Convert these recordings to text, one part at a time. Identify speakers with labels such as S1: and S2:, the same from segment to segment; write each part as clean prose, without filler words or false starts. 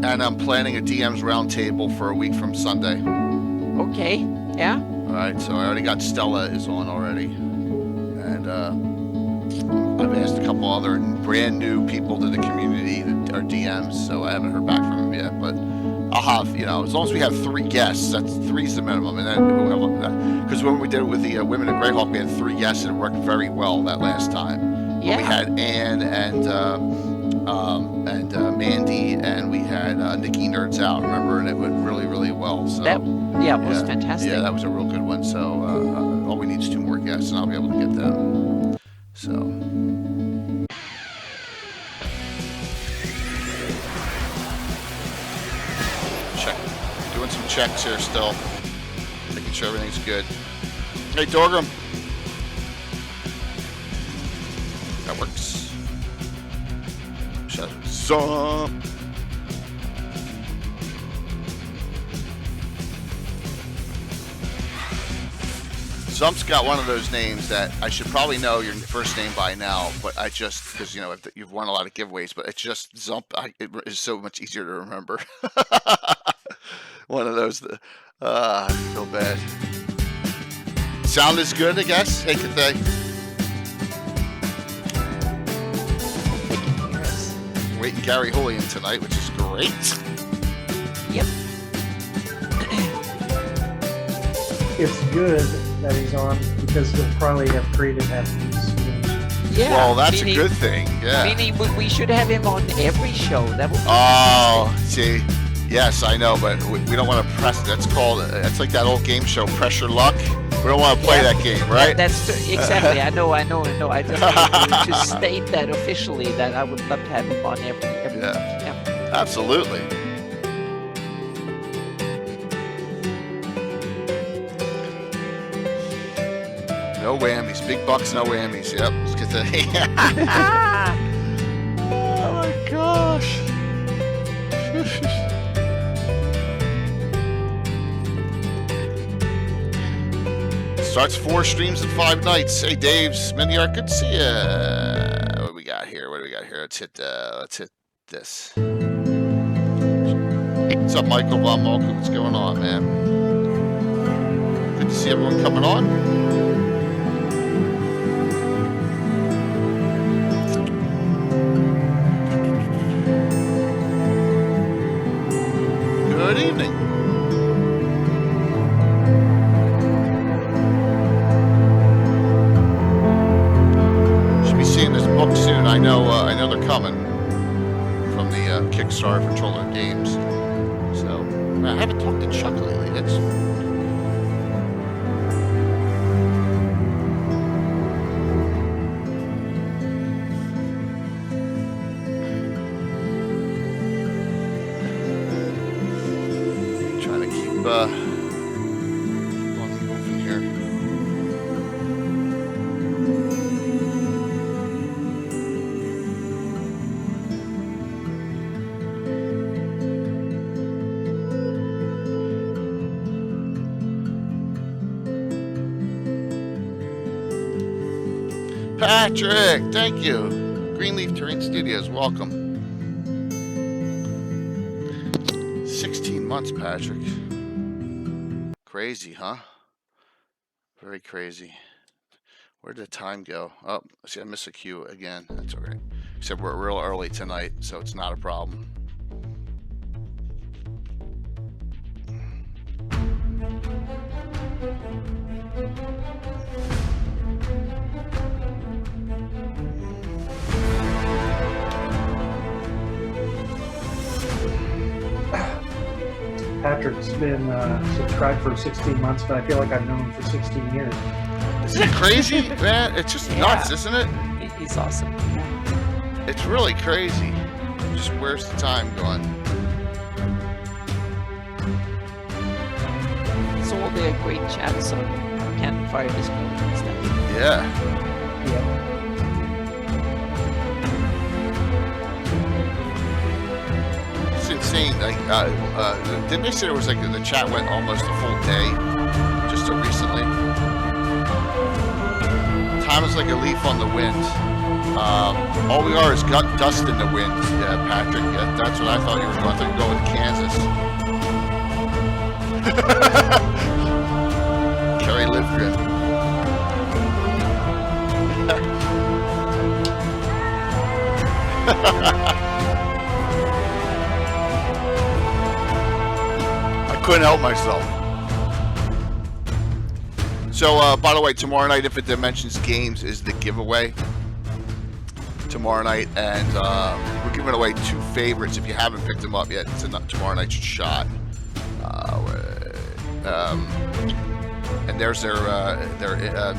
S1: And I'm planning a DM's roundtable for a week from Sunday.
S2: Okay. Yeah.
S1: All right. So I already got Stella is on already, and I've asked a couple other brand new people to the community that are DMs. So I haven't heard back from them yet, but I'll have, as long as we have 3 guests, that's 3's the minimum. And then, because when we did it with the women at Greyhawk, we had 3 guests and it worked very well that last time.
S2: Yeah.
S1: We had Ann and Mandy, and we had Nikki Nerds Out, remember? And it went really, really well. So
S2: it was fantastic.
S1: Yeah, that was a real good one. So all we need is 2 more guests, and I'll be able to get them. So. Doing some checks here still, making sure everything's good. Hey, Dorgram. That works. Shut up. Zump's got one of those names that I should probably know your first name by now, but I just, because you've won a lot of giveaways, but it's just Zump. It is so much easier to remember. One of those. I feel bad. Sound is good, I guess. Hey, Cathay.
S2: Yes.
S1: Waiting Gary Julian tonight, which is great.
S2: Yep.
S3: It's good that he's on because he'll probably have created half these games.
S2: Yeah.
S1: Well, that's a good thing. Yeah.
S2: Meaning we should have him on every show. That would be
S1: see. Yes, I know, but we don't want to press. That's like that old game show, Pressure Luck. We don't want to play that game, right?
S2: That's exactly. I know. I just need to state that officially that I would love to have him on every
S1: yeah. Absolutely. No whammies. Big bucks, no whammies. Yep. Oh my gosh. Starts 4 streams in 5 nights. Hey, Dave's Miniart, good to see ya. What do we got here? Let's hit this. What's up, Michael Von Malcolm? What's going on, man? Good to see everyone coming on. Good evening. Soon. I know they're coming from the Kickstarter for Troller Games. So I haven't talked to Chuck lately. Trying to keep on moving here. Patrick, thank you. Greenleaf Terrain Studios, welcome. 16 months, Patrick. Crazy, huh? Very crazy. Where did the time go? Oh, see, I missed a cue again. That's all right. Except we're real early tonight, so it's not a problem.
S3: Patrick's been subscribed for 16 months, but I feel like I've known him for 16 years.
S1: Isn't it crazy, man? It's just nuts, isn't it?
S2: He's awesome.
S1: It's really crazy. Just where's the time going?
S2: It's all their great chats on Campfire Discord and stuff.
S1: Yeah. It's insane. Like, didn't they say it was like the chat went almost a full day just recently? Time is like a leaf on the wind. All we are is dust in the wind, Patrick. Yeah, that's what I thought you were going to go with Kansas. Kerry Livgren. I couldn't help myself. So, by the way, tomorrow night, Infinite Dimensions Games is the giveaway. Tomorrow night, and we're giving away 2 favorites. If you haven't picked them up yet, it's tomorrow night's shot. And there's their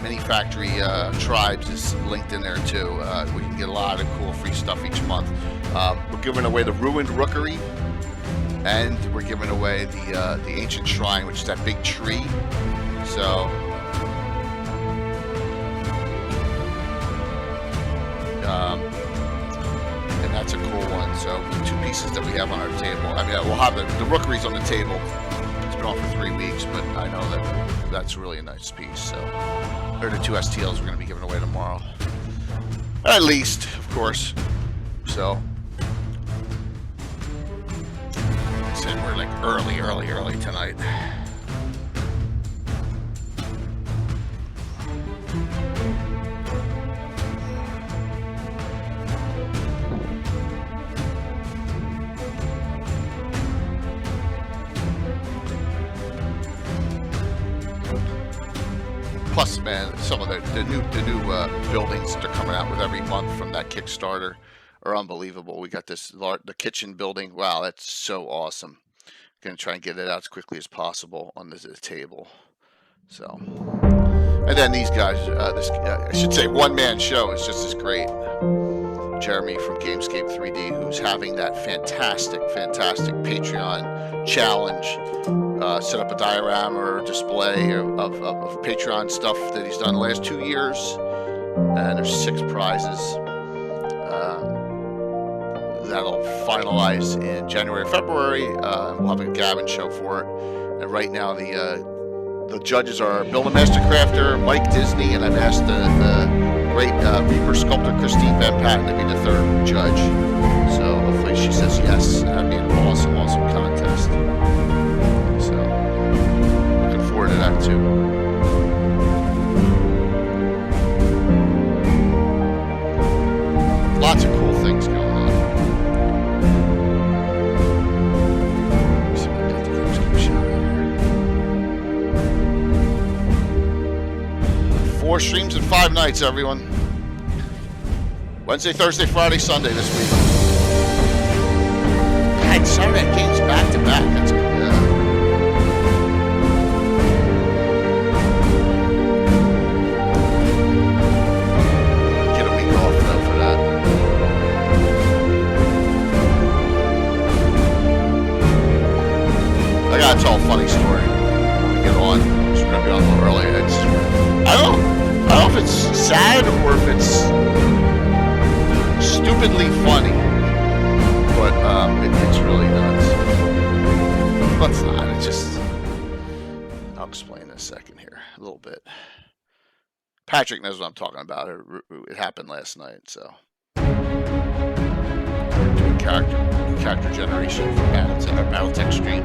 S1: mini factory tribes is linked in there too. We can get a lot of cool free stuff each month. We're giving away the Ruined Rookery, and we're giving away the Ancient Shrine, which is that big tree. So. And that's a cool one. So 2 pieces that we have on our table. I mean, we'll have the Rookery's on the table. It's been on for 3 weeks, but I know that that's really a nice piece. So they're the 2 STLs we're going to be giving away tomorrow, at least, of course. So we're like early tonight. Plus, man, some of the new buildings that are coming out with every month from that Kickstarter are unbelievable. We got the kitchen building. Wow, that's so awesome. Gonna try and get it out as quickly as possible on the table. So, and then these guys, I should say, one-man show is just as great. Jeremy from Gamescape 3D, who's having that fantastic Patreon challenge. Set up a diorama or display of Patreon stuff that he's done the last 2 years, and there's 6 prizes that'll finalize in January, February. We'll have a Gavin show for it, and right now the judges are Bill the Master Crafter, Mike Disney, and I've asked the great Reaper sculptor Christine Van Patten to be the 3rd judge. So hopefully she says yes. That'd be an awesome contest. So looking forward to that too. Lots of cool things going on. Let's see what I got the Gamescape shot in here. 4 streams and 5 nights, everyone. Wednesday, Thursday, Friday, Sunday this week. God, Saturday games back to back. That's good. Get a week off though for that. I gotta tell a funny story. When we get on, we're gonna be on a little early. I don't know if it's sad or if it's stupidly funny, but it's really nuts. But it's not. It's just. I'll explain in a second here, a little bit. Patrick knows what I'm talking about. It happened last night, so. Doing character generation for Battletech stream.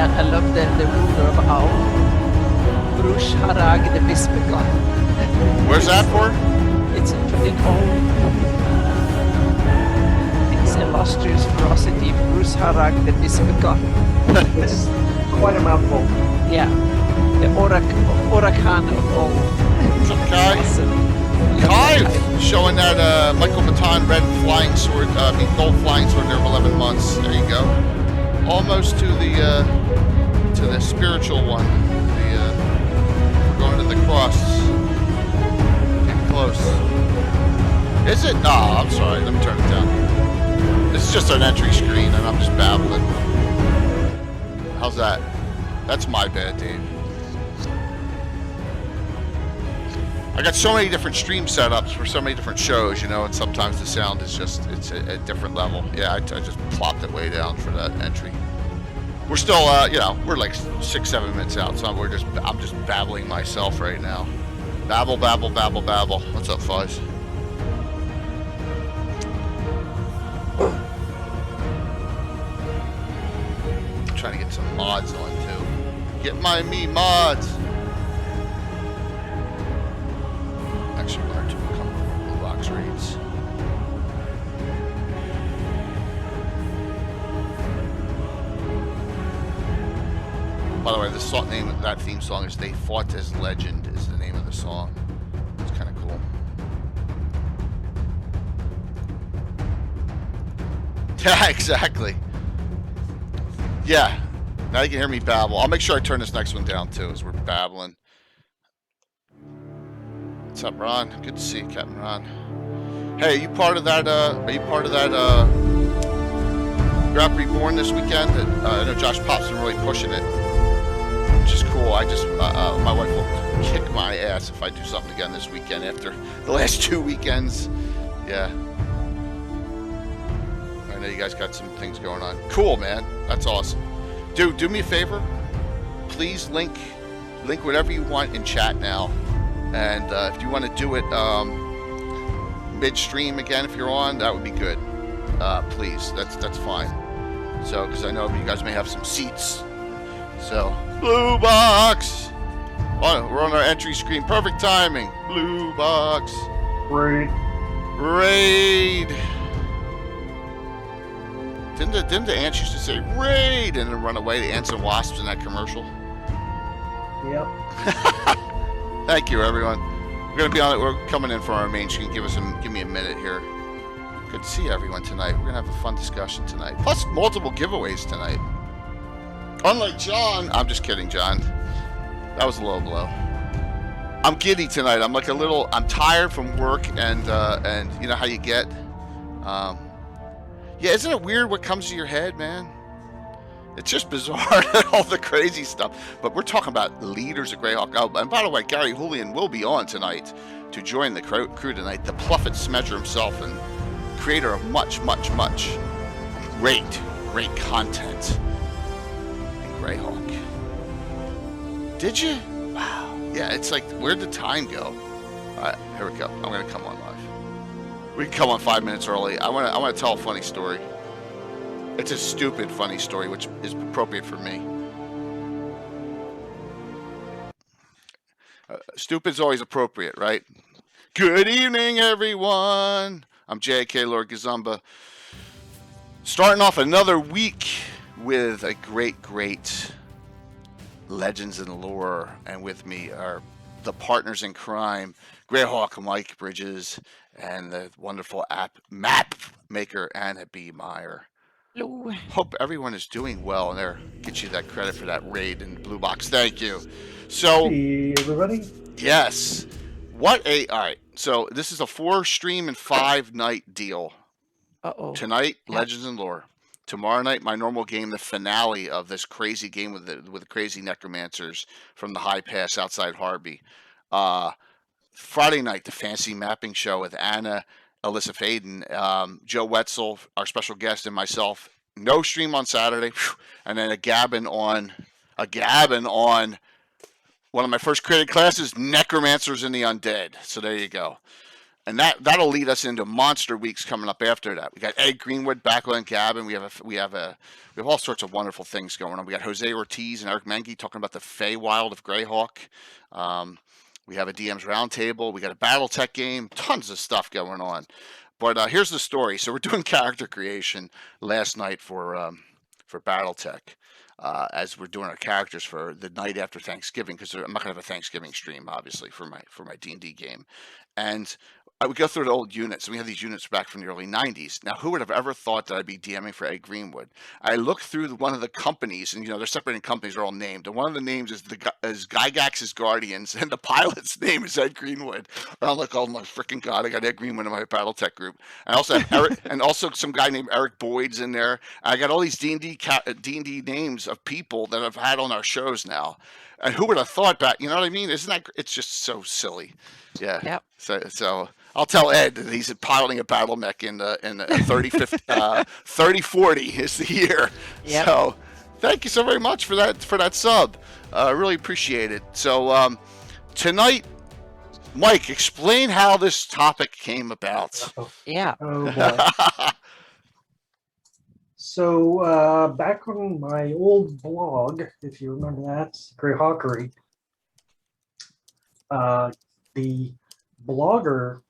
S2: I love the ruler of Au. Brush Harag the Bispecon.
S1: Where's that for?
S2: It's in Au. It's illustrious ferocity. Bruce Harag the Bispecon.
S3: It's quite a mouthful.
S2: Yeah. The Orakan of Au.
S1: What's up, Kai?
S2: Awesome.
S1: Kai showing that Michael Baton red flying sword, gold flying sword there of 11 months. There you go. Almost to the spiritual one. We're going to the cross. Getting close. Is it? No, I'm sorry. Let me turn it down. This is just an entry screen, and I'm just babbling. How's that? That's my bad, Dave. I got so many different stream setups for so many different shows, you know, and sometimes the sound is just, it's a different level. Yeah, I just plopped it way down for that entry. We're still, you know, we're like 6-7 minutes out, so I'm just babbling myself right now. Babble, babble, babble, babble. What's up, Fuzz? I'm trying to get some mods on too. Get me mods. Actually, one or two will come from Blue Box raids. By the way, the song name of that theme song is "They Fought as Legend" is the name of the song. It's kind of cool. Yeah, exactly. Yeah. Now you can hear me babble. I'll make sure I turn this next one down too, as we're babbling. What's up, Ron? Good to see you, Captain Ron. Hey, are you part of that? Grab Reborn this weekend? I know Josh Pop's been really pushing it, which is cool. I just, my wife will kick my ass if I do something again this weekend after the last 2 weekends. Yeah. I know you guys got some things going on. Cool, man. That's awesome. Dude, do me a favor. Please link whatever you want in chat now. And if you want to do it midstream again, if you're on, that would be good. Please, that's fine. So, because I know you guys may have some seats. So, Blue Box. Oh, we're on our entry screen. Perfect timing. Blue Box. Raid. Didn't the ants used to say raid and then run away? The ants and wasps in that commercial.
S3: Yep.
S1: Thank you, everyone. We're gonna be on it. We're coming in for our main screen. Give me a minute here. Good to see everyone tonight. We're gonna have a fun discussion tonight. Plus multiple giveaways tonight. Unlike John, I'm just kidding, John. That was a low blow. I'm giddy tonight. I'm tired from work and you know how you get. Yeah, isn't it weird what comes to your head, man? It's just bizarre, all the crazy stuff. But we're talking about leaders of Greyhawk. Oh, and by the way, Gary Julian will be on tonight to join the crew tonight. The Pluffet Smedger himself and creator of much great content in Greyhawk. Did you? Wow. Yeah, it's like, where'd the time go? All right, here we go. I'm going to come on live. We can come on 5 minutes early. I want to tell a funny story. It's a stupid, funny story, which is appropriate for me. Stupid's always appropriate, right? Good evening, everyone. I'm J.K. Lord Gazumba. Starting off another week with a great Legends in Lore. And with me are the partners in crime, Greyhawk Mike Bridges, and the wonderful map maker, Anna B. Meyer.
S2: Hello.
S1: Hope everyone is doing well, and there, get you that credit for that raid in Blue Box. Thank you. So,
S3: Hey, everybody.
S1: yes, all right. So this is a 4-stream and 5-night deal.
S2: Uh-oh.
S1: Tonight, Legends and Lore. Tomorrow night, my normal game, the finale of this crazy game with the crazy necromancers from the High Pass outside Harby. Friday night, the fancy mapping show with Anna, Alyssa Faden, Joe Wetzel, our special guest, and myself. No stream on Saturday, and then a gabbing on one of my first created classes, Necromancers and the Undead. So there you go. And that'll lead us into monster weeks coming up after that. We got Ed Greenwood back on Gavin. We have all sorts of wonderful things going on. We got Jose Ortiz and Eric Mengi talking about the Feywild of Greyhawk. We have a DM's roundtable. We got a BattleTech game. Tons of stuff going on. But here's the story. So we're doing character creation last night for BattleTech. As we're doing our characters for the night after Thanksgiving, because I'm not gonna have a Thanksgiving stream, obviously, for my D&D game, and I would go through the old units, and we have these units back from the early 90s. Now, who would have ever thought that I'd be DMing for Ed Greenwood? I looked through one of the companies, and they're separating companies, they're all named, and one of the names is Gygax's Guardians, and the pilot's name is Ed Greenwood. And I'm like, oh my freaking god, I got Ed Greenwood in my BattleTech group. And I also have Eric, and also some guy named Eric Boyd's in there. I got all these D&D names of people that I've had on our shows now. And who would have thought back? You know what I mean? Isn't that? It's just so silly. Yeah.
S2: Yep.
S1: So I'll tell Ed that he's piloting a battle mech in the 3040 is the year.
S2: Yep.
S1: So thank you so very much for that sub. I really appreciate it. So tonight, Mike, explain how this topic came about.
S2: Yeah.
S3: Oh boy. So back on my old blog, if you remember that, Greyhawkery, the blogger,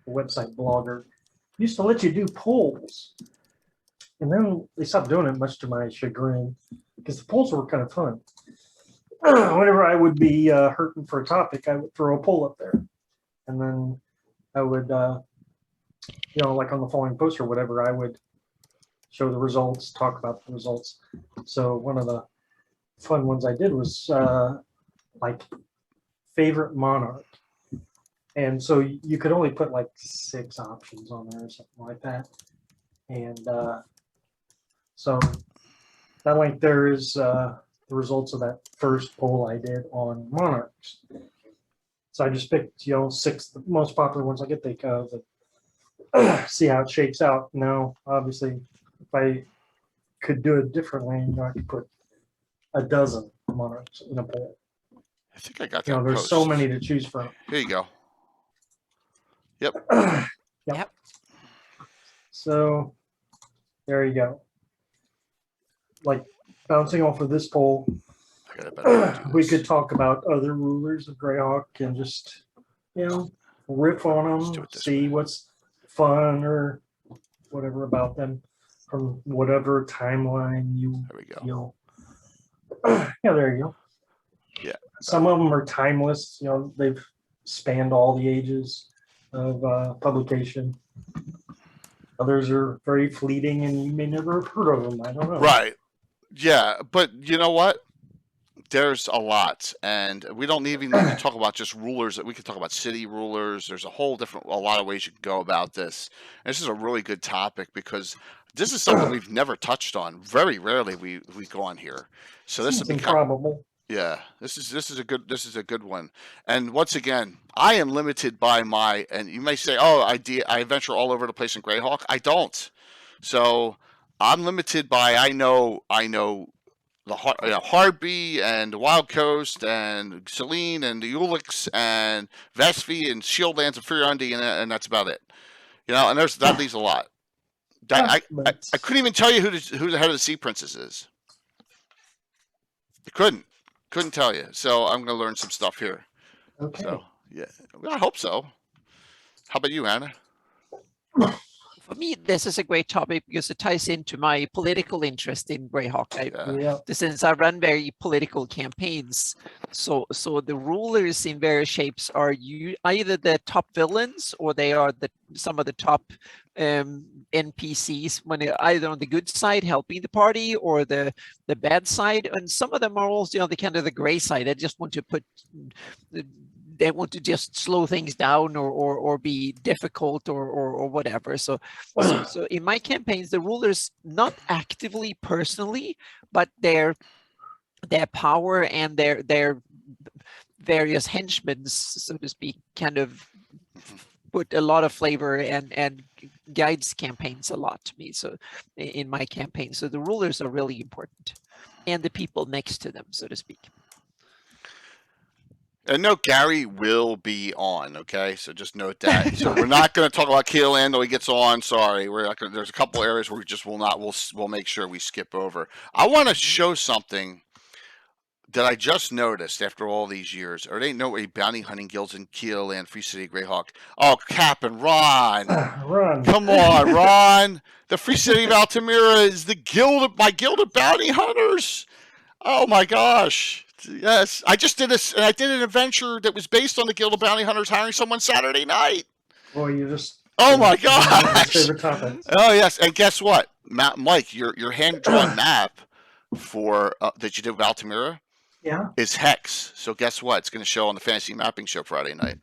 S3: website blogger, used to let you do polls. And then they stopped doing it, much to my chagrin, because the polls were kind of fun. Whenever I would be hurting for a topic, I would throw a poll up there. And then I would, like on the following post or whatever, I would show the results, talk about the results. So one of the fun ones I did was like favorite monarch. And so you could only put like 6 options on there or something like that. And so that link there is the results of that first poll I did on monarchs. So I just picked, 6 the most popular ones I could think of and see how it shakes out. Now, obviously, if I could do it differently, I could put a dozen monarchs in a poll.
S1: I think I got that.
S3: There's
S1: post.
S3: so many to choose from.
S1: Here you go. Yep.
S2: Yep.
S3: So there you go. Like bouncing off of this poll,
S1: I got a better way to do
S3: we
S1: this.
S3: could talk about other rulers of Greyhawk and just, riff on
S1: Let's do
S3: them,
S1: it this
S3: see
S1: way.
S3: what's fun or whatever about them from whatever timeline you
S1: There we go.
S3: feel. Yeah, there you go.
S1: Yeah.
S3: Some of them are timeless. They've spanned all the ages of publication. Others are very fleeting, and you may never have heard of them. I don't know.
S1: Right. Yeah, but you know what? There's a lot, and we don't even need to talk about just rulers. We could talk about city rulers. There's a lot of ways you can go about this. And this is a really good topic because this is something we've never touched on. Very rarely we go on here. So this
S3: Seems
S1: is
S3: improbable.
S1: yeah. This is a good one. And once again, I am limited by my. And you may say, oh, I venture all over the place in Greyhawk. I don't. So I'm limited by I know the Hardby and the Wild Coast and Celine and the Ulix and Vespi and Shieldlands and Furiandi and that's about it. And that leaves a lot. I couldn't even tell you who the head of the Sea Princess is. I couldn't tell you. So I'm going to learn some stuff here.
S3: Okay.
S1: So yeah, I hope so. How about you, Anna?
S2: For me, this is a great topic because it ties into my political interest in Greyhawk.
S3: Yeah.
S2: Since I run very political campaigns, so the rulers in various shapes are either the top villains or they are some of the top NPCs when they're either on the good side helping the party or the bad side, and some of them are also the kind of the gray side. They just want to they want to just slow things down or be difficult or whatever. So in my campaigns, the rulers, not actively personally, but their power and their various henchmen, so to speak, kind of put a lot of flavor and guides campaigns a lot to me. So in my campaign, so the rulers are really important, and the people next to them, so to speak.
S1: And note, Gary will be on, okay? So just note that. So we're not going to talk about Keelan until he gets on. Sorry, we're not gonna, there's a couple areas where we just will not. We'll make sure we skip over. I want to show something that I just noticed after all these years. Or they know a bounty hunting guilds in Keelan, Free City, Greyhawk. Oh, Cap and Ron.
S3: Run.
S1: Come on, Ron. The Free City of Altamira is my guild of bounty hunters. Oh my gosh. Yes, I just did this. I did an adventure that was based on the Guild of Bounty Hunters hiring someone Saturday night.
S3: Boy, you just.
S1: Oh my gosh!
S3: Favorite topic.
S1: Oh yes, and guess what, Mike? Your hand drawn map for that you did with Altamira, is Hex. So guess what? It's going to show on the Fantasy Mapping Show Friday night.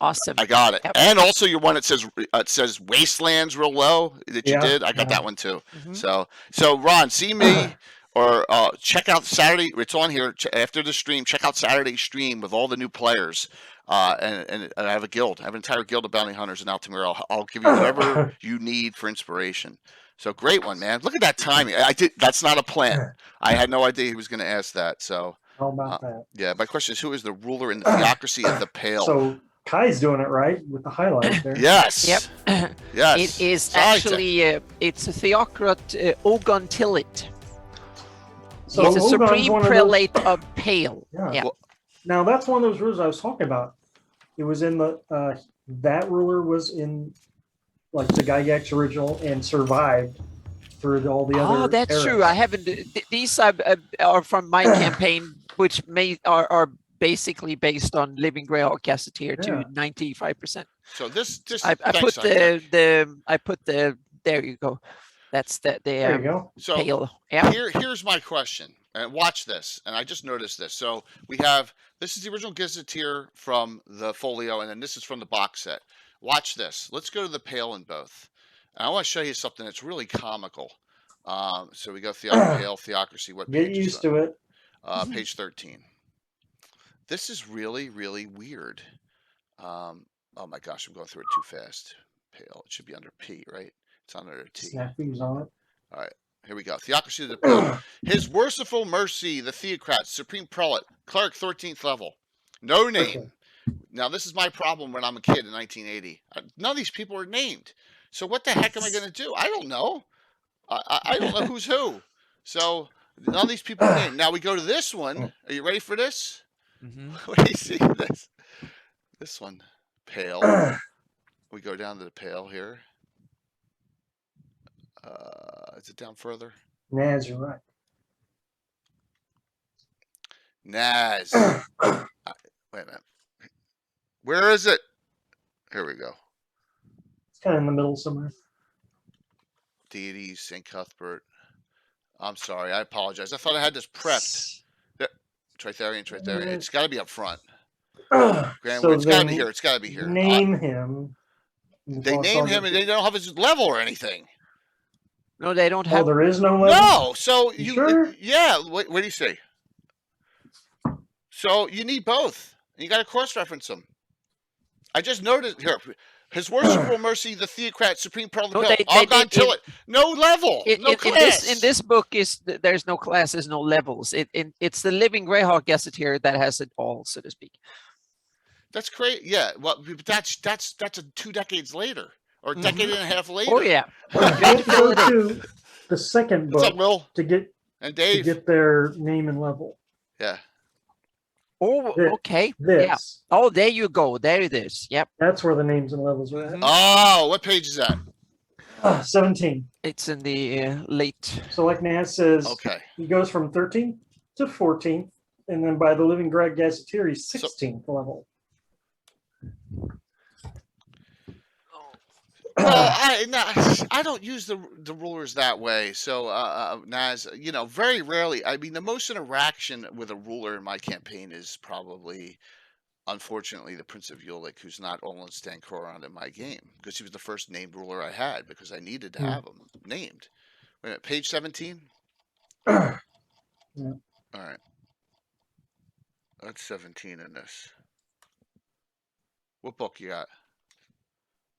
S2: Awesome.
S1: I got it,
S2: Yep.
S1: and also your one that says Wastelands real low that you did. I got that one too.
S2: Mhm.
S1: So Ron, see me. or check out Saturday. It's on here after the stream. Check out Saturday's stream with all the new players. And I have a guild. I have an entire guild of bounty hunters in Altamira. I'll give you whatever you need for inspiration. So great one, man. Look at that timing. I did. That's not a plan. I had no idea he was going to ask that. So
S3: How about that?
S1: yeah, my question is, who is the ruler in the theocracy of the Pale?
S3: So Kai's doing it right with the highlight there.
S1: Yes.
S2: Yep.
S1: Yes.
S2: It is
S1: Sorry,
S2: actually it's a theocrat Ogon Tillit.
S3: So
S2: He's a
S3: Ogon's
S2: supreme
S3: one of those-
S2: prelate of Pale.
S3: Yeah.
S2: Yeah.
S1: Well,
S3: Now that's one of those rulers I was talking about. It was in the that ruler was in like the Gygax original and survived through all the other.
S2: Oh, that's
S3: eras.
S2: true. I haven't. These are from my campaign, which are basically based on Living Greyhawk Gazetteer
S3: Yeah.
S2: to 95%.
S1: so this
S2: I
S1: thanks,
S2: put
S1: Isaac.
S2: there you go. That's the
S3: There you go.
S1: So
S2: Pale. Yeah.
S1: here's my question, and watch this. And I just noticed this. So we have this is the original Gazetteer from the folio, and then this is from the box set. Watch this. Let's go to the Pale in both. And I want to show you something that's really comical. So we go Pale Theocracy. What
S3: Get
S1: page
S3: used
S1: is
S3: to it.
S1: page 13. This is really, really weird. Oh my gosh, I'm going through it too fast. Pale. It should be under P, right? It's under a T.
S3: Snafu's on it.
S1: All right, here we go. Theocracy of the Pale. His Worshipful Mercy, the Theocrat, Supreme Prelate, Cleric 13th level. No name.
S3: Okay.
S1: Now, this is my problem when I'm a kid in 1980. None of these people are named. So what the heck am I going to do? I don't know. I don't know who's who. So none of these people are named. Now we go to this one. Are you ready for this?
S2: Mhm.
S1: What do you see this? This one, Pale. We go down to the Pale here. Is it down further?
S3: Naz, you're right.
S1: Naz. Wait a minute. Where is it? Here we go.
S3: It's kind of in the middle somewhere.
S1: Deities, St. Cuthbert. I'm sorry. I apologize. I thought I had this prepped. Tritharian, Tritharian. It's got to be up front. Graham,
S3: So
S1: it's got to
S3: then
S1: be here. It's got to be here.
S3: Name him.
S1: They name him and they don't have his level or anything.
S2: No, they don't
S3: Oh,
S2: have.
S3: there is no level?
S1: No. So
S3: You
S1: you,
S3: sure?
S1: yeah. What do you say? So you need both. You got to cross-reference them. I just noticed here. His Worshipful Mercy, the Theocrat, Supreme Prelate,
S2: No,
S1: Algon Tillet. No level. No class.
S2: In this book there's no classes, no levels. It's the Living Greyhawk Gazetteer that has it all, so to speak.
S1: That's great. Yeah. Well, but that's a 2 decades later or a decade and a half later.
S2: Oh yeah.
S3: Don't go to the second
S1: What's
S3: book
S1: up, Will
S3: to get
S1: and
S3: to
S1: Dave?
S3: get their name and level.
S1: Yeah.
S2: Oh,
S3: This-
S2: okay.
S3: This.
S2: Yeah. Oh, there you go. There it is. Yep.
S3: That's where the names and levels are at.
S1: Oh, what page is that?
S3: 17.
S2: It's in the late.
S3: So like Naz says,
S1: Okay.
S3: he goes from 13th to 14th, and then by the Living Greg Gazetteer, he's 16th level.
S1: Well, I don't use the rulers that way. So, Naz, very rarely. I mean, the most interaction with a ruler in my campaign is probably, unfortunately, the Prince of Ulick, who's not Olin Stankoron in my game, because he was the first named ruler I had, because I needed to have him named. Wait a minute, page 17?
S3: Yeah.
S1: All right. That's 17 in this. What book you got?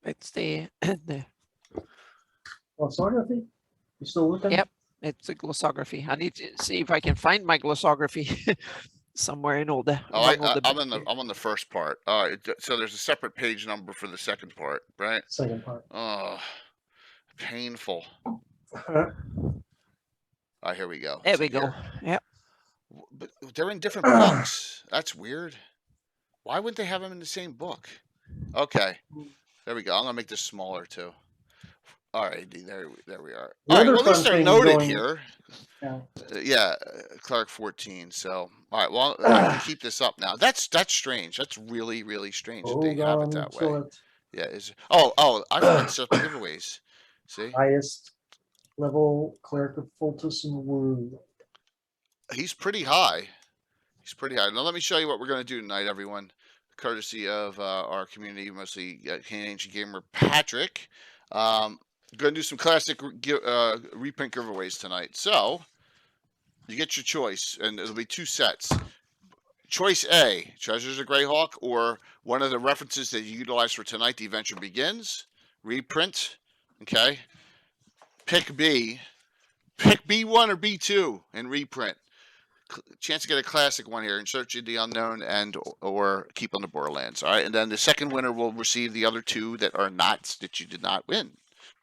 S2: It's the
S3: Glossography? You still looking?
S2: Yep. it's a glossography. I need to see if I can find my glossography somewhere in all the.
S1: Oh,
S2: among all the
S1: I'm on the first part. So there's a separate page number for the second part, right?
S3: Second part.
S1: Oh, painful. Here we go.
S2: There
S1: So
S2: we go.
S1: here.
S2: Yep.
S1: But they're in different books. That's weird. Why wouldn't they have them in the same book? Okay. There we go. I'm gonna make this smaller too. All right, there we are.
S3: The
S1: All right,
S3: other
S1: well, at least
S3: fun
S1: they're
S3: thing
S1: noted
S3: going-
S1: here.
S3: Yeah.
S1: Yeah, Clark 14. So, all right, well, I can keep this up now. That's strange. That's really, really strange that they have it that way. Yeah. I forgot to set up the giveaways. See,
S3: Highest level cleric of Fultus and Woo.
S1: he's pretty high. He's pretty high. Now, let me show you what we're going to do tonight, everyone. Courtesy of our community, mostly Canadian Ancient Gamer Patrick. Going to do some classic reprint giveaways tonight. So, You get your choice, and it'll be 2 sets. Choice A, Treasures of Greyhawk, or one of the references that you utilize for tonight, The Adventure Begins, reprint. Okay. Pick B. Pick B1 or B2 and reprint. Chance to get a classic one here, In Search of the Unknown and or Keep on the Borderlands. All right, and then the second winner will receive the other 2 that are not, that you did not win.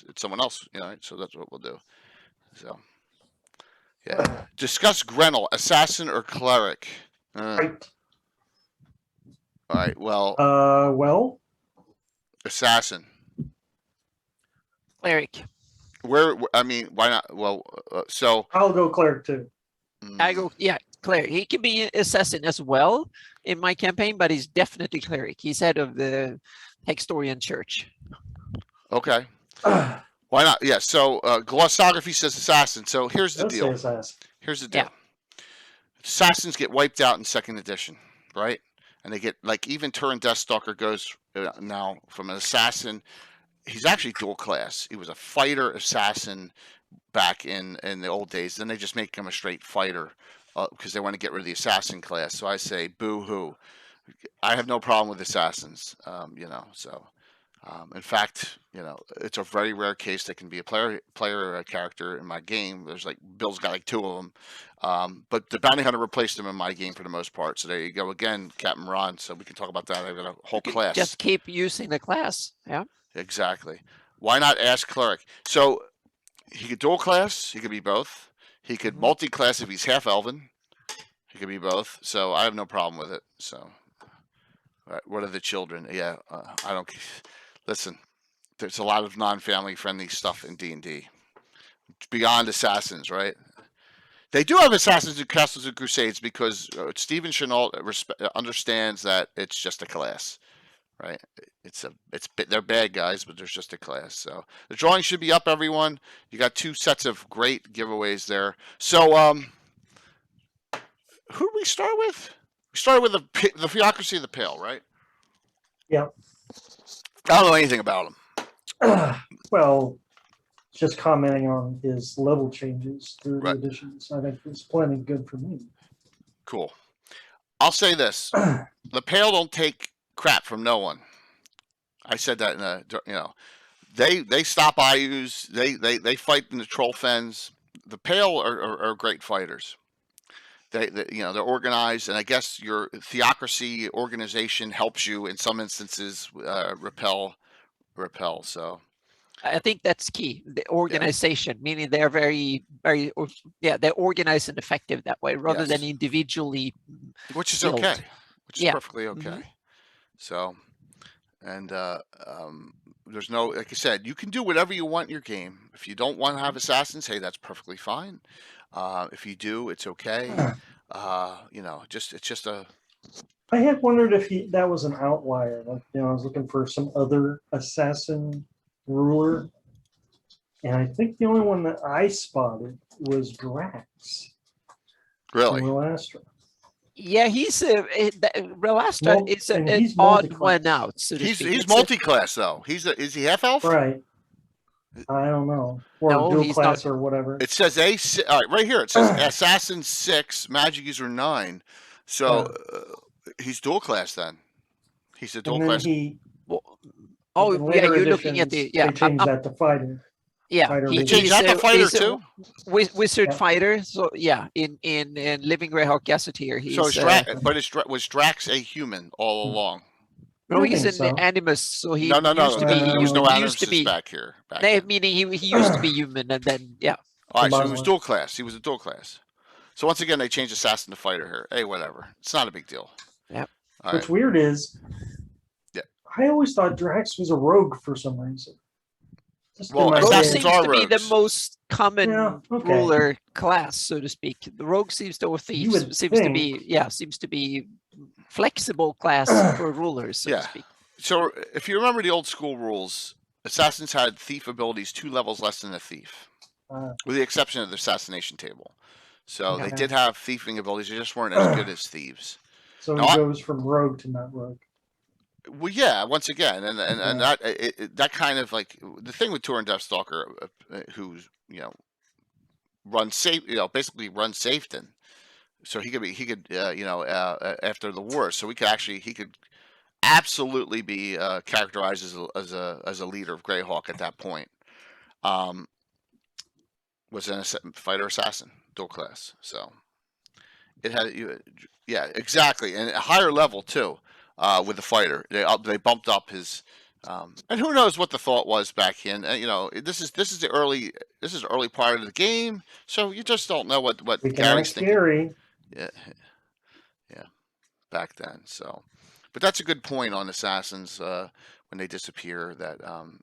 S1: It's someone else, so that's what we'll do. So, yeah. Discuss Grenell, assassin or cleric.
S3: Right.
S1: All right, well,
S3: Well,
S1: assassin.
S2: Cleric.
S1: I mean, why not? Well, so
S3: I'll go cleric too.
S2: I go, yeah, cleric. He can be assassin as well in my campaign, but he's definitely cleric. He's head of the Hextorian Church.
S1: Okay. Why not? Yeah. So glossography says assassin. So here's the
S3: Let's say
S1: deal.
S3: assassin.
S1: Here's the deal.
S2: Yeah.
S1: Assassins get wiped out in 2nd edition, right? And they get, like, even Turin Deathstalker goes now from an assassin. He's actually dual class. He was a fighter assassin back in the old days. Then they just make him a straight fighter because they want to get rid of the assassin class. So I say, boo hoo. I have no problem with assassins, So, in fact, it's a very rare case that can be a player character in my game. There's like Bill's got like 2 of them, but the bounty hunter replaced them in my game for the most part. So there you go again, Captain Ron. So we can talk about that. I've got a whole class.
S2: Just keep using the class. Yeah.
S1: Exactly. Why not ask cleric? So he could dual class. He could be both. He could multi-class if he's half elven. He could be both. So I have no problem with it. So, what are the children? Yeah, I don't. Listen, there's a lot of non-family friendly stuff in D&D. Beyond assassins, right? They do have assassins in Castles and Crusades because Stephen Chenault understands that it's just a class. Right, they're bad guys, but there's just a class. So the drawing should be up, everyone. You got 2 sets of great giveaways there. So who do we start with? We started with the Theocracy of the Pale, right?
S3: Yeah.
S1: I don't know anything about him.
S3: Well, just commenting on his level changes through
S1: Right.
S3: the additions. I think it's plenty good for me.
S1: Cool. I'll say this: the Pale don't take crap from no one. I said that they stop IUs. They fight in the troll fens. The Pale are great fighters. They're organized, and I guess your theocracy organization helps you in some instances repel. So
S2: I think that's key. The organization, meaning they're very, very, they're organized and effective that way rather than individually.
S1: Which is
S2: built.
S1: okay. Which is perfectly okay.
S2: Mm-hmm.
S1: So, and there's no, like I said, you can do whatever you want in your game. If you don't want to have assassins, hey, that's perfectly fine. If you do, it's okay. It's just a.
S3: I had wondered if that was an outlier. Like, I was looking for some other assassin ruler, and I think the only one that I spotted was Drax.
S1: Really?
S3: Relastra.
S2: Yeah, he's Relastra is an
S3: he's
S2: odd
S3: multi-class.
S2: one out. So to
S1: He's
S2: speak.
S1: multi-class though. Is he half elf?
S3: Right. I don't know. Or
S2: No,
S3: dual
S2: he's
S3: class
S2: not.
S3: or whatever.
S1: It says all right, right here. It says assassin 6, magic user 9. So he's dual class then. He's a dual
S3: And then
S1: class.
S3: he.
S2: Oh,
S3: in
S2: yeah,
S3: later
S2: you're looking at the
S3: editions, They changed that to fighter.
S2: Yeah,
S3: Fighter
S1: They
S3: He's-
S1: changed that to fighter
S2: he's a
S1: too.
S2: Wizard
S3: Yeah.
S2: fighter. So yeah, in Living Greyhawk Gazetteer, he's
S1: So was Drax a human all along?
S2: no,
S3: I
S2: he's
S3: think
S2: an
S3: so.
S2: animus. So he
S1: No.
S2: used to be.
S3: There was no
S2: he used to be.
S1: back here.
S2: Meaning he used to be human, and then yeah.
S1: All right, so he was
S3: Muslim.
S1: dual class. He was a dual class. So once again, they changed assassin to fighter here. Hey, whatever. It's not a big deal.
S2: Yep.
S1: All
S3: What's
S1: right.
S3: weird is,
S1: Yeah.
S3: I always thought Drax was a rogue for some reason. Just
S1: Well,
S3: in my
S2: Rogue
S1: assassins
S3: head.
S2: seems
S1: are
S2: to be the
S1: rogues.
S2: most common
S3: Yeah, okay.
S2: ruler class, so to speak. The rogue seems to, or thieves
S3: would
S2: seems to
S3: think.
S2: be, seems to be flexible class for rulers, so
S1: Yeah.
S2: to speak.
S1: So if you remember the old school rules, assassins had thief abilities 2 levels less than a thief, with the exception of the assassination table. So they
S3: Okay.
S1: did have thieving abilities. They just weren't as good as thieves.
S3: So
S1: No,
S3: he goes from rogue to not rogue.
S1: Well, yeah. Once again, and that kind of like the thing with Turin Deathstalker, who's run safe, basically run Safeton. So he could after the war. So he could absolutely be characterized as a leader of Greyhawk at that point. Was an fighter assassin, dual class. So it had, yeah, exactly, and a higher level too. With the fighter, they bumped up his, and who knows what the thought was back in. This is the early part of the game, so you just don't know what
S3: We can act
S1: Gary's thinking.
S3: scary.
S1: Yeah, yeah, back then. So, but that's a good point on assassins. When they disappear, that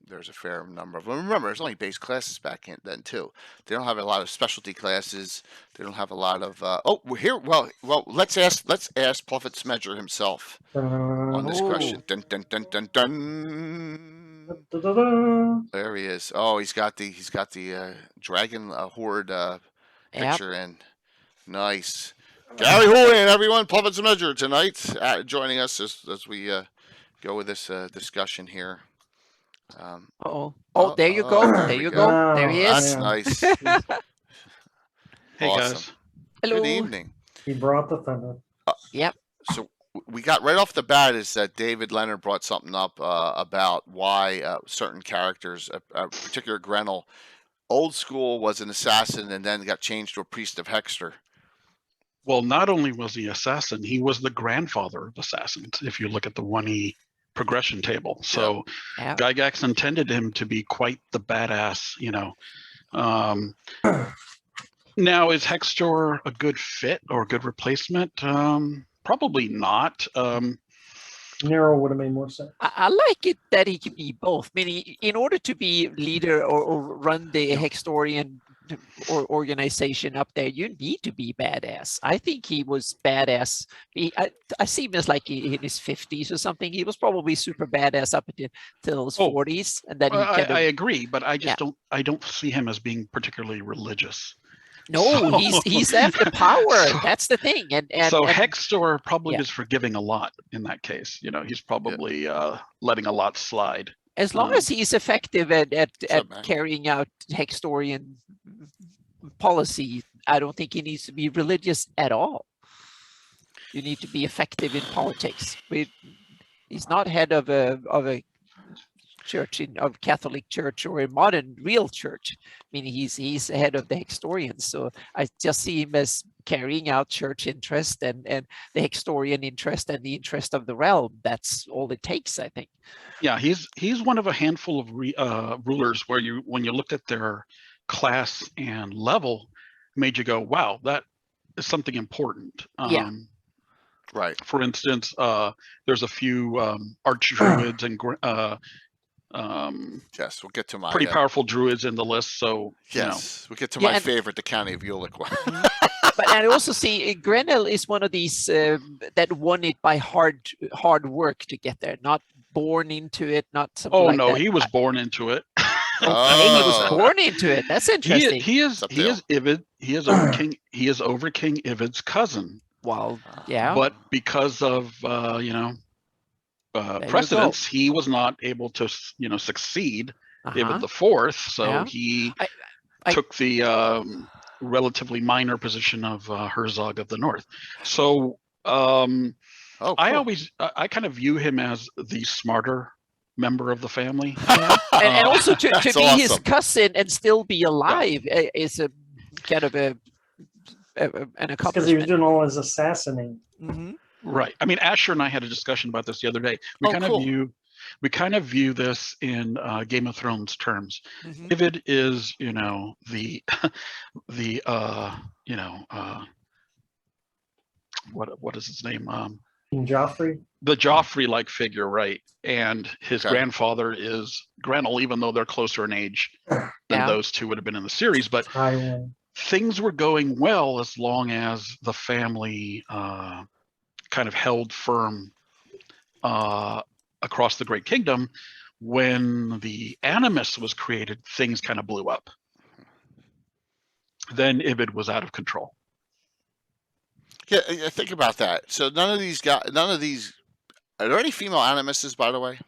S1: there's a fair number of them. Remember, there's only base classes back then too. They don't have a lot of specialty classes. They don't have a lot of. We're here. Well. Let's ask Pluffet Smedger himself on this question. Dun dun dun dun dun.
S3: Da-da-da.
S1: There he is. Oh, he's got the dragon horde picture in. Nice. Gary Houlihan, everyone. Pluffet Smedger tonight, joining us as we go with this discussion here.
S2: Oh, there you go. There you go. There he
S1: That's
S2: is.
S1: nice.
S4: Hey
S1: Awesome.
S4: guys.
S2: Hello.
S1: Good evening.
S3: He brought the thunder.
S2: Yep.
S1: So we got right off the bat is that David Leonard brought something up about why certain characters, a particular Grenell, old school was an assassin and then got changed to a priest of Hexter.
S4: Well, not only was he assassin, he was the grandfather of assassins, if you look at the 1E progression table. So
S2: Yeah.
S4: Gygax intended him to be quite the badass, Now, is Hextor a good fit or a good replacement? Probably not.
S3: Nero would have made more sense.
S2: I like it that he can be both. Meaning, in order to be leader or run the Hextorian or organization up there, you need to be badass. I think he was badass. I see him as like in his 50s or something. He was probably super badass up until his 40s, and then
S4: I agree, but I just don't see him as being particularly religious.
S2: No, he's after power. That's the thing. And
S4: Hextor probably is forgiving a lot in that case. He's probably letting a lot slide.
S2: As long as he's effective at carrying out Hextorian policy, I don't think he needs to be religious at all. You need to be effective in politics. He's not head of a church of Catholic Church or a modern real church. I mean, he's head of the Hextorians. So I just see him as carrying out church interest and the Hextorian interest and the interest of the realm. That's all it takes, I think.
S4: Yeah, he's one of a handful of rulers where when you looked at their class and level, made you go, wow, that is something important.
S1: Right.
S4: For instance, there's a few archdruids and
S1: yes, we'll get to my
S4: pretty powerful druids in the list. So
S1: yes, we'll get to my favorite, the County of Uliqua.
S2: But I also see Grenell is one of these that won it by hard work to get there, not born into it, not something like that.
S4: He was born into it.
S2: He was born into it. That's interesting.
S4: He is Ivid. He is over King. He is over King Ivid's cousin.
S2: Well, yeah.
S4: But because of precedence, he was not able to succeed Ivid the Fourth. So he took the relatively minor position of Herzog of the North. So cool. I kind of view him as the smarter member of the family.
S2: And also to be
S1: awesome.
S2: his cousin and still be alive is a kind of an accomplishment.
S3: Because he was doing all his assassinating.
S2: Mm-hmm.
S4: Right. I mean, Asher and I had a discussion about this the other day. We kind of view this in Game of Thrones terms.
S2: Mm-hmm.
S4: Ivid is, what is his name?
S3: King Joffrey.
S4: The Joffrey-like figure, right? And his grandfather is Grenell, even though they're closer in age than those two would have been in the series. But things were going well as long as the family kind of held firm across the Great Kingdom. When the Animus was created, things kind of blew up. Then Ivid was out of control.
S1: Yeah, think about that. So none of these, are there any female Animuses, by the way?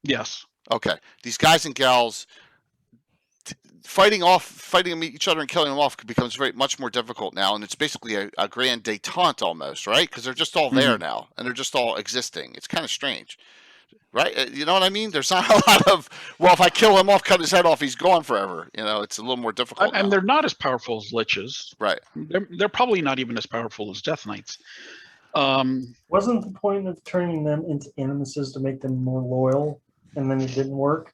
S4: Yes.
S1: Okay. These guys and gals, fighting each other and killing them off becomes much more difficult now, and it's basically a grand detente almost, right? Because they're just all there now, and they're just all existing. It's kind of strange, right? You know what I mean? There's not a lot of, well, if I kill him off, cut his head off, he's gone forever. You know, it's a little more difficult.
S4: And they're not as powerful as liches,
S1: right?
S4: They're probably not even as powerful as Death Knights.
S3: Wasn't the point of turning them into animuses to make them more loyal, and then it didn't work?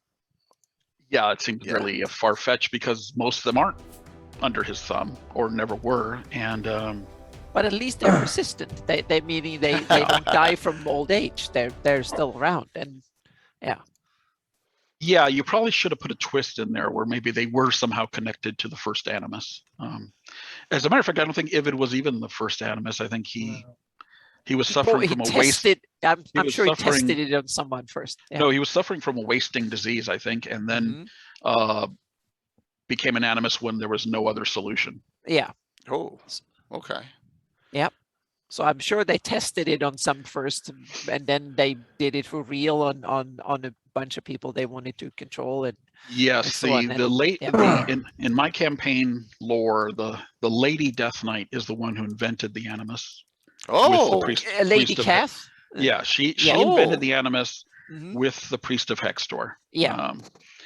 S4: Yeah, it seems really far-fetched because most of them aren't under his thumb or never were, and
S2: but at least they're persistent. They meaning they don't die from old age. They're still around, and
S4: yeah, you probably should have put a twist in there where maybe they were somehow connected to the first Animus. As a matter of fact, I don't think Ivid was even the first Animus. I think he was suffering from a waste.
S2: I'm sure he tested it on someone first. Yeah.
S4: No, he was suffering from a wasting disease, I think, and then became an animus when there was no other solution.
S2: Yeah.
S1: Oh, okay.
S2: Yep. So I'm sure they tested it on some first, and then they did it for real on a bunch of people they wanted to control. And
S4: yes, in my campaign lore, the Lady Death Knight is the one who invented the animus.
S2: Oh, Lady Cath?
S4: Yeah, she invented the animus with the priest of Hextor.
S2: Yeah.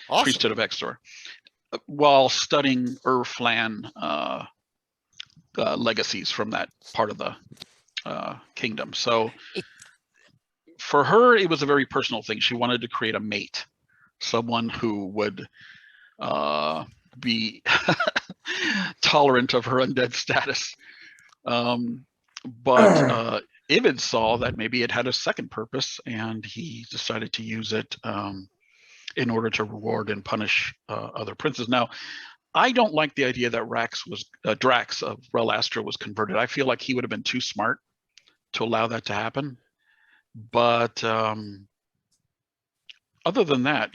S1: Awesome.
S4: Priesthood of Hextor, while studying Flan legacies from that part of the kingdom. So for her, it was a very personal thing. She wanted to create a mate, someone who would be tolerant of her undead status. But Ivid saw that maybe it had a second purpose, and he decided to use it in order to reward and punish other princes. Now, I don't like the idea that Drax of Relastra was converted. I feel like he would have been too smart to allow that to happen. But other than that,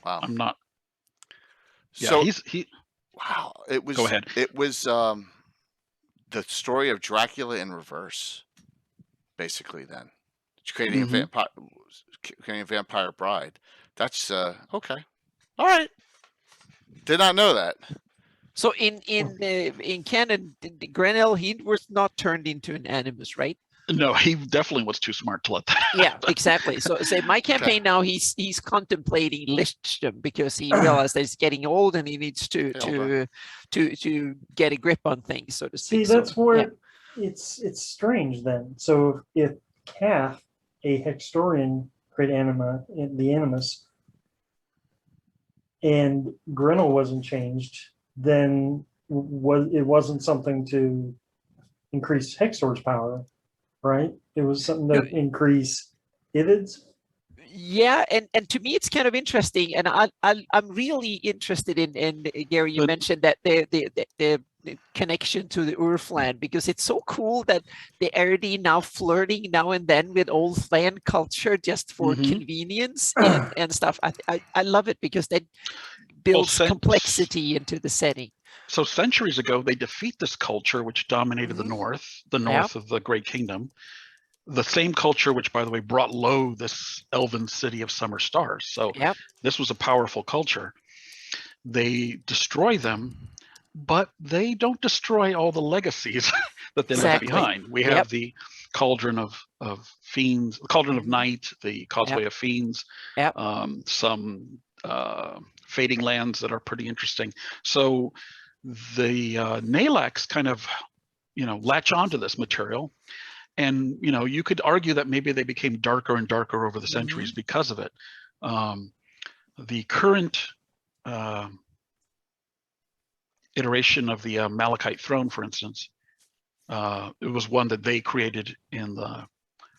S4: I'm not. Yeah,
S1: so
S4: he.
S1: Wow, it was.
S4: Go ahead.
S1: It was the story of Dracula in reverse, basically. Then creating a vampire bride. That's okay. All right. Did not know that.
S2: So in canon, Grenell, he was not turned into an animus, right?
S4: No, he definitely was too smart to let that happen.
S2: Yeah, exactly. So say my campaign now, he's contemplating lichdom because he realized that he's getting old and he needs to get a grip on things, so to speak.
S3: See, that's where it's strange then. So if Cath, a Hextorian, create the animus, and Grenell wasn't changed, then it wasn't something to increase Hextor's power, right? It was something to increase Ivid's.
S2: Yeah, and to me it's kind of interesting, and I'm really interested in Gary. You mentioned that the connection to the Urflan, because it's so cool that they're already now flirting now and then with old Flan culture just for convenience and stuff. I love it because that builds complexity into the setting.
S4: So centuries ago, they defeat this culture which dominated the north of the Great Kingdom. The same culture which, by the way, brought low this elven city of Summer Stars. So this was a powerful culture. They destroy them, but they don't destroy all the legacies that they left behind. We have the Cauldron of Fiends, the Cauldron of Night, the Causeway of Fiends, some fading lands that are pretty interesting. So the Nalax kind of, latch onto this material. And, you could argue that maybe they became darker and darker over the centuries because of it. The current iteration of the Malachite throne, for instance, it was one that they created in the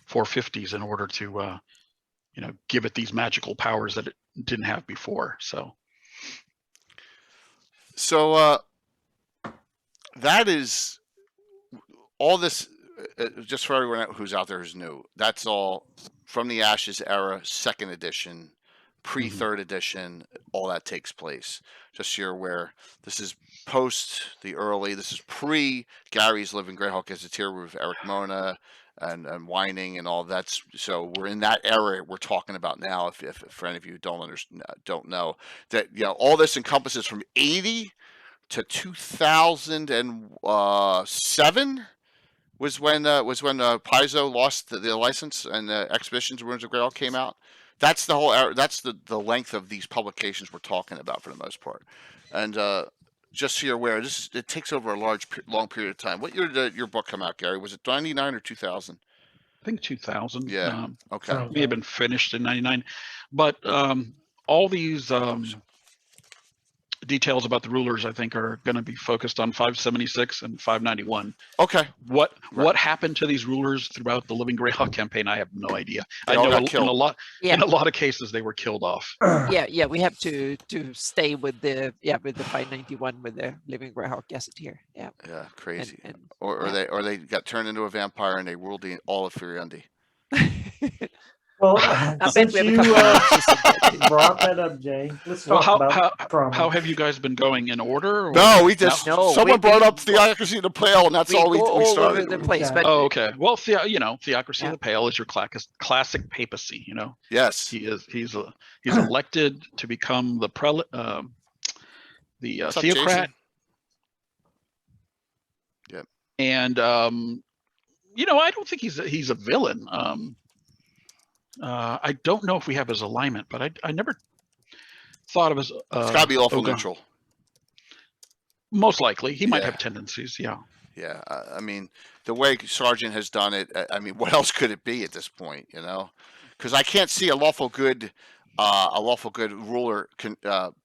S4: 450s in order to, give it these magical powers that it didn't have before. So
S1: that is all this. Just for everyone who's out there who's new, that's all from the Ashes era, 2nd edition, pre-3rd edition. All that takes place. Just so you're aware, this is post the early. This is pre Gary's Living Greyhawk Gazetteer with Eric Mona and whining and all that's. So we're in that era we're talking about now. If for any of you don't know that, all this encompasses from 80 to 2007 was when Paizo lost the license and Expeditions Ruins of Greyhawk came out. That's the whole era. That's the length of these publications we're talking about for the most part. And just so you're aware, it takes over a long period of time. What year did your book come out, Gary? Was it 99 or 2000?
S4: I think 2000.
S1: Yeah. Okay.
S4: May have been finished in 99, but all these details about the rulers, I think, are going to be focused on 576 and 591.
S1: Okay.
S4: What happened to these rulers throughout the Living Greyhawk campaign? I have no idea.
S1: They
S4: I
S1: all
S4: know
S1: got killed.
S4: in a lot of cases they were killed off.
S2: Yeah, we have to stay with the 591 with the Living Greyhawk gazetteer. Yeah.
S1: Yeah, crazy.
S2: And
S1: or they got turned into a vampire and they ruled all of Furiundi.
S3: Well,
S2: bet
S3: since
S2: we have a
S3: you
S2: couple of matches in that too.
S3: brought that up, Jay, let's
S4: Well,
S3: talk about trauma.
S4: how have you guys been going, in order? Or?
S1: No, we just
S2: No,
S1: someone
S2: we-
S1: brought up Theocracy of the Pale, and that's all we
S2: go all
S1: started.
S2: over the place.
S3: Yeah.
S2: But
S4: Oh, okay. Well, Theocracy
S2: Yeah.
S4: of the Pale is your classic papacy.
S1: Yes.
S4: He's elected to become the prelate, the
S1: What's up,
S4: theocrat.
S1: Jason? Yep.
S4: And I don't think he's a villain. I don't know if we have his alignment, but I never thought of his.
S1: It's got to be lawful
S4: okay.
S1: neutral.
S4: Most likely, he might
S1: Yeah.
S4: have tendencies. Yeah.
S1: Yeah. I mean, the way Sargent has done it, I mean, what else could it be at this point? Because I can't see a lawful good ruler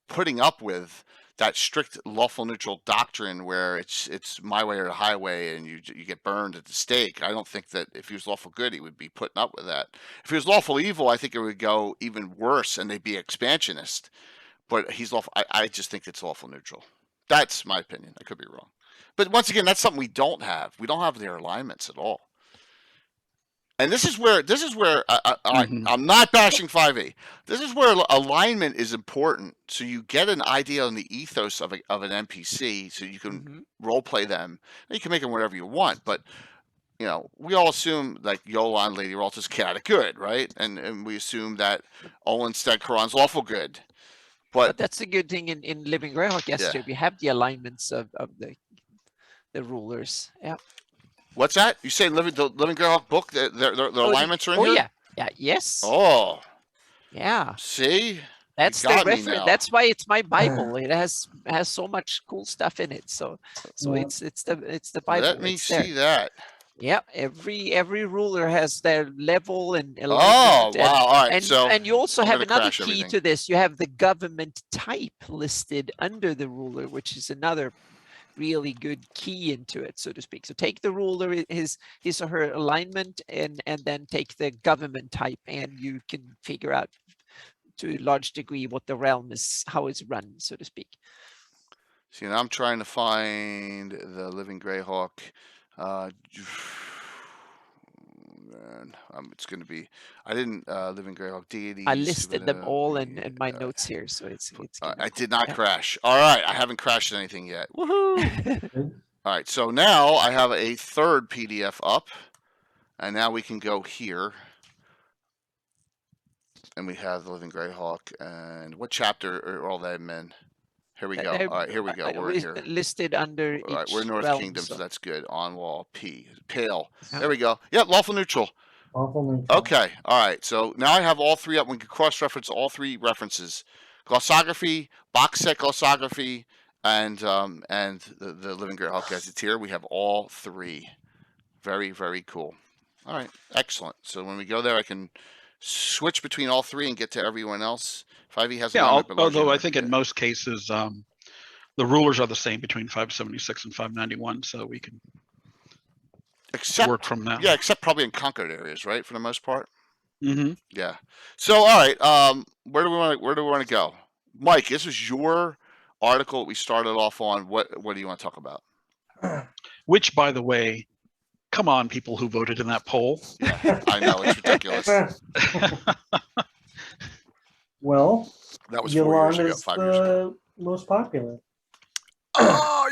S1: putting up with that strict lawful neutral doctrine where it's my way or the highway and you get burned at the stake. I don't think that if he was lawful good, he would be putting up with that. If he was lawful evil, I think it would go even worse and they'd be expansionist. But he's lawful. I just think it's lawful neutral. That's my opinion. I could be wrong. But once again, that's something we don't have. We don't have their alignments at all. And this is where I'm not bashing 5e. This is where alignment is important, so you get an idea on the ethos of an NPC, so you can role play them. And you can make them whatever you want, but we all assume like Yola and Lady Ralta's chaotic good, right? And we assume that Olenstead Karan's lawful good. But
S2: that's a good thing in Living Greyhawk yesterday. We have the alignments of the rulers. Yeah.
S1: What's that? You say the Living Greyhawk book? Their alignments are in here?
S2: Yeah. Yes.
S1: Oh.
S2: Yeah.
S1: See?
S2: That's the reference. That's why it's my Bible. It has so much cool stuff in it. So it's the Bible.
S1: Let me see that.
S2: Yeah, every ruler has their level and
S1: alignment. Oh, wow. All right.
S2: And you also have another key to this. You have the government type listed under the ruler, which is another really good key into it, so to speak. So take the ruler, his or her alignment, and then take the government type, and you can figure out to a large degree what the realm is, how it's run, so to speak.
S1: See, now I'm trying to find the Living Greyhawk. It's going to be. I didn't Living Greyhawk deities.
S2: I listed them all in my notes here, so it's.
S1: I did not crash. All right, I haven't crashed anything yet. Woohoo! All right, so now I have a third PDF up, and now we can go here, and we have the Living Greyhawk. And what chapter are all them in? Here we go. All right, here we go. We're in here.
S2: Listed under
S1: all right, we're North
S2: realm,
S1: Kingdom, so that's good. On wall P. Pale.
S2: Yeah.
S1: There we go. Yep, lawful neutral.
S3: Lawful neutral.
S1: Okay. All right. So now I have all three up. We can cross-reference all three references: glossography, box set glossography, and the Living Greyhawk Gazetteer. We have all three. Very, very cool. All right. Excellent. So when we go there, I can switch between all three and get to everyone else. 5e has
S4: although I think in most cases the rulers are the same between 576 and 591, so we can work from that.
S1: Yeah, except probably in conquered areas, right? For the most part.
S4: Mm-hmm.
S1: Yeah. So all right, where do we want to go? Mike, this was your article we started off on. What do you want to talk about?
S4: Which, by the way, come on, people who voted in that poll.
S1: Yeah, I know, it's ridiculous.
S3: Well,
S1: that was 4 years ago, 5 years ago.
S3: Most popular.
S1: Oh,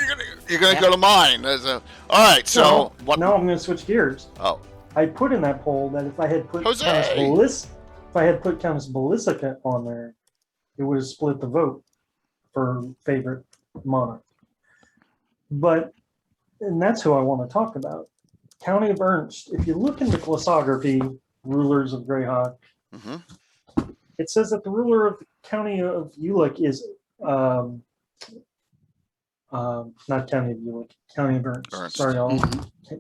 S1: you're gonna go to mine. All right, so
S3: now I'm gonna switch gears.
S1: Oh,
S3: I put in that poll that if I had put
S1: Jose!
S3: Countess Bellissica on there, it would have split the vote for favorite monarch. And that's who I want to talk about. County of Ernst. If you look into Classography, rulers of Greyhawk, it says that the ruler of the county of Ulick is not county of Ulick, county of Ernst. Sorry, y'all.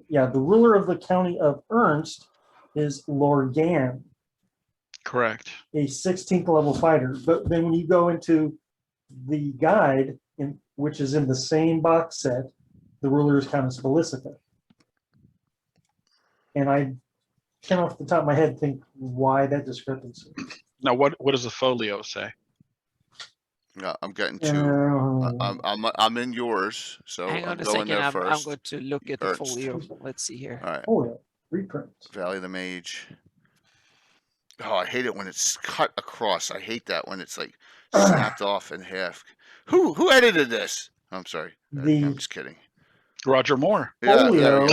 S3: Yeah, the ruler of the county of Ernst is Lorgan.
S4: Correct.
S3: A 16th level fighter. But then when you go into the guide, which is in the same box set, the ruler is Countess Bellissica. And I can't off the top of my head think why that discrepancy.
S4: Now, what does the folio say?
S1: No, I'm getting to. I'm in yours, so
S2: hang on
S1: I'm
S2: a
S1: going
S2: second.
S1: there
S2: I'm
S1: first.
S2: going to look at the
S1: Ernst.
S2: folio. Let's see here.
S1: All right.
S3: Folio reprint.
S1: Valley of the Mage. Oh, I hate it when it's cut across. I hate that when it's like snapped off in half. Who edited this? I'm sorry. I'm just kidding.
S4: Roger Moore.
S3: Folio.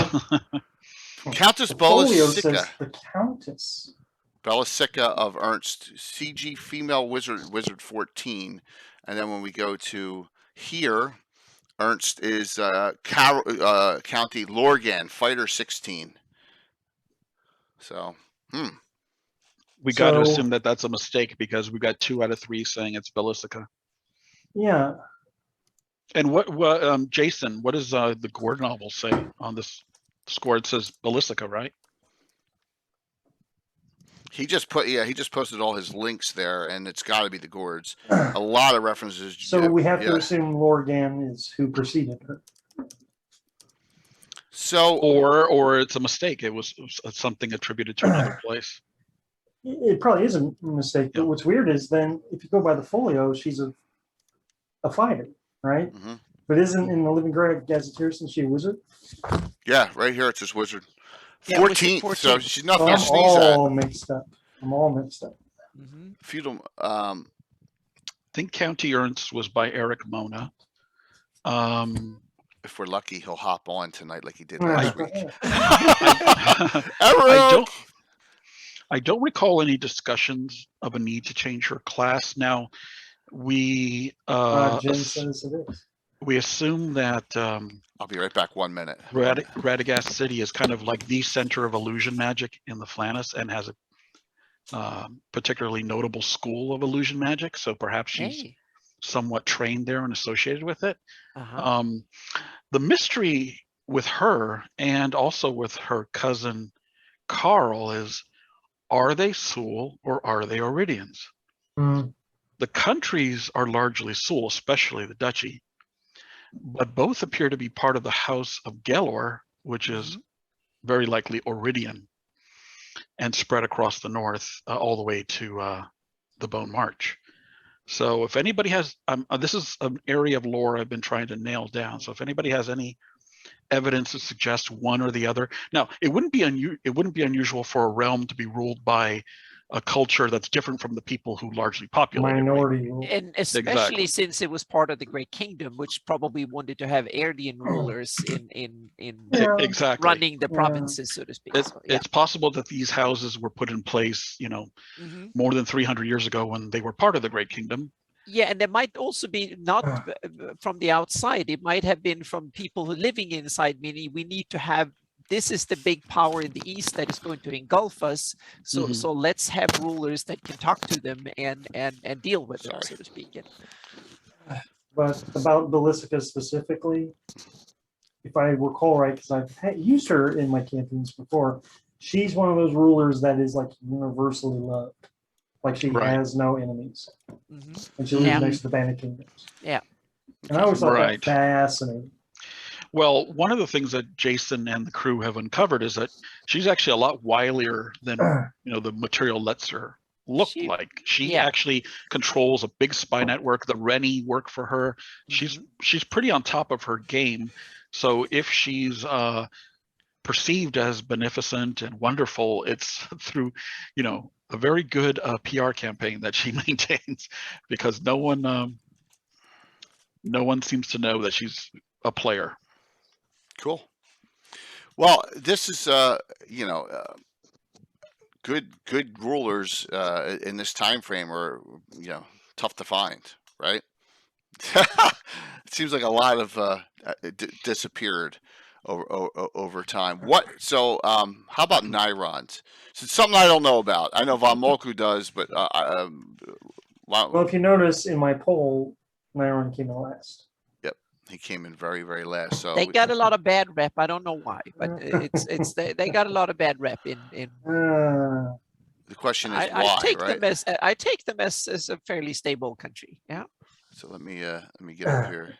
S1: Countess
S3: Folio says
S1: Bellissica.
S3: the Countess.
S1: Bellissica of Ernst. CG female wizard 14. And then when we go to here, Ernst is County Lorgan, fighter 16. So,
S4: We got to assume that that's a mistake because we got 2 out of 3 saying it's Bellissica.
S3: Yeah.
S4: And what Jason, what does the Gord novel say on this score? It says Bellissica, right?
S1: he just posted all his links there, and it's got to be the Gords. A lot of references.
S3: So we have to assume Lorgan is who preceded her.
S1: So,
S4: or it's a mistake. It was something attributed to another place.
S3: It probably is a mistake. But what's weird is then if you go by the folio, she's a fighter, right?
S1: Mm-hmm.
S3: But isn't in the Living Gazetteer since she a wizard?
S1: Yeah, right here it says wizard.
S2: Yeah,
S1: 14th, so she's not going to
S3: I'm
S1: sneeze at.
S3: all mixed up. I'm all mixed up.
S1: Feudal.
S4: I think County Ernst was by Eric Mona.
S1: If we're lucky, he'll hop on tonight like he did last week.
S4: I don't recall any discussions of a need to change her class. Now, we
S3: Jen says it is.
S4: We assume that
S1: I'll be right back 1 minute.
S4: Radagast City is kind of like the center of illusion magic in the Flannis and has a particularly notable school of illusion magic. So perhaps she's somewhat trained there and associated with it. The mystery with her and also with her cousin Carl is, are they Sul or are they Auridians? The countries are largely Sul, especially the duchy, but both appear to be part of the House of Gelor, which is very likely Auridian, and spread across the north all the way to the Bone March. So if anybody has, this is an area of lore I've been trying to nail down. So if anybody has any evidence to suggest one or the other, now it wouldn't be unusual for a realm to be ruled by a culture that's different from the people who largely populate
S3: minority
S4: it,
S3: rule.
S2: And especially since it was part of the Great Kingdom, which probably wanted to have Airdian rulers in
S4: exactly
S2: running the provinces, so to speak.
S4: It's possible that these houses were put in place, more than 300 years ago when they were part of the Great Kingdom.
S2: Yeah, and there might also be not from the outside. It might have been from people who are living inside, meaning we need to have, this is the big power in the East that is going to engulf us. So so let's have rulers that can talk to them and deal with them, so to speak.
S3: But about Bellissica specifically, if I recall right, because I've used her in my campaigns before, she's one of those rulers that is like universally loved. Like she has no enemies. And she lives next to the Bandit Kingdoms.
S2: Yeah.
S3: And I always thought that fascinating.
S4: Well, one of the things that Jason and the crew have uncovered is that she's actually a lot wilier than the material lets her look like. She actually controls a big spy network. The Rennie work for her. She's pretty on top of her game. So if she's perceived as beneficent and wonderful, it's through a very good PR campaign that she maintains, because no one seems to know that she's a player.
S1: Cool. Well, this is you know, good rulers in this time frame are, you know, tough to find, right? It seems like a lot of disappeared over time. What? So, how about Nyrons? So it's something I don't know about. I know Von Moku does, but
S3: Well, if you notice in my poll, Myron came in last.
S1: yep, he came in very last. So
S2: They got a lot of bad rep. I don't know why, but they got a lot of bad rep in.
S1: the question is
S2: I
S1: why,
S2: take
S1: right?
S2: them as I take them as a fairly stable country. Yeah.
S1: So let me get up here.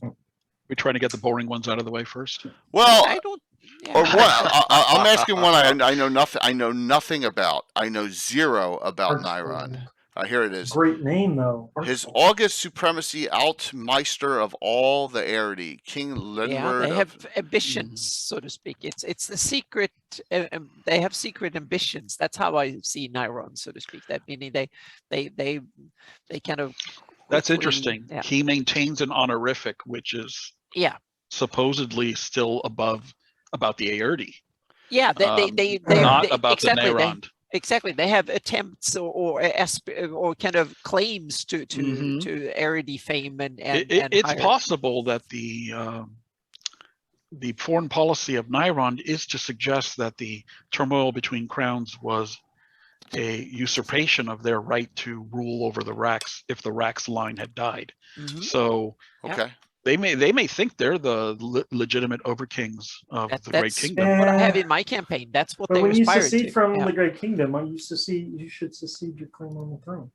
S4: We're trying to get the boring ones out of the way first.
S1: Well,
S2: I don't. Yeah.
S1: or what? I'm asking one I know nothing. I know nothing about. I know zero about Nyron. Here it is.
S3: Great name though.
S1: His August supremacy, Altmeister of all the Airdy, King Linward.
S2: Yeah, they have ambitions, so to speak. It's the secret. They have secret ambitions. That's how I see Nyron, so to speak. That meaning they kind of.
S4: That's interesting.
S2: Yeah.
S4: He maintains an honorific, which is supposedly still about the Aerdi.
S2: Yeah, they
S4: not about
S2: exactly,
S4: the Nyrond.
S2: Exactly, they have attempts or kind of claims to Aerdy fame and
S4: it's
S2: higher.
S4: possible that the foreign policy of Nyrond is to suggest that the turmoil between crowns was a usurpation of their right to rule over the Rax if the Rax line had died. So
S1: okay.
S4: They may think they're the legitimate overkings of the Great Kingdom.
S2: What I have in my campaign. That's what they
S3: when you
S2: aspire
S3: secede
S2: to.
S3: from the Great Kingdom, you should secede your claim on the throne.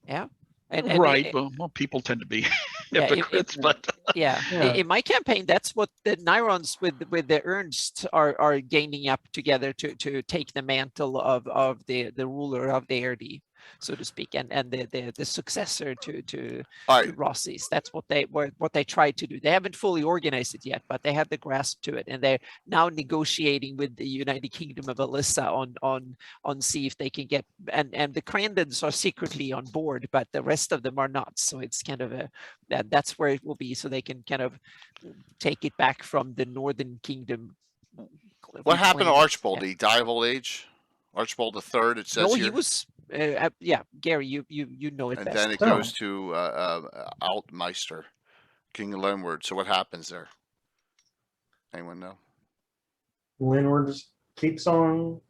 S2: Yeah.
S4: Right. Well, people tend to be hypocrites, but
S2: in my campaign, that's what the Nyrons with the Ernst are gaining up together to take the mantle of the ruler of the Airdy, so to speak, and the successor to Rossi's. That's what they tried to do. They haven't fully organized it yet, but they have the grasp to it, and they're now negotiating with the United Kingdom of Alyssa on see if they can get and the Crandons are secretly on board, but the rest of them are not. So it's kind of that's where it will be, so they can kind of take it back from the Northern Kingdom.
S1: What happened to Archibald? Did he die of old age? Archibald III, it says
S2: no,
S1: here.
S2: He was Gary, you know it
S1: and
S2: best.
S1: then it goes to Altmeister, King of Linward. So what happens there? Anyone know?
S3: Linward just keeps on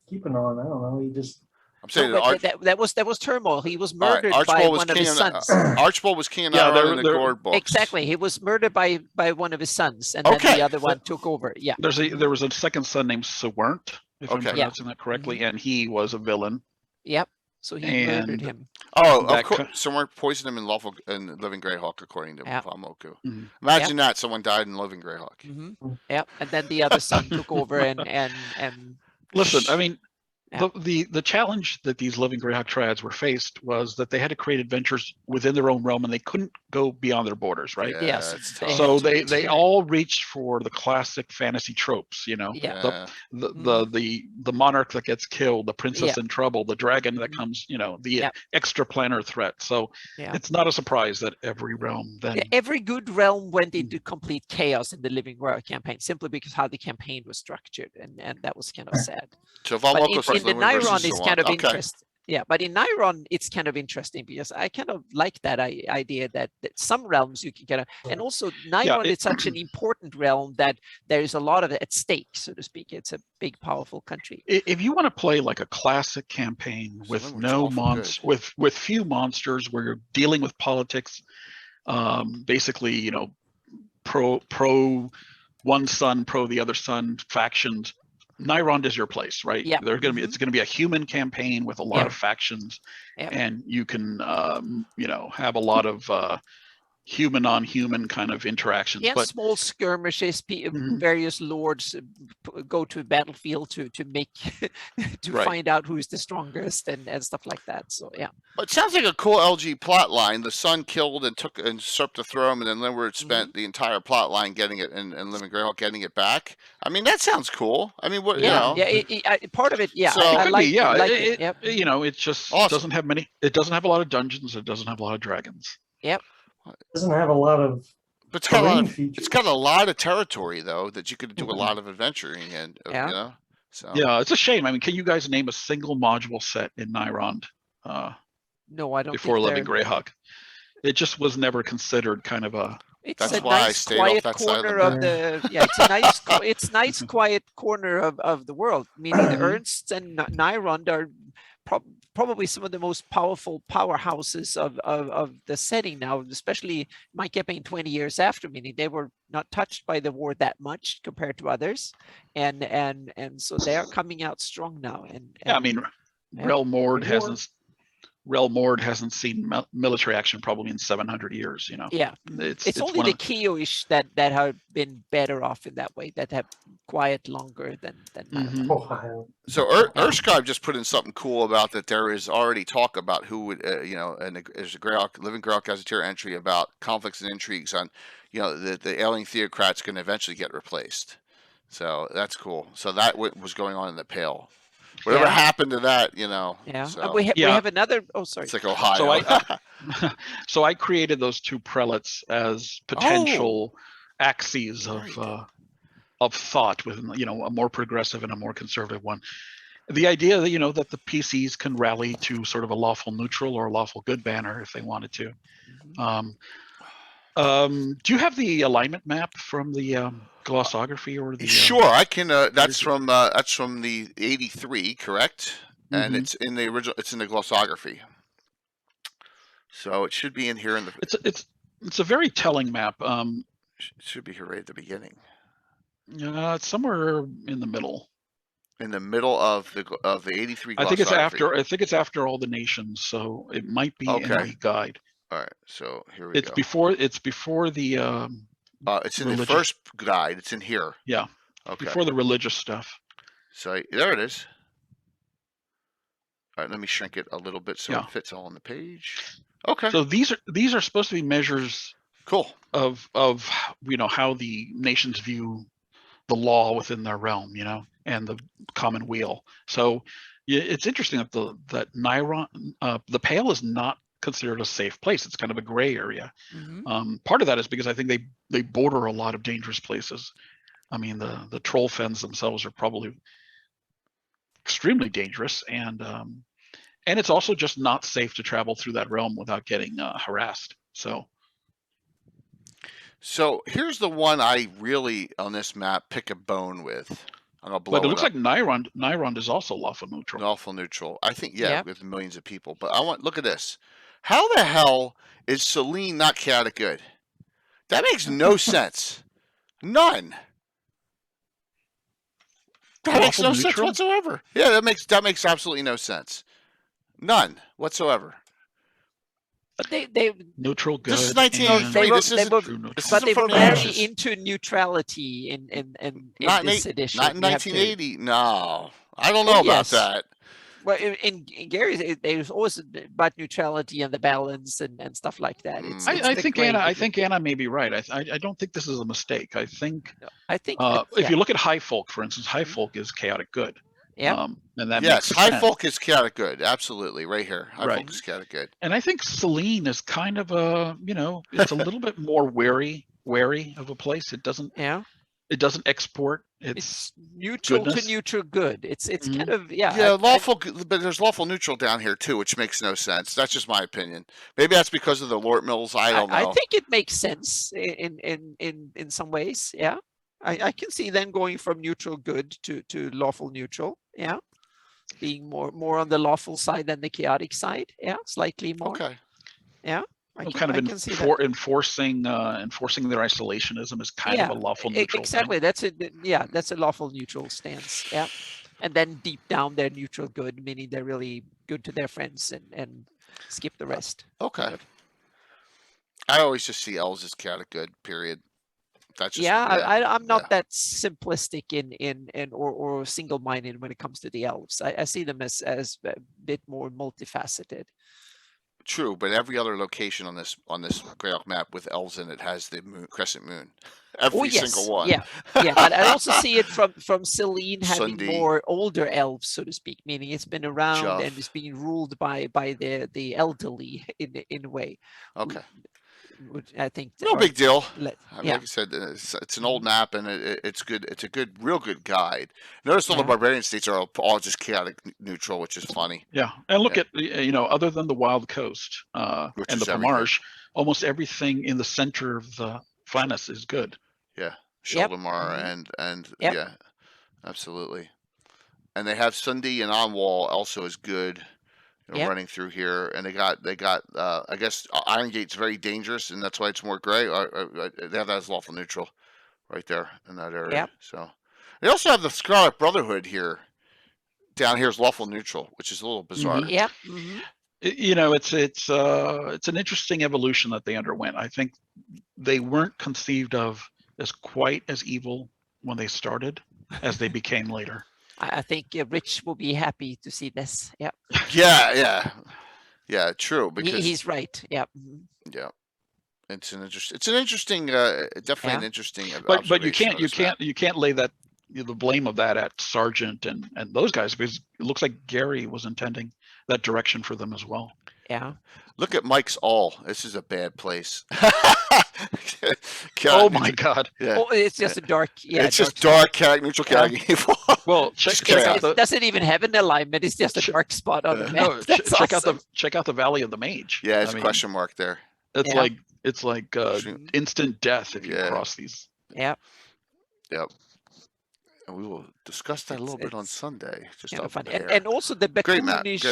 S3: keeping on. I don't know. He just.
S1: I'm saying
S2: that was turmoil. He was murdered by one of his sons.
S1: Archibald was king of Nyrond in the Gord books.
S2: Exactly, he was murdered by one of his sons, and then the other one took over. Yeah.
S4: There was a second son named Sewert, if I'm pronouncing that correctly, and he was a villain.
S2: Yep. So he murdered him.
S1: Oh, of course. Someone poisoned him in Living Greyhawk, according to Von Moku. Imagine that someone died in Living Greyhawk.
S2: Yep. And then the other son took over and.
S4: Listen, I mean. The challenge that these Living Greyhawk triads were faced was that they had to create adventures within their own realm, and they couldn't go beyond their borders, right?
S2: Yes.
S4: So they all reached for the classic fantasy tropes, you know, the monarch that gets killed, the princess in trouble, the dragon that comes, you know, the extraplanar threat. So it's not a surprise that every realm then
S2: every good realm went into complete chaos in the Living Greyhawk campaign, simply because how the campaign was structured, and that was kind of sad.
S1: So
S2: in the Nyrond is kind of interesting. Yeah, but in Nyrond, it's kind of interesting because I kind of like that idea that some realms you can kind of, and also Nyrond is such an important realm that there is a lot of it at stake, so to speak. It's a big, powerful country.
S4: If you want to play like a classic campaign with no monsters, with few monsters, where you're dealing with politics, basically, you know, pro one son, pro the other son factions. Nyrond is your place, right?
S2: Yeah.
S4: It's gonna be a human campaign with a lot of factions, and you can you know, have a lot of human on human kind of interactions.
S2: Yeah, but small skirmishes, various lords go to a battlefield to make find out who's the strongest and stuff like that. So
S1: But it sounds like a cool LG plot line. The son killed and usurped the throne, and then Linward spent the entire plot line getting it, and Living Greyhawk getting it back. I mean, that sounds cool. I mean, what you know?
S2: Yeah, part of it. Yeah,
S1: so,
S2: I like
S4: it. You know, it just doesn't have many. It doesn't have a lot of dungeons. It doesn't have a lot of dragons.
S2: Yep.
S3: Doesn't have a lot of
S1: But it's got, a lot
S3: terrain
S1: of,
S3: features.
S1: it's got a lot of territory though that you could do a lot of adventuring in.
S2: Yeah.
S1: You know. So
S4: Yeah, it's a shame. I mean, can you guys name a single module set in Nyrond
S2: No, I don't
S4: before
S2: think
S4: living
S2: they're.
S4: Greyhawk? It just was never considered kind of a.
S2: It's
S1: That's
S2: a
S1: why I
S2: nice
S1: stayed off
S2: quiet
S1: that side of the
S2: corner
S1: map.
S2: of the it's a nice quiet corner of the world. Meaning the Ernsts and Nyrond are probably some of the most powerful powerhouses of the setting now, especially my campaign 20 years after, meaning they were not touched by the war that much compared to others, and so they are coming out strong now. And
S4: Yeah, I mean, Relmord
S3: War.
S4: hasn't seen military action probably in 700 years. You know.
S2: Yeah, it's only the Kioish that have been better off in that way, that have quiet longer than
S4: Mhm.
S3: Ohio.
S1: So Erskine just put in something cool about that. There is already talk about who would, and there's a Greyhawk, Living Greyhawk Gazetteer entry about conflicts and intrigues on, the alien theocrats going to eventually get replaced. So that's cool. So that was going on in the Pale. Whatever happened to that,
S2: Yeah,
S1: So,
S2: and we have another. Oh, sorry.
S1: it's like Ohio.
S4: So I created those two prelates as potential axes of thought within, a more progressive and a more conservative one. The idea that, that the PCs can rally to sort of a lawful neutral or a lawful good banner if they wanted to. Do you have the alignment map from the glossography or the?
S1: Sure, I can. That's from the 83, correct? And it's in the original. It's in the glossography. So it should be in here in the.
S4: It's a very telling map.
S1: It should be here right at the beginning.
S4: It's somewhere in the middle.
S1: In the middle of the 83 glossography.
S4: I think it's after all the nations, so it might be in the guide.
S1: All right, so here we go.
S4: It's before the.
S1: It's in the first guide. It's in here.
S4: Yeah.
S1: Okay.
S4: Before the religious stuff.
S1: So there it is. All right, let me shrink it a little bit so it fits all on the page. Okay.
S4: So these are supposed to be measures.
S1: Cool.
S4: Of how the nations view the law within their realm, and the common weal. So it's interesting that Nyrond, the Pale is not considered a safe place. It's kind of a gray area. Part of that is because I think they border a lot of dangerous places. I mean, the troll fens themselves are probably extremely dangerous, and it's also just not safe to travel through that realm without getting harassed.
S1: So here's the one I really on this map pick a bone with. I'm gonna blow
S4: but it looks like Nyrond is also lawful neutral.
S1: Lawful neutral. I think with millions of people. But look at this. How the hell is Selene not chaotic good? That makes no sense. None. That makes no sense whatsoever. Yeah, that makes absolutely no sense. None whatsoever.
S2: But they
S4: neutral good.
S1: This is 1983. This isn't true neutral.
S2: But they were very into neutrality in this edition.
S1: Not in 1980. No, I don't know about that.
S2: Well, in Gary's, there's always about neutrality and the balance and stuff like that.
S4: I think Anna may be right. I don't think this is a mistake. I think if you look at High Folk, for instance, High Folk is chaotic good.
S2: Yeah.
S4: And that makes
S1: High
S4: sense.
S1: Folk is chaotic good. Absolutely, right here. High Folk is chaotic good.
S4: And I think Selene is kind of it's a little bit more wary of a place. It doesn't.
S2: Yeah.
S4: It doesn't export.
S2: It's neutral to neutral good. It's kind of
S1: lawful, but there's lawful neutral down here too, which makes no sense. That's just my opinion. Maybe that's because of the Lort Mills. I don't know.
S2: I think it makes sense in some ways. Yeah, I can see them going from neutral good to lawful neutral. Yeah, being more on the lawful side than the chaotic side. Yeah, slightly more.
S1: Okay.
S2: Yeah.
S4: Enforcing their isolationism is kind of a lawful neutral.
S2: Exactly. Thing. That's a lawful neutral stance. Yeah. And then deep down they're neutral good, meaning they're really good to their friends and skip the rest.
S1: Okay. I always just see elves as chaotic good, period. That's just
S2: I'm not that simplistic in or single-minded when it comes to the elves. I see them as a bit more multifaceted.
S1: True, but every other location on this Greyhawk map with elves in it has the crescent moon. Every single one.
S2: Yeah. But I also see it from Selene having more older elves, so to speak, meaning it's been around and it's being ruled by the elderly in a way.
S1: Okay.
S2: which I think.
S1: No big deal. I mean,
S2: yeah.
S1: like I said, it's an old map, and it's good. It's a real good guide. Notice all the barbarian states are all just chaotic neutral, which is funny.
S4: Yeah, and look at other than the Wild Coast and the Pomarsh, almost everything in the center of the Flannis is good.
S1: Yeah, Sheldamar and yeah, absolutely. And they have Sundi and Onwall also is good. Running through here, and they got I guess Iron Gate's very dangerous, and that's why it's more gray. They have that as lawful neutral right there in that area.
S2: Yep.
S1: So they also have the Scarlet Brotherhood here. Down here is lawful neutral, which is a little bizarre.
S2: Yep.
S4: It's an interesting evolution that they underwent. I think they weren't conceived of as quite as evil when they started as they became later.
S2: I think Rich will be happy to see this. Yeah.
S1: Yeah. True. Because
S2: he's right. Yeah.
S1: Yeah. It's an interesting, definitely an interesting.
S4: But you can't lay that the blame of that at Sargent and those guys, because it looks like Gary was intending that direction for them as well.
S2: Yeah.
S1: Look at Mike's all. This is a bad place.
S4: Oh my God!
S1: Yeah.
S2: Oh, it's just a dark. Yeah,
S1: it's just dark, chaotic, neutral, chaotic evil.
S4: Well, check out
S2: it doesn't even have an alignment. It's just a dark spot on the map.
S4: Check out the Valley of the Mage.
S1: Yeah, it's a question mark there.
S4: It's like instant death if you cross these.
S2: Yep.
S1: And we will discuss that a little bit on Sunday. Just
S2: kind of fun.
S1: There.
S2: And also the Beclunish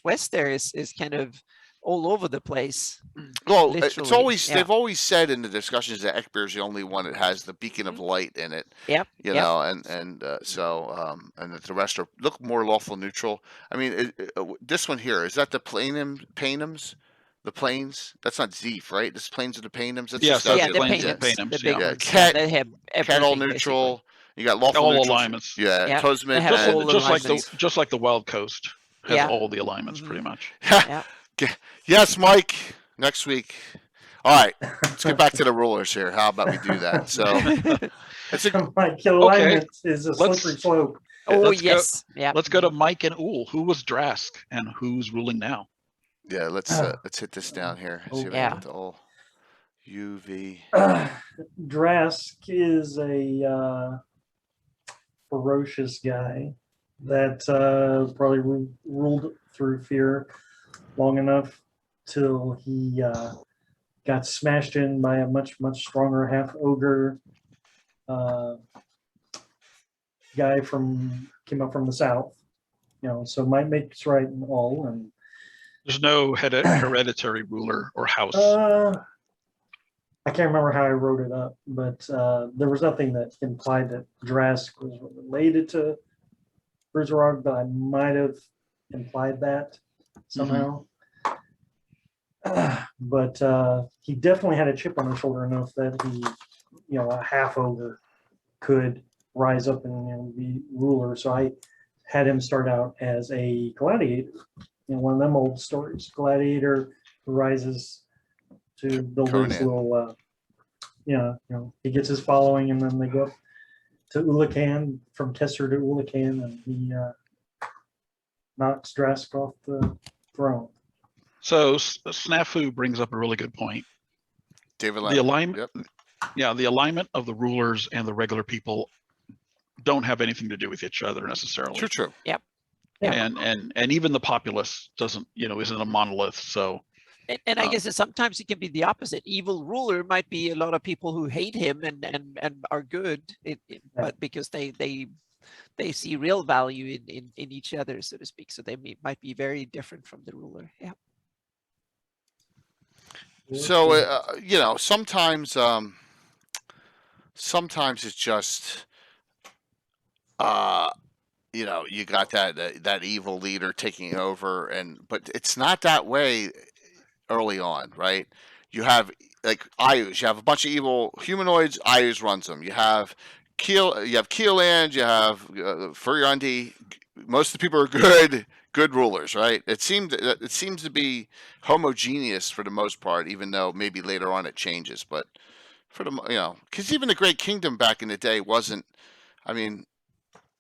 S2: West there is kind of all over the place.
S1: Well,
S2: literally.
S1: it's always they've always said in the discussions that Ekbir is the only one that has the beacon of light in it.
S2: Yep.
S1: You know, and that the rest look more lawful neutral. I mean, this one here, is that the Paynums? The plains? That's not Zeef, right? This plains of the Paynums.
S4: The
S1: plains
S4: of the Paynums.
S1: Yeah. Cat all neutral. Basically. You got lawful
S4: all
S1: neutral.
S4: alignments.
S1: Yeah.
S4: Tosmid. Just like the Wild Coast has all the alignments pretty much.
S1: Yes, Mike. Next week. All right. Let's get back to the rulers here. How about we do that? So
S3: it's Mike, alignment is a slippery slope.
S2: Oh yes.
S4: Let's go to Mike and Ool. Who was Drask and who's ruling now?
S1: Yeah, let's hit this down here. See if I get the all UV.
S3: Drask is a ferocious guy that probably ruled through fear long enough till he got smashed in by a much stronger half ogre guy came up from the south. So might makes right and all, and
S4: there's no hereditary ruler or house.
S3: I can't remember how I wrote it up, but there was nothing that implied that Drask was related to Bruiserog, but I might have implied that somehow. But he definitely had a chip on his shoulder enough that he, a half ogre could rise up and be ruler. So I had him start out as a gladiator. One of them old stories. Gladiator who rises to build his little, he gets his following, and then they go up to Ulacan, from Tesser to Ulacan, and he knocks Drask off the throne.
S4: So Snafu brings up a really good point.
S1: David,
S4: the alignment, the alignment of the rulers and the regular people don't have anything to do with each other necessarily.
S1: True.
S2: Yep.
S4: And even the populace isn't a monolith. So,
S2: and I guess sometimes it can be the opposite. Evil ruler might be a lot of people who hate him and are good, but because they see real value in each other, so to speak. So they might be very different from the ruler. Yeah.
S1: So sometimes it's just you got that evil leader taking over, but it's not that way early on, right? You have like Ayus, you have a bunch of evil humanoids. Ayus runs them. You have Keeland, you have Furiandi. Most of the people are good rulers, right? It seems to be homogeneous for the most part, even though maybe later on it changes. But for because even the Great Kingdom back in the day wasn't. I mean,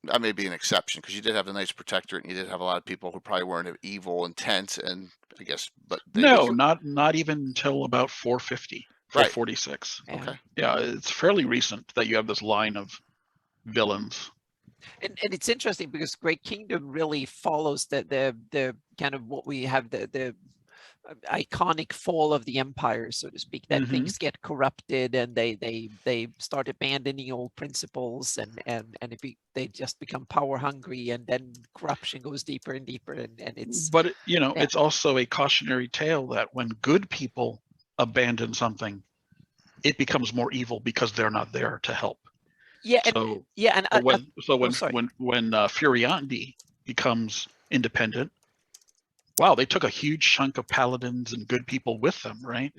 S1: that may be an exception because you did have the Knights Protectorate, and you did have a lot of people who probably weren't of evil intent, and I guess, but
S4: no, not even until about 450, 446.
S1: Right. Okay.
S4: Yeah, it's fairly recent that you have this line of villains.
S2: And it's interesting because Great Kingdom really follows the kind of what we have the iconic fall of the empire, so to speak, that things get corrupted and they start abandoning old principles and they just become power hungry, and then corruption goes deeper and deeper, and it's,
S4: but it's also a cautionary tale that when good people abandon something, it becomes more evil because they're not there to help.
S2: Yeah.
S4: When Furiandi becomes independent, wow, they took a huge chunk of paladins and good people with them, right?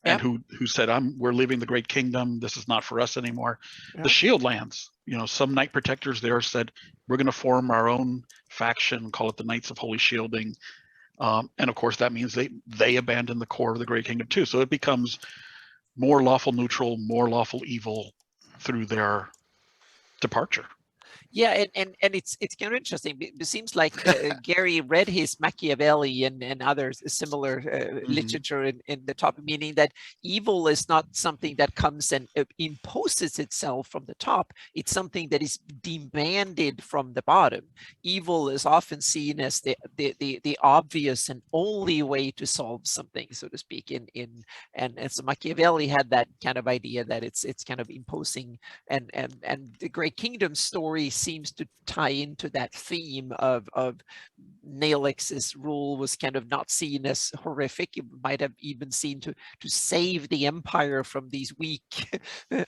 S4: And who said, we're leaving the Great Kingdom. This is not for us anymore. The Shieldlands, some Knight Protectors there said, we're going to form our own faction, call it the Knights of Holy Shielding. And of course, that means they abandon the core of the Great Kingdom too. So it becomes more lawful neutral, more lawful evil through their departure.
S2: Yeah, and it's kind of interesting. It seems like Gary read his Machiavelli and other similar literature in the top, meaning that evil is not something that comes and imposes itself from the top. It's something that is demanded from the bottom. Evil is often seen as the obvious and only way to solve something, so to speak. And so Machiavelli had that kind of idea that it's kind of imposing, and the Great Kingdom story seems to tie into that theme of Neelix's rule was kind of not seen as horrific. It might have even seen to save the empire from these weak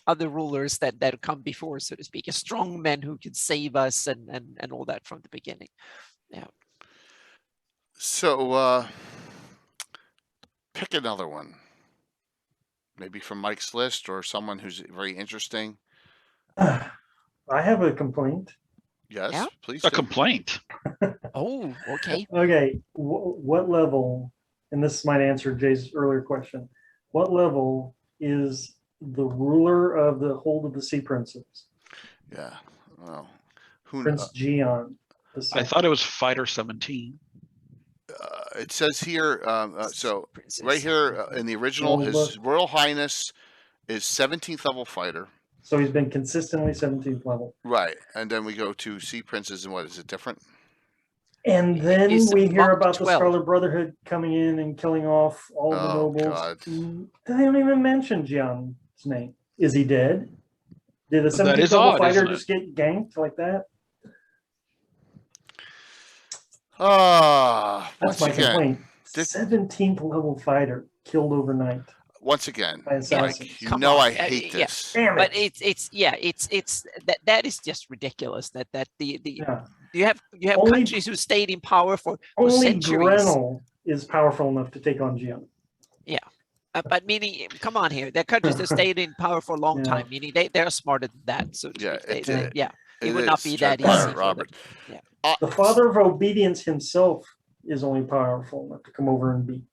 S2: other rulers that come before, so to speak, a strong man who could save us and all that from the beginning. Yeah.
S1: So pick another one, maybe from Mike's list or someone who's very interesting.
S3: I have a complaint.
S1: Yes, please.
S4: A complaint.
S2: Oh, okay.
S3: Okay. What level, and this might answer Jay's earlier question, what level is the ruler of the Hold of the Sea Princes?
S1: Yeah. Well, who
S3: Prince Gian.
S4: I thought it was Fighter 17.
S1: It says here, so right here in the original, His Royal Highness is 17th level fighter.
S3: So he's been consistently 17th level.
S1: Right. And then we go to Sea Princes, and what is it different?
S3: And then we hear about
S2: 12.
S3: the Scarlet Brotherhood coming in and killing off all the nobles.
S1: God.
S3: They don't even mention Gian's name. Is he dead? Did a 17th level fighter just get ganked like that? That's my complaint. 17th level fighder killed overnight.
S1: Once again, Mike, I hate this.
S2: Yeah. But it's that is just ridiculous. That you have countries who stayed in power for centuries.
S3: Only Grenell is powerful enough to take on Gian.
S2: Yeah. But meaning, come on here, there are countries that stayed in power for a long time, meaning they're smarter than that. So it would not be that easy.
S1: Robert.
S3: The Father of Obedience himself is only powerful enough to come over and beat.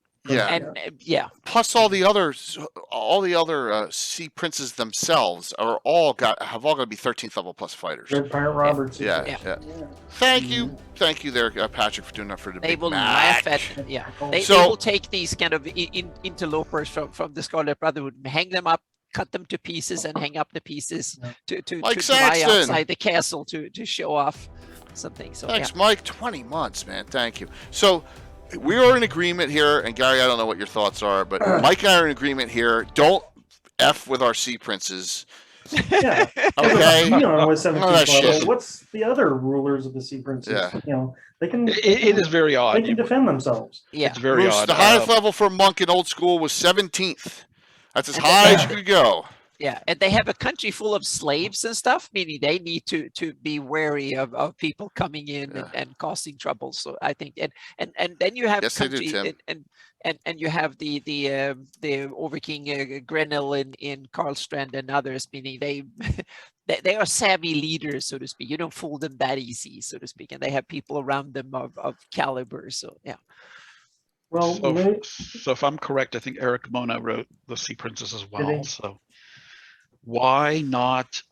S1: Plus, all the other Sea Princes themselves have all got to be 13th level plus fighters.
S3: Red Pirate Roberts.
S1: Yeah. Thank you there, Patrick, for doing that for the big match.
S2: They will laugh at. They will take these kind of interlopers from the Scarlet Brotherhood, hang them up, cut them to pieces, and hang up the pieces to dry outside the castle to show off something. So
S1: thanks, Mike. 20 months, man. Thank you. So. We are in agreement here, and Gary, I don't know what your thoughts are, but Mike and I are in agreement here. Don't F with our Sea Princes.
S3: Yeah.
S1: Okay.
S3: What's the other rulers of the Sea Princes?
S1: Yeah.
S3: They can.
S4: It is very odd.
S3: They can defend themselves.
S2: Yeah.
S4: It's very odd.
S1: The highest level for monk in old school was 17th. That's as high as you could go.
S2: Yeah, and they have a country full of slaves and stuff, meaning they need to be wary of people coming in and causing trouble. So I think, and then you have countries, and you have the Overking Grenell in Karlstrand and others, meaning they are savvy leaders, so to speak. You don't fool them that easy, so to speak, and they have people around them of caliber. So yeah.
S3: Well,
S4: so if I'm correct, I think Eric Mona wrote the Sea Princes as well. So why not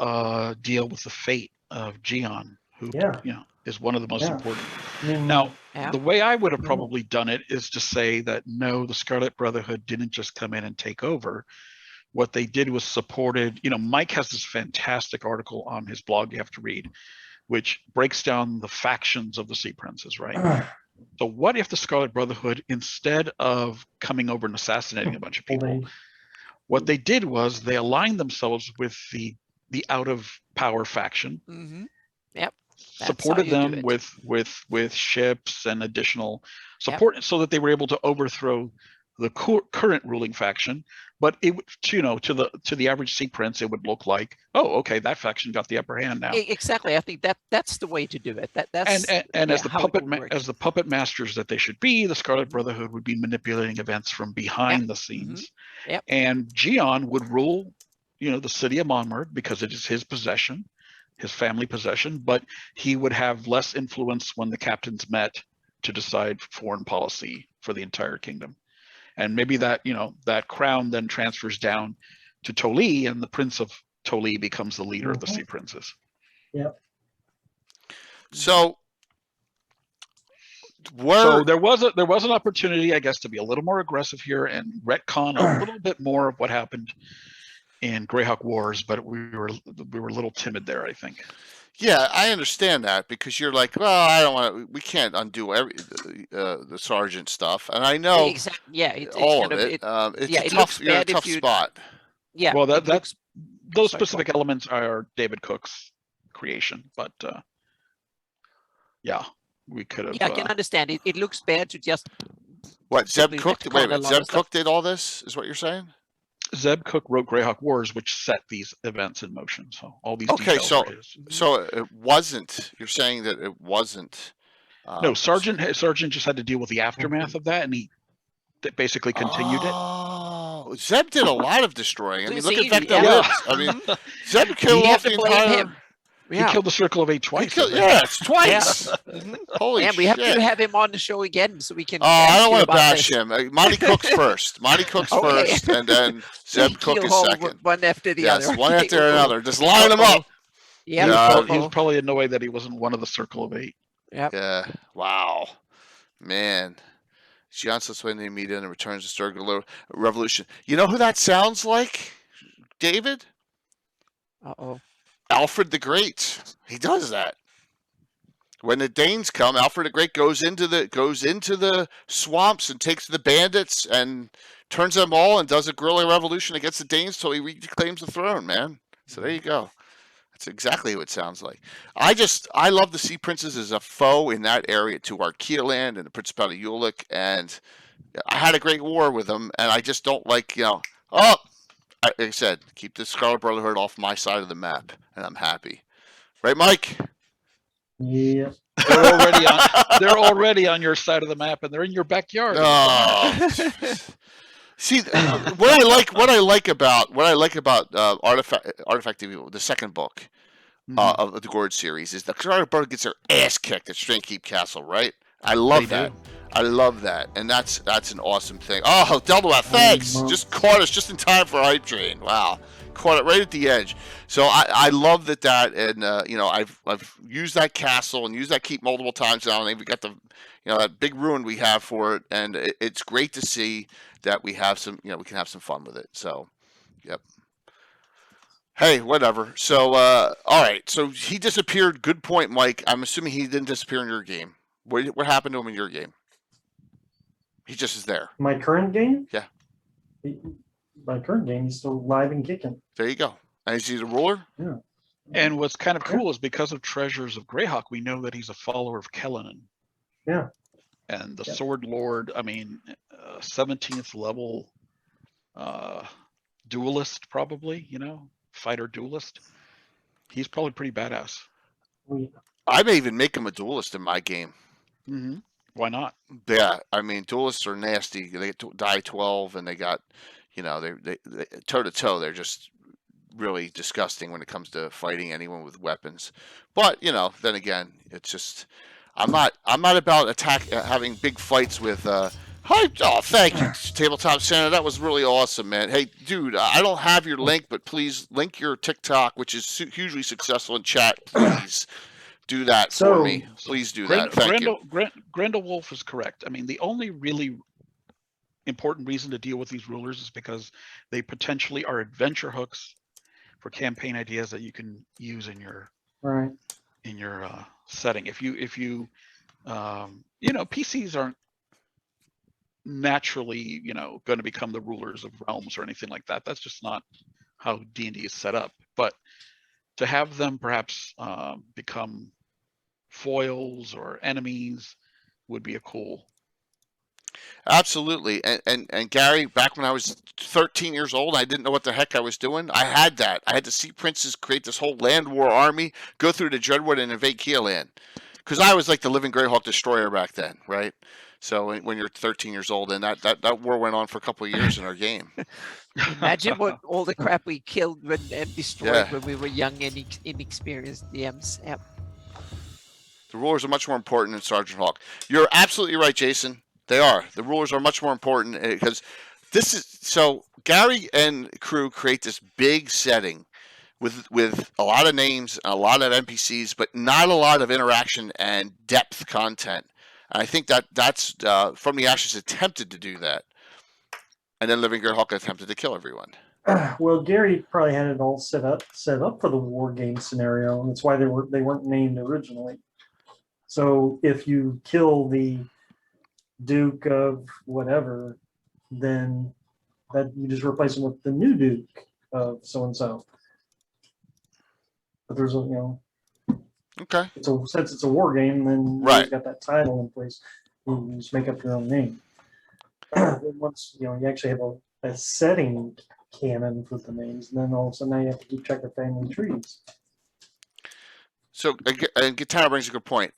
S4: deal with the fate of Gian? who
S3: Yeah.
S4: is one of the most
S3: Yeah.
S4: important.
S3: I mean,
S4: Now,
S2: Yeah.
S4: the way I would have
S3: Yeah.
S4: probably done it is to say that no, the Scarlet Brotherhood didn't just come in and take over. What they did was supported. Mike has this fantastic article on his blog you have to read, which breaks down the factions of the Sea Princes, right? So what if the Scarlet Brotherhood, instead of coming over and assassinating a bunch of people, what they did was they aligned themselves with the out of power faction.
S2: Mm-hmm. Yep.
S4: Supported them with ships and additional support, so that they were able to overthrow the current ruling faction. But it, to the average Sea Prince, it would look like, oh, okay, that faction got the upper hand now.
S2: Exactly. I think that's the way to do it. That's
S4: and as the puppet masters that they should be, the Scarlet Brotherhood would be manipulating events from behind the scenes.
S2: Mm-hmm. Yep.
S4: And Gion would rule, the city of Monmouth because it is his possession, his family possession, but he would have less influence when the captains met to decide foreign policy for the entire kingdom. And maybe that, that crown then transfers down to Toli, and the Prince of Toli becomes the leader of the Sea Princes.
S3: Yep.
S1: So
S4: there was an opportunity, I guess, to be a little more aggressive here and retcon a little bit more of what happened in Greyhawk Wars, but we were a little timid there, I think.
S1: Yeah, I understand that, because you're like, well, I don't want to. We can't undo the sergeant stuff, and I know all of it. You're in a tough spot.
S2: Yeah.
S4: Well, those specific elements are David Cook's creation, but we could have.
S2: Yeah, I can understand it. It looks bad to just.
S1: What, Zeb Cook? Wait a minute, Zeb Cook did all this? Is what you're saying?
S4: Zeb Cook wrote Greyhawk Wars, which set these events in motion. So all these.
S1: Okay, so it wasn't. You're saying that it wasn't.
S4: No, Sergeant just had to deal with the aftermath of that, and he basically continued it.
S1: Oh, Zeb did a lot of destroying. I mean, look at Vector
S2: yeah.
S1: Lips. I mean, Zeb killed off the entire.
S4: He killed the Circle of Eight twice.
S1: It's twice. Holy shit.
S2: We have to have him on the show again so we can.
S1: I don't want to bash him. Monty Cook's first. Monty Cook's first, and then Zeb Cook is second.
S2: One after the other.
S1: Yes, one after another. Just line them up.
S2: Yeah.
S4: He was probably annoyed that he wasn't one of the Circle of Eight.
S2: Yep.
S1: Yeah. Wow. Man. Giannis when they meet in and returns to start a revolution. You know who that sounds like, David?
S2: Uh-oh.
S1: Alfred the Great. He does that. When the Danes come, Alfred the Great goes into the swamps and takes the bandits and turns them all and does a guerrilla revolution against the Danes till he reclaims the throne, man. So there you go. That's exactly who it sounds like. I love the Sea Princes as a foe in that area to Archaealand and the Principality of Ulick, and I had a great war with them, and I just don't like, like I said, keep the Scarlet Brotherhood off my side of the map, and I'm happy. Right, Mike?
S3: Yeah.
S4: They're already on your side of the map, and they're in your backyard.
S1: Oh. See, what I like about Artifact of Evil, the second book of the Gorge series, is the Scarlet Brotherhood gets their ass kicked at Strainkeep Castle, right? I love that. I love that, and that's an awesome thing. Oh, Delaware, thanks! Just caught us just in time for Hype Train. Wow, caught it right at the edge. So I love that, and I've used that castle and used that keep multiple times now, and we got the that big ruin we have for it, and it's great to see that we have some we can have some fun with it. So, yep. Hey, whatever. So, all right. So he disappeared. Good point, Mike. I'm assuming he didn't disappear in your game. What happened to him in your game? He just is there.
S3: My current game?
S1: Yeah.
S3: My current game, he's still live and kicking.
S1: There you go. And is he the ruler?
S3: Yeah.
S4: And what's kind of cool is because of Treasures of Greyhawk, we know that he's a follower of Kellenan.
S3: Yeah.
S4: And the Sword Lord, 17th level duelist, probably, fighter duelist. He's probably pretty badass.
S1: I may even make him a duelist in my game.
S4: Mm-hmm. Why not?
S1: Yeah, duelists are nasty. They die 12, and they got, they toe to toe. They're just really disgusting when it comes to fighting anyone with weapons. But then again, it's just I'm not about having big fights with. Thank you, Tabletop Santa. That was really awesome, man. Hey, dude, I don't have your link, but please link your TikTok, which is hugely successful in chat. do that
S3: So-
S1: for me. Please do that. Thank you.
S4: Grindelwolf is correct. I mean, the only really important reason to deal with these rulers is because they potentially are adventure hooks for campaign ideas that you can use in your
S3: Right.
S4: setting. If you PCs aren't naturally going to become the rulers of realms or anything like that. That's just not how D&D is set up. But to have them perhaps become foils or enemies would be a cool.
S1: Absolutely. And Gary, back when I was 13 years old, I didn't know what the heck I was doing. I had that. I had to see princes create this whole land war army, go through to Dreadwood and invade Keelan. Because I was like the living Greyhawk destroyer back then, right? So when you're 13 years old, and that war went on for a couple of years in our game.
S2: Imagine what all the crap we killed and destroyed
S1: Yeah.
S2: when we were young and inexperienced DMs. Yep.
S1: The rulers are much more important than Sergeant Hawk. You're absolutely right, Jason. They are. The rulers are much more important because this is so. Gary and crew create this big setting with a lot of names, a lot of NPCs, but not a lot of interaction and depth content. And I think that's From the Ashes attempted to do that, and then Living Greyhawk attempted to kill everyone.
S3: Well, Gary probably had it all set up for the war game scenario, and that's why they weren't named originally. So if you kill the Duke of whatever, then that you just replace him with the new Duke of so and so. But there's
S1: Okay.
S3: since it's a war game, then
S1: Right.
S3: you've got that title in place. You just make up your own name. Once you actually have a setting canon for the names, and then all of a sudden now you have to keep track of family trees.
S1: So and Katana brings a good point.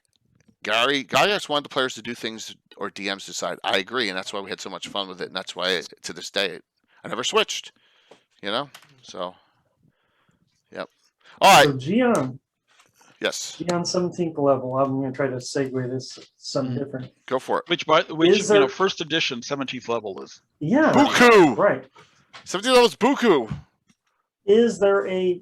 S1: Gary just wanted the players to do things or DMs decide. I agree, and that's why we had so much fun with it, and that's why to this day I never switched. So yep. All right.
S3: So Gion
S1: Yes.
S3: 17th level. I'm going to try to segue this something different.
S1: Go for it.
S4: Which first edition 17th level is.
S3: Yeah.
S1: Buku.
S3: Right.
S1: 17th level is Buku.
S3: Is there a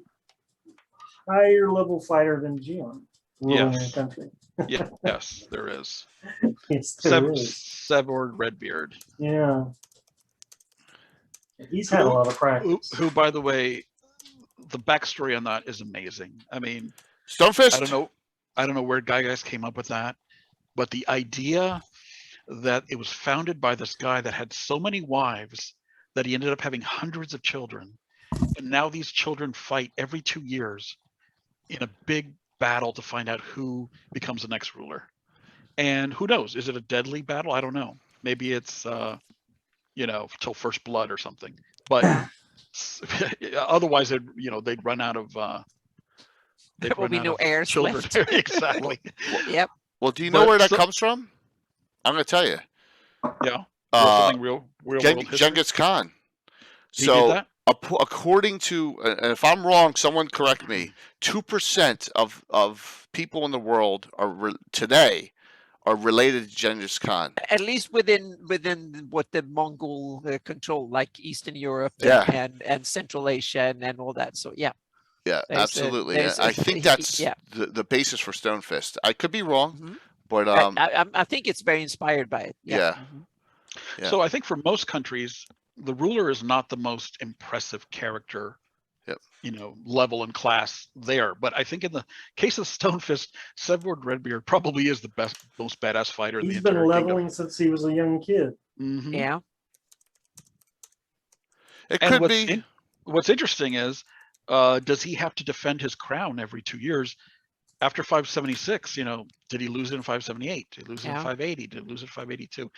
S3: higher level fighter than Gion ruling
S4: Yes.
S3: the country?
S4: Yes, there is.
S3: Yes, there is.
S4: Severed Redbeard.
S3: Yeah. He's had a lot of practice.
S4: Who, by the way, the backstory on that is amazing. I mean,
S1: Stonefist.
S4: I don't know where guys came up with that, but the idea that it was founded by this guy that had so many wives that he ended up having hundreds of children, and now these children fight every 2 years in a big battle to find out who becomes the next ruler. And who knows? Is it a deadly battle? I don't know. Maybe it's till first blood or something. But otherwise, they'd run out of.
S2: There will be no heirs
S4: children.
S2: left.
S4: Exactly.
S2: Yep.
S1: Well, do you know where that comes from? I'm going to tell you.
S4: Yeah. Real world history.
S1: Genghis Khan.
S4: He did that?
S1: According to, and if I'm wrong, someone correct me. 2% of people in the world today are related to Genghis Khan.
S2: At least within what the Mongol control, like Eastern Europe and Central Asia and all that. So yeah.
S1: Yeah, absolutely. I think that's the basis for Stonefist. I could be wrong, but
S2: I think it's very inspired by it.
S1: Yeah. Yeah.
S4: So I think for most countries, the ruler is not the most impressive character, level and class there. But I think in the case of Stonefist, Severed Redbeard probably is the most badass fighter in the entire
S3: He's been leveling
S4: kingdom.
S3: since he was a young kid.
S4: Mm-hmm.
S2: Yeah.
S1: It could be.
S4: What's interesting is, does he have to defend his crown every 2 years? After 576, did he lose it in 578? Did he lose it in 580? Did he lose it in 582?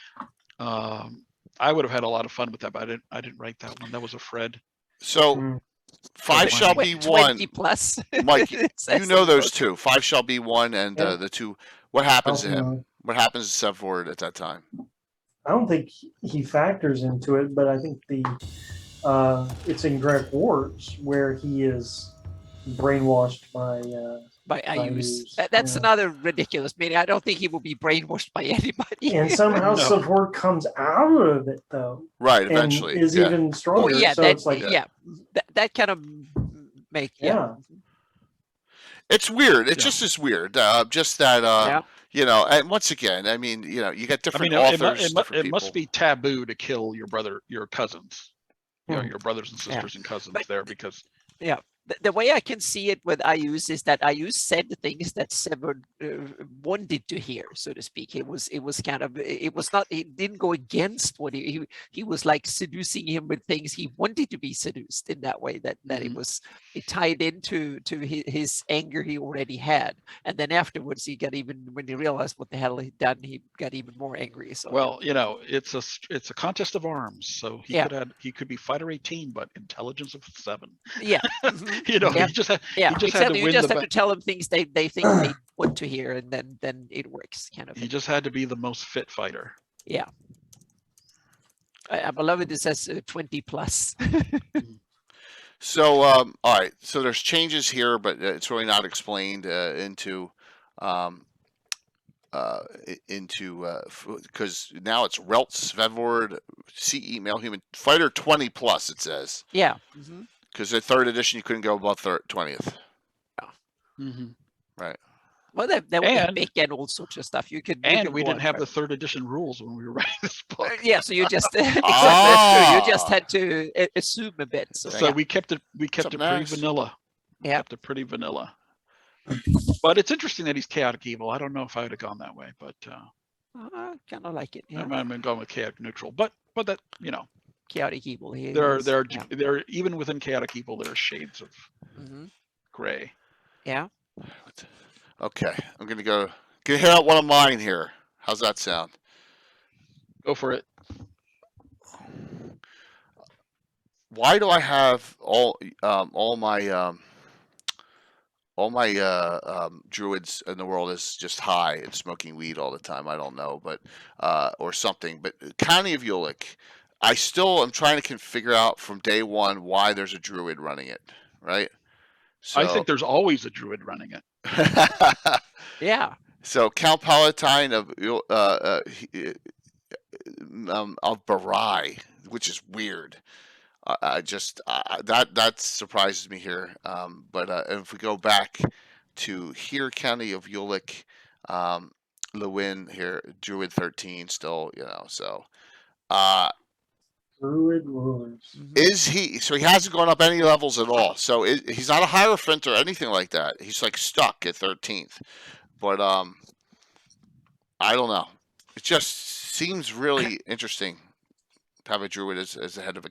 S4: I would have had a lot of fun with that, but I didn't write that one. That was a Fred.
S1: So 5 shall be 1.
S2: 20 plus.
S1: Mike, you know those two. 5 shall be 1 and the 2. What happens to him? What happens to Severed at that time?
S3: I don't think he factors into it, but I think it's in Greg Wars where he is brainwashed by
S2: Ayus. That's another ridiculous meaning. I don't think he will be brainwashed by anybody.
S3: And somehow Severed comes out of it though.
S1: Right, eventually.
S3: And is even stronger.
S2: Oh, yeah,
S3: so
S2: that,
S3: it's like
S2: that kind of make
S1: It's weird. It
S4: Yeah.
S1: just is weird. Just that,
S2: Yeah.
S1: you know, and once again, I mean, you know, you got
S4: I
S1: different
S4: mean,
S1: authors, different
S4: it must
S1: people.
S4: be taboo to kill your cousins,
S3: Hmm.
S4: your brothers and sisters and cousins there, because
S2: Yeah. The way I can see it with Ayus is that Ayus said things that Severed wanted to hear, so to speak. It was kind of, it was not, it didn't go against what he was like seducing him with things he wanted to be seduced in that way, that it tied into his anger he already had. And then afterwards he got even, when he realized what the hell he'd done, he got even more angry. So
S4: well, you know, it's a contest of arms, so he could be fighter 18, but intelligence of 7.
S2: yeah.
S4: You know,
S2: Yeah.
S4: he just had
S2: Exactly.
S4: to
S2: You
S4: win
S2: just
S4: the
S2: have to tell them things they think they want to hear, and then it works, kind of.
S4: he just had to be the most fit fighter.
S2: Yeah. I love it. It says 20 plus.
S1: So, all right. So there's changes here, but it's really not explained into because now it's Relt Svedlord CE male human fighter 20 plus. It says
S2: Yeah.
S1: because the 3rd edition you couldn't go above 20th. Right.
S2: Well, that was
S4: And-
S2: big and all sorts of stuff. You could.
S4: And
S2: could
S4: we
S2: go
S4: didn't
S2: on
S4: have
S2: forever.
S4: the 3rd edition rules when we were writing this book.
S2: Yeah, so you just exactly that's true. You just
S1: Ah.
S2: had to assume a bit. So,
S4: So
S2: yeah.
S4: we kept it
S1: Something
S4: pretty
S1: nice.
S4: vanilla.
S2: Yeah.
S4: Kept it pretty vanilla. But it's interesting that he's chaotic evil. I don't know if I would have gone that way, but
S2: kind of like it.
S4: I
S2: Yeah.
S4: might have been going with chaotic neutral. But that, you know,
S2: Chaotic evil.
S4: there are even within chaotic evil there are shades of gray.
S2: Yeah.
S1: Okay, I'm gonna hit out one of mine here. How's that sound?
S4: Go for it.
S1: Why do I have all my druids in the world is just high and smoking weed all the time? I don't know, but or something. But County of Ulick, I still am trying to figure out from day one why there's a druid running it, right? So,
S4: I think there's always a druid running it.
S2: Yeah.
S1: So Count Palatine of Barai, which is weird. I just that surprises me here. But if we go back to here, County of Ulick, Lewin here, Druid 13 still, you know. So
S3: Druid rulers.
S1: is he? So he hasn't gone up any levels at all. So he's not a Hierophant or anything like that. He's like stuck at 13th. But I don't know. It just seems really interesting to have a druid as the head of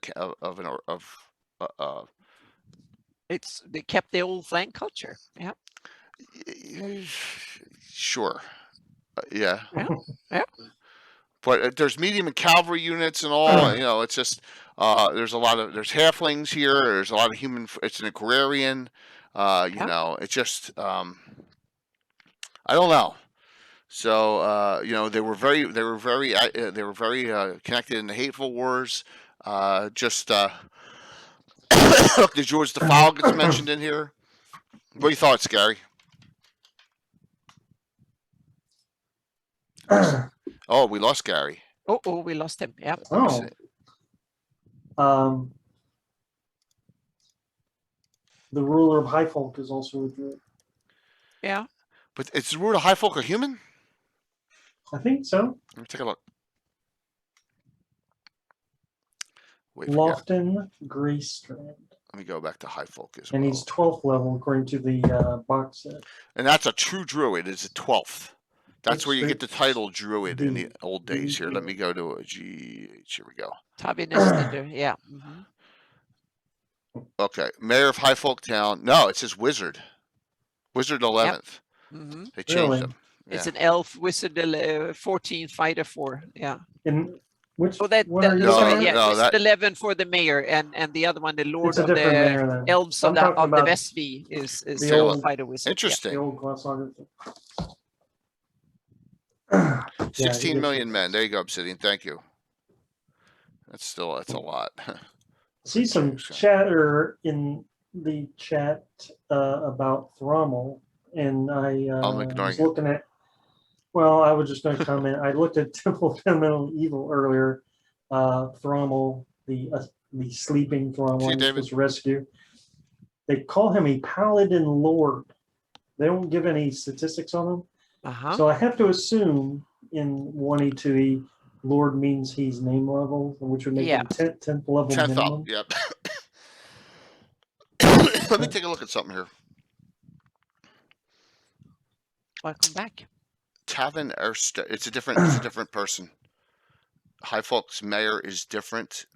S2: They kept the old flank culture. Yeah.
S1: Sure. Yeah.
S2: Yeah.
S1: But there's medium and cavalry units and all. You know, it's just there's halflings here. There's a lot of human. It's an agrarian. You know, it's just I don't know. So you know, they were very connected in the Hateful Wars. Just the George the Foul gets mentioned in here. What are your thoughts, Gary? Oh, we lost Gary.
S2: Oh, we lost him. Yeah.
S3: Oh. The ruler of High Folk is also a druid.
S2: Yeah.
S1: But it's the ruler of High Folk a human?
S3: I think so.
S1: Let me take a look. Wait,
S3: Lofton Greystrand.
S1: Let me go back to High Folk as
S3: and
S1: well.
S3: he's 12th level according to the box set.
S1: And that's a true druid. It's a 12th. That's where you get the title druid in the old days. Here, let me go to a GH. Here we go.
S2: Yeah.
S1: Okay, Mayor of High Folk Town. No, it says Wizard. Wizard 11th. They changed them.
S2: Yeah. It's an elf wizard 14 fighter 4. Yeah.
S3: And which
S2: Wizard 11 for the mayor, and the other one, the Lord of the Elves of the Vesvi is
S3: the old
S2: fighter wizard.
S1: Interesting.
S3: The old Glossager.
S1: 16 million men. There you go, Obsidian. Thank you. That's a lot.
S3: See some chatter in the chat about Thrommel, and I was looking at. Well, I was just going to comment. I looked at Temple of Fundamental Evil earlier. Thrommel, the sleeping Thrommel was rescued. They call him a Paladin Lord. They don't give any statistics on them.
S2: Uh-huh.
S3: So I have to assume in 1E2E, Lord means he's name level, which would make
S2: Yeah.
S3: him 10th level
S1: 10th
S3: minimum.
S1: up. Yep. Let me take a look at something here.
S2: Welcome back.
S1: Tavin Erster. It's a different person. High Folk's mayor is different.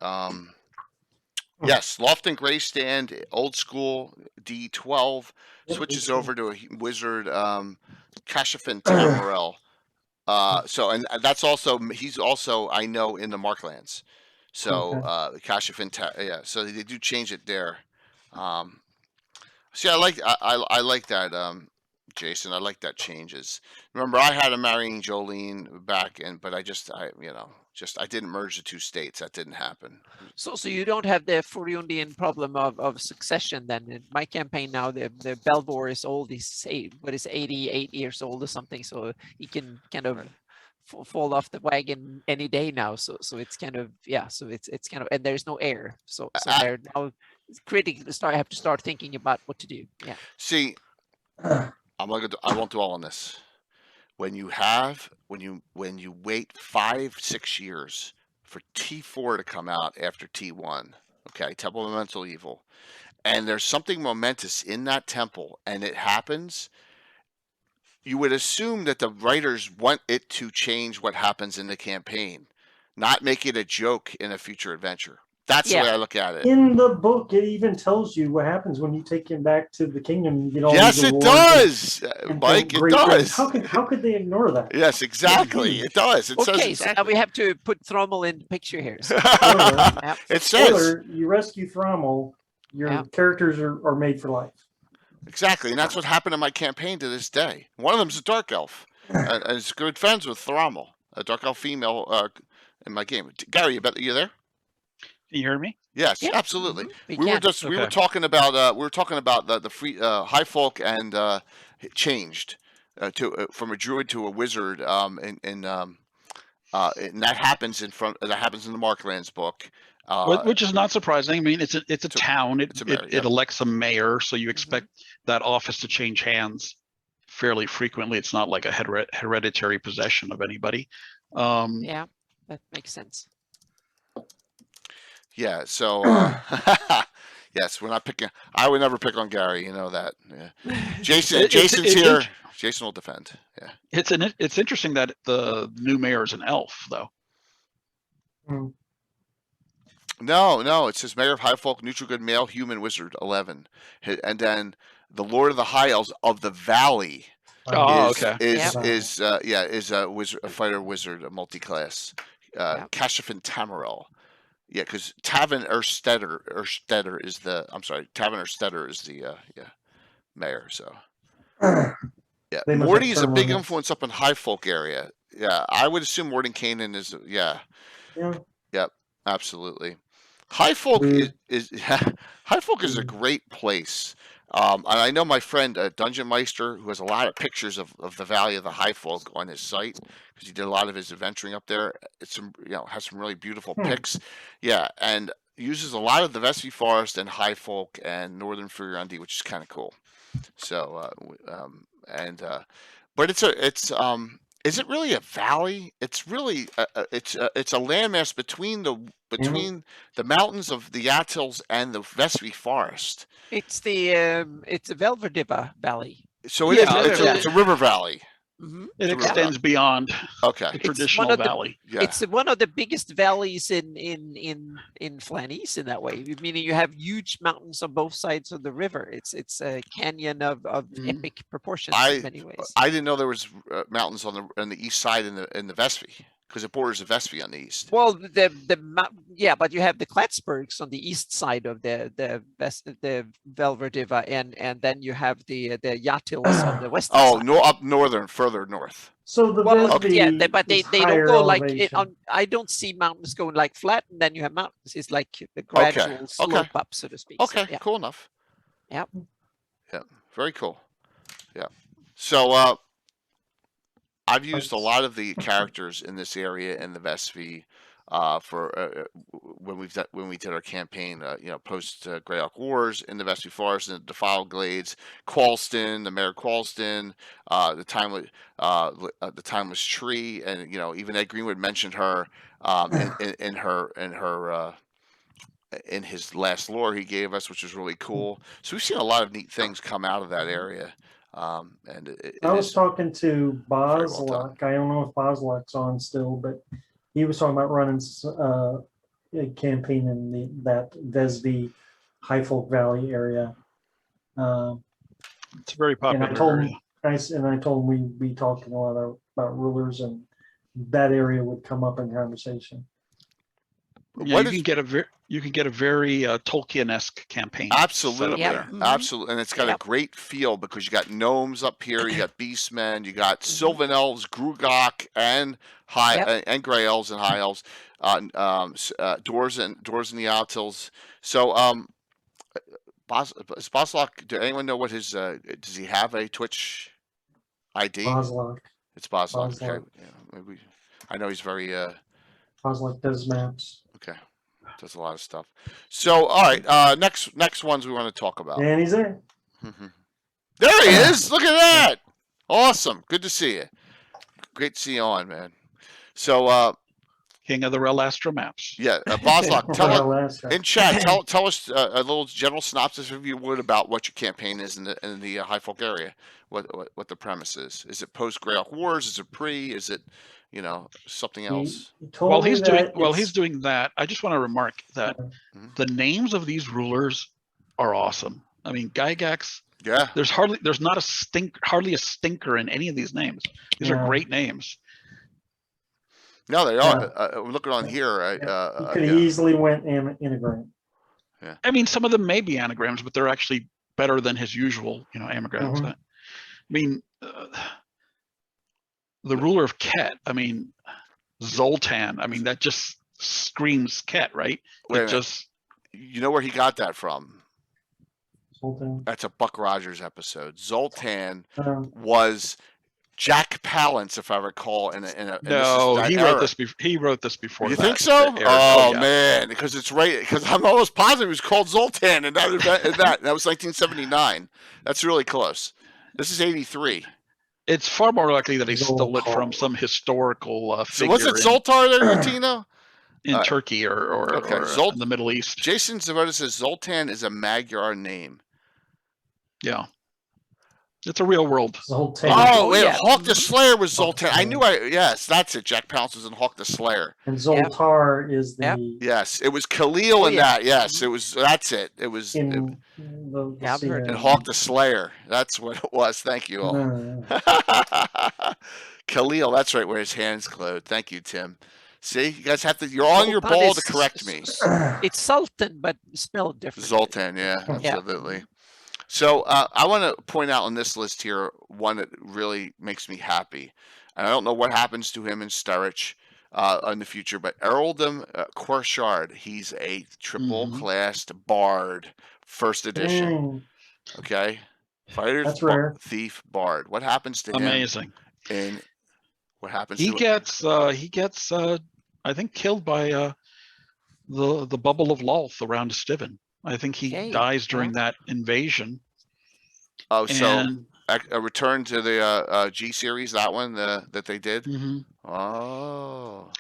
S1: Yes, Lofton Gray Stand, old school D12 switches over to a wizard, Kashafin Tamarel. So and that's also he's also I know in the Marklands. So Kashafin, yeah. So they do change it there. See, I like that, Jason. I like that changes. Remember, I had a marrying Jolene back in, but I didn't merge the two states. That didn't happen.
S2: So you don't have the Furiundian problem of succession then. In my campaign now, the Belvor is old. He's 88 years old or something. So he can kind of fall off the wagon any day now. So it's kind of So it's kind of, and there's no heir. So they're now critically have to start thinking about what to do. Yeah.
S1: See, I won't dwell on this. When you wait 5-6 years for T4 to come out after T1, okay, Temple of Mental Evil, and there's something momentous in that temple, and it happens, you would assume that the writers want it to change what happens in the campaign, not make it a joke in a future adventure. That's the way I look at it.
S3: In the book, it even tells you what happens when you take him back to the kingdom and get all
S1: Yes,
S3: these
S1: it
S3: awards.
S1: does, Mike. It does.
S3: How could they ignore that?
S1: Yes, exactly. It does. It says
S2: Okay,
S1: exactly.
S2: so now we have to put Thrommel in the picture here. So.
S1: It says.
S3: Spoiler, you rescue Thrommel, your characters are made for life.
S1: Exactly, and that's what happened in my campaign to this day. One of them's a dark elf, and is good friends with Thrommel, a dark elf female in my game. Gary, you there?
S4: Can you hear me?
S1: Yes,
S2: Yeah.
S1: absolutely.
S2: Mm-hmm.
S1: We were talking about the free High Folk and changed from a druid to a wizard, and that happens in the Marklands book.
S4: Which is not surprising. I mean, it's a town. It elects a mayor, so you expect that office to change hands fairly frequently. It's not like a hereditary possession of anybody.
S2: Yeah, that makes sense.
S1: Yeah. So yes, we're not picking. I would never pick on Gary. You know that. Yeah. Jason's here. Jason will defend. Yeah.
S4: It's interesting that the new mayor is an elf, though.
S1: No, it says Mayor of High Folk, neutral good male, human wizard, 11. And then the Lord of the High Elves of the Valley is a wizard, a fighter wizard, a multi-class. Kashafin Tamarel. Yeah, because Tavin Erstetter is the mayor, so yeah. Morty is a big influence up in High Folk area. Yeah, I would assume Morton Canaan is Yep, absolutely. High Folk is a great place. And I know my friend Dungeon Meister, who has a lot of pictures of the Valley of the High Folk on his site, because he did a lot of his adventuring up there. It's has some really beautiful pics. Yeah, and uses a lot of the Vespi Forest and High Folk and Northern Furiundi, which is kind of cool. So but is it really a valley? It's really it's a landmass between the mountains of the Atils and the Vespi Forest.
S2: It's the Velverdiva Valley.
S1: So it's a river valley.
S2: Mm-hmm.
S4: It extends beyond the traditional valley.
S2: It's one of the biggest valleys in Flanice in that way. Meaning you have huge mountains on both sides of the river. It's a canyon of epic proportions in many ways.
S1: I didn't know there was mountains on the east side in the Vespi, because it borders the Vespi on the east.
S2: Well, but you have the Klatsbergs on the east side of the Velverdiva, and then you have the Yatils on the west side.
S1: Up northern, further north.
S3: So the Vespi
S2: but they don't go like I don't see mountains going like flat, and then you have mountains. It's like a gradual slope up, so to speak.
S1: Okay,
S2: so,
S1: cool enough.
S2: Yeah.
S1: Yeah, very cool. Yeah. So I've used a lot of the characters in this area in the Vespi. for when we did our campaign, post Greyhawk Wars in the Vestry Forest and the Defiled Glades, Qualston, the Mayor Qualston, the Timeless Tree, and even Ed Greenwood mentioned her in his last lore he gave us, which was really cool. So we've seen a lot of neat things come out of that area. And
S3: I was talking to
S1: very well done.
S3: Boslock. I don't know if Boslock's on still, but he was talking about running a campaign in that Vesby High Folk Valley area.
S4: It's a very popular
S3: and I told
S4: area.
S3: him, I told him we'd be talking a lot about rulers, and that area would come up in conversation.
S4: Yeah, you can get a very Tolkien-esque campaign.
S1: Absolutely,
S2: Yep.
S1: absolutely, and it's got a great feel because you got gnomes up here, you got beastmen, you got Sylvan elves, Grugok, and and Grey elves and High elves, doors and the Outils. So, Boslock, do anyone know what his? Does he have a Twitch ID?
S3: Boslock.
S1: It's Boslock. Okay, maybe I know he's very.
S3: Boslock does maps.
S1: Okay. Does a lot of stuff. So, all right. Next ones we want to talk about.
S3: And he's there.
S1: There he is. Look at that. Awesome. Good to see you. Great to see you on, man. So,
S4: King of the Relastra maps.
S1: Yeah, Boslock, tell us in chat. Tell us a little general synopsis, if you would, about what your campaign is in the High Folk area. What the premise is. Is it post Greyhawk Wars? Is it pre? Is it something else?
S4: While he's doing that, I just want to remark that the names of these rulers are awesome. I mean, Gygax.
S1: Yeah.
S4: There's hardly a stinker in any of these names. These are great names.
S1: No, they are. Looking on here,
S3: you could easily went anagram.
S1: Yeah.
S4: I mean, some of them may be anagrams, but they're actually better than his usual, anagrams. I mean, the ruler of Ket. I mean, Zoltan. I mean, that just screams Ket, right?
S1: You know where he got that from?
S3: Zoltan.
S1: That's a Buck Rogers episode. Zoltan was Jack Palance, if I recall.
S4: He wrote this before.
S1: You think so? Oh man, because it's right. Because I'm almost positive it was called Zoltan, and that was 1979. That's really close. This is 83.
S4: It's far more likely that he stole it from some historical figure.
S1: So was it Zoltar there, Tino?
S4: In Turkey or in the Middle East.
S1: Jason Zavota says Zoltan is a Magyar name.
S4: Yeah. It's a real world.
S3: Zoltan.
S1: Oh, wait, Hawk the Slayer was Zoltan. Yes, that's it. Jack Palance was in Hawk the Slayer.
S3: And Zoltar is the...
S1: Yes, it was Khalil in that. Yes, it was. That's it. It was...
S3: And
S1: Hawk the Slayer. That's what it was. Thank you all. Khalil, that's right, where his hands glowed. Thank you, Tim. See, you guys have to... You're on your ball to correct me.
S2: It's Sultan, but spelled differently.
S1: Zoltan, yeah, absolutely. So I want to point out on this list here one that really makes me happy. And I don't know what happens to him in Sturridge in the future, but Earldom Corshard, he's a triple-classed bard, first edition. Okay? Fighter, thief, bard. What happens to him?
S4: Amazing.
S1: And what happens
S4: to him? He gets, I think, killed by the Bubble of Lolth around Stivin. I think he dies during that invasion.
S1: Oh, so a return to the G series, that one that they did. Oh,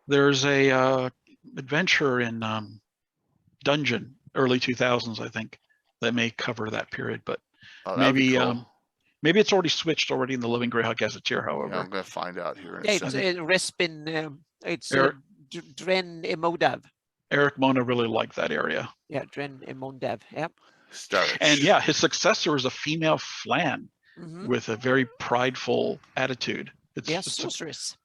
S4: there's a adventure in Dungeon early 2000s, I think, that may cover that period. But maybe cool. Maybe it's already switched in the Living Greyhawk Gazetteer. However,
S1: I'm going to find out here.
S2: It's Respin. It's Dren Emodav.
S4: Eric Mona really liked that area.
S2: Yeah, Dren Emodav. Yep.
S4: And his successor is a female Flan with a very prideful attitude. It's
S2: sorceress.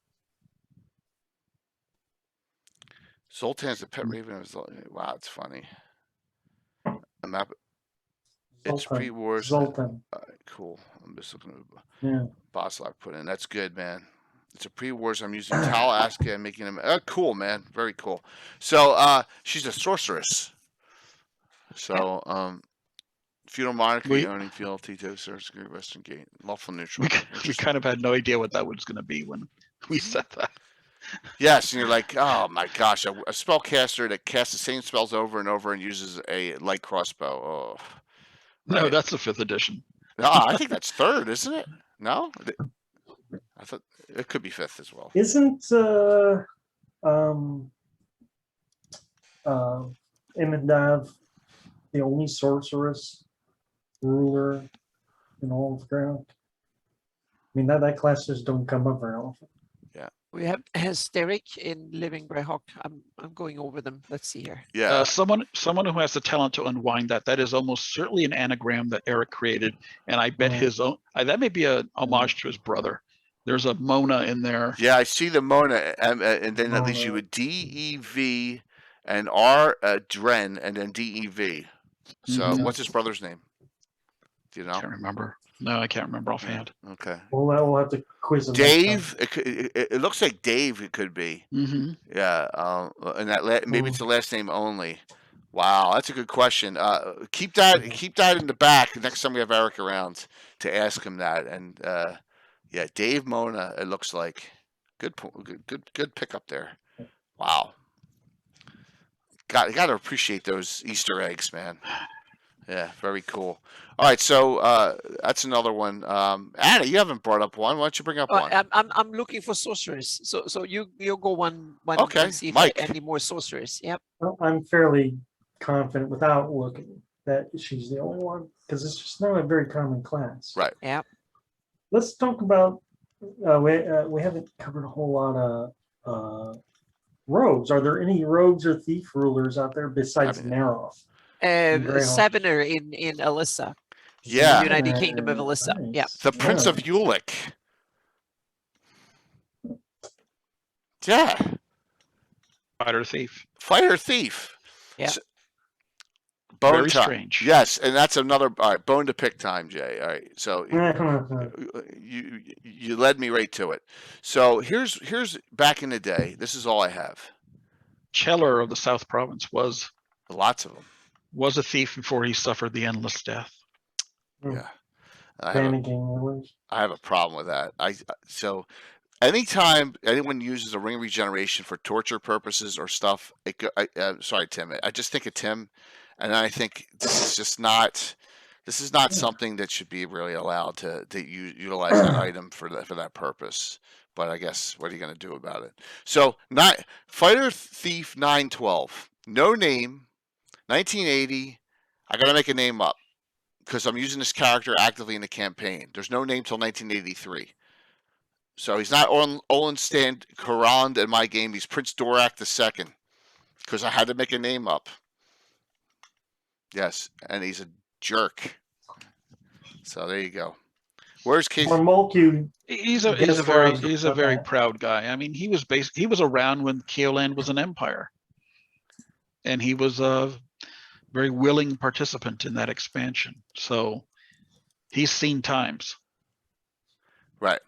S1: Zoltan's a pet raven. Wow, it's funny. A map. It's pre-wars.
S3: Zoltan.
S1: Cool. I'm just looking at Boslock put in. That's good, man. It's a pre-wars. I'm using Talaska and making them. Cool, man. Very cool. So she's a sorceress. So feudal monarchy owning field Tito Sorcerer Western Gate lawful neutral.
S4: We kind of had no idea what that was going to be when we said that.
S1: Yes, and you're like, oh my gosh, a spellcaster that casts the same spells over and over and uses a light crossbow. Oh,
S4: No,
S1: right.
S4: that's the 5th edition.
S1: No, I think that's 3rd, isn't it? No, I thought it could be 5th as well.
S3: Isn't Emidav the only sorceress ruler in all of Greyhawk? I mean, that class just don't come up very often.
S2: We have Hysteric in Living Greyhawk. I'm going over them. Let's see here.
S1: Yeah,
S4: Someone who has the talent to unwind that is almost certainly an anagram that Eric created, and I bet his own. That may be a homage to his brother. There's a Mona in there.
S1: yeah, I see the Mona, and then that leaves you with DEV and R Dren, and then DEV. So, what's his brother's name? Do you know?
S4: Can't remember. No, I can't remember offhand.
S1: Okay.
S3: Well, we'll have to quiz him.
S1: Dave. It looks like Dave. It could be.
S4: Mm-hmm.
S1: Yeah. And that maybe it's the last name only. Wow, that's a good question. Keep that in the back next time we have Eric around to ask him that. And yeah, Dave Mona. It looks like good pickup there. Wow. You got to appreciate those Easter eggs, man. Yeah, very cool. All right, so that's another one. Anna, you haven't brought up one. Why don't you bring up one?
S2: I'm looking for sorcerers. So you go one.
S1: Okay,
S2: and see if
S1: Mike.
S2: any more sorcerers. Yep.
S3: Well, I'm fairly confident without looking that she's the only one because it's just not a very common class.
S1: Right.
S2: Yep.
S3: Let's talk about. We haven't covered a whole lot of rogues. Are there any rogues or thief rulers out there besides Naroth?
S2: Savener in Alyssa.
S1: Yeah.
S2: The United Kingdom of Alyssa.
S3: Nice.
S2: Yeah.
S1: The Prince of Ulick. Yeah.
S4: Fighter thief.
S2: Yeah.
S1: Bone
S4: Very
S1: time.
S4: strange.
S1: Yes, and that's another. All right, bone to pick time, Jay. All right, so you led me right to it. So here's back in the day. This is all I have.
S4: Cheller of the South Province was
S1: Lots of them.
S4: a thief before he suffered the endless death.
S1: Yeah. I have a problem with that. So anytime anyone uses a ring regeneration for torture purposes or stuff, sorry, Tim. I just think of Tim, and I think this is not something that should be really allowed to utilize that item for that purpose. But I guess what are you going to do about it? So Fighter Thief 912, no name, 1980. I got to make a name up because I'm using this character actively in the campaign. There's no name till 1983. So he's not Olin Stan Karand in my game. He's Prince Dorak II because I had to make a name up. Yes, and he's a jerk. So there you go. Where's Casey?
S4: He's a very proud guy. I mean, he was around when Kaoland was an empire, and he was a very willing participant in that expansion. So he's seen times.
S1: Right.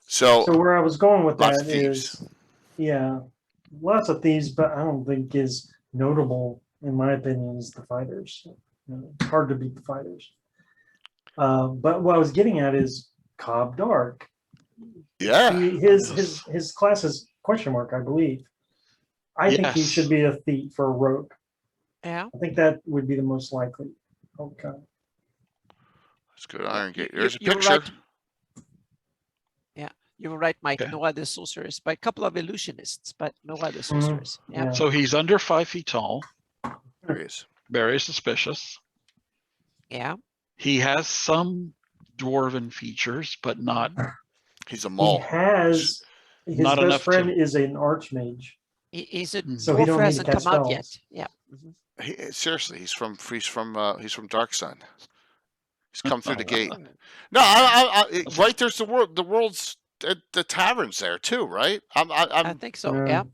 S1: So
S3: where I was going with that is, yeah, lots of thieves, but I don't think is notable in my opinion is the fighters. It's hard to beat the fighters. But what I was getting at is Cobb Dark.
S1: Yeah.
S3: His class is question mark, I believe. I think he should be a thief or a rogue.
S2: Yeah.
S3: I think that would be the most likely outcome.
S1: Let's go to Iron Gate. There's a picture.
S2: Right. Yeah, you were right, Mike.
S4: Okay.
S2: No other sorcerers, but a couple of illusionists, but no other sorcerers. Yeah.
S4: So he's under 5 feet tall.
S1: There he is.
S4: Very suspicious.
S2: Yeah.
S4: He has some dwarven features, but not.
S1: He's a mole.
S3: He has his
S4: Not
S3: best
S4: enough
S3: friend is an archmage.
S2: He's a
S3: So he
S2: dwarf
S3: don't
S2: who
S3: need
S2: hasn't
S3: to
S2: come
S3: cast
S2: out yet.
S3: spells.
S2: Yeah. Mhm.
S1: Seriously, he's from Dark Sun. He's come through the gate. No, I right there's the world's the taverns there too, right?
S2: I think so. Yeah.